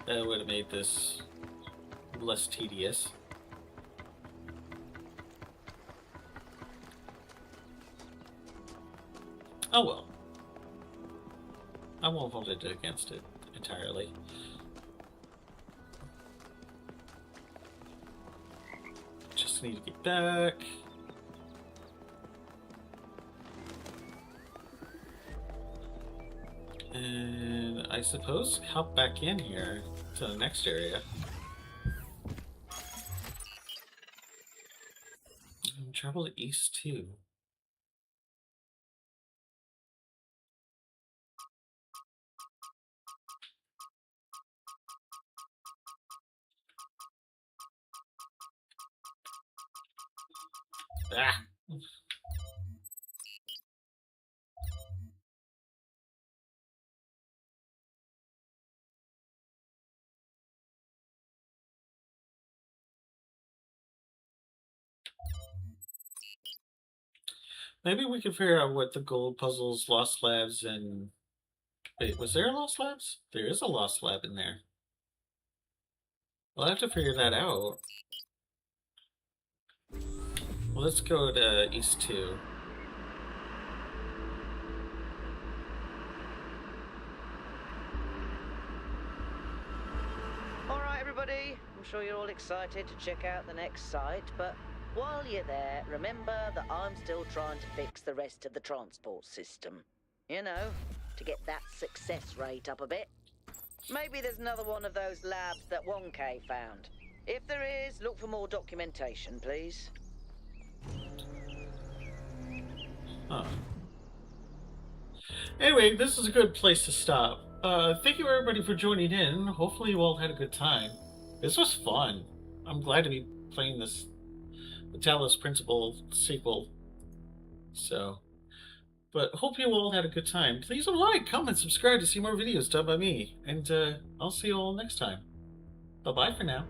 That would have made this less tedious. Oh well. I won't hold it against it entirely. Just need to get back. And I suppose hop back in here to the next area. And travel to east too. Ah. Maybe we can figure out what the gold puzzles, Lost Labs, and... Wait, was there a Lost Labs? There is a Lost Lab in there. We'll have to figure that out. Well, let's go to East 2. Alright everybody, I'm sure you're all excited to check out the next site, but while you're there, remember that I'm still trying to fix the rest of the transport system. You know, to get that success rate up a bit. Maybe there's another one of those labs that Wonka found. If there is, look for more documentation, please. Huh. Anyway, this is a good place to stop. Thank you everybody for joining in. Hopefully you all had a good time. This was fun. I'm glad to be playing this the Talos Principle sequel. So, but hope you all had a good time. Please like, comment, subscribe to see more videos done by me. And I'll see you all next time. Bye-bye for now.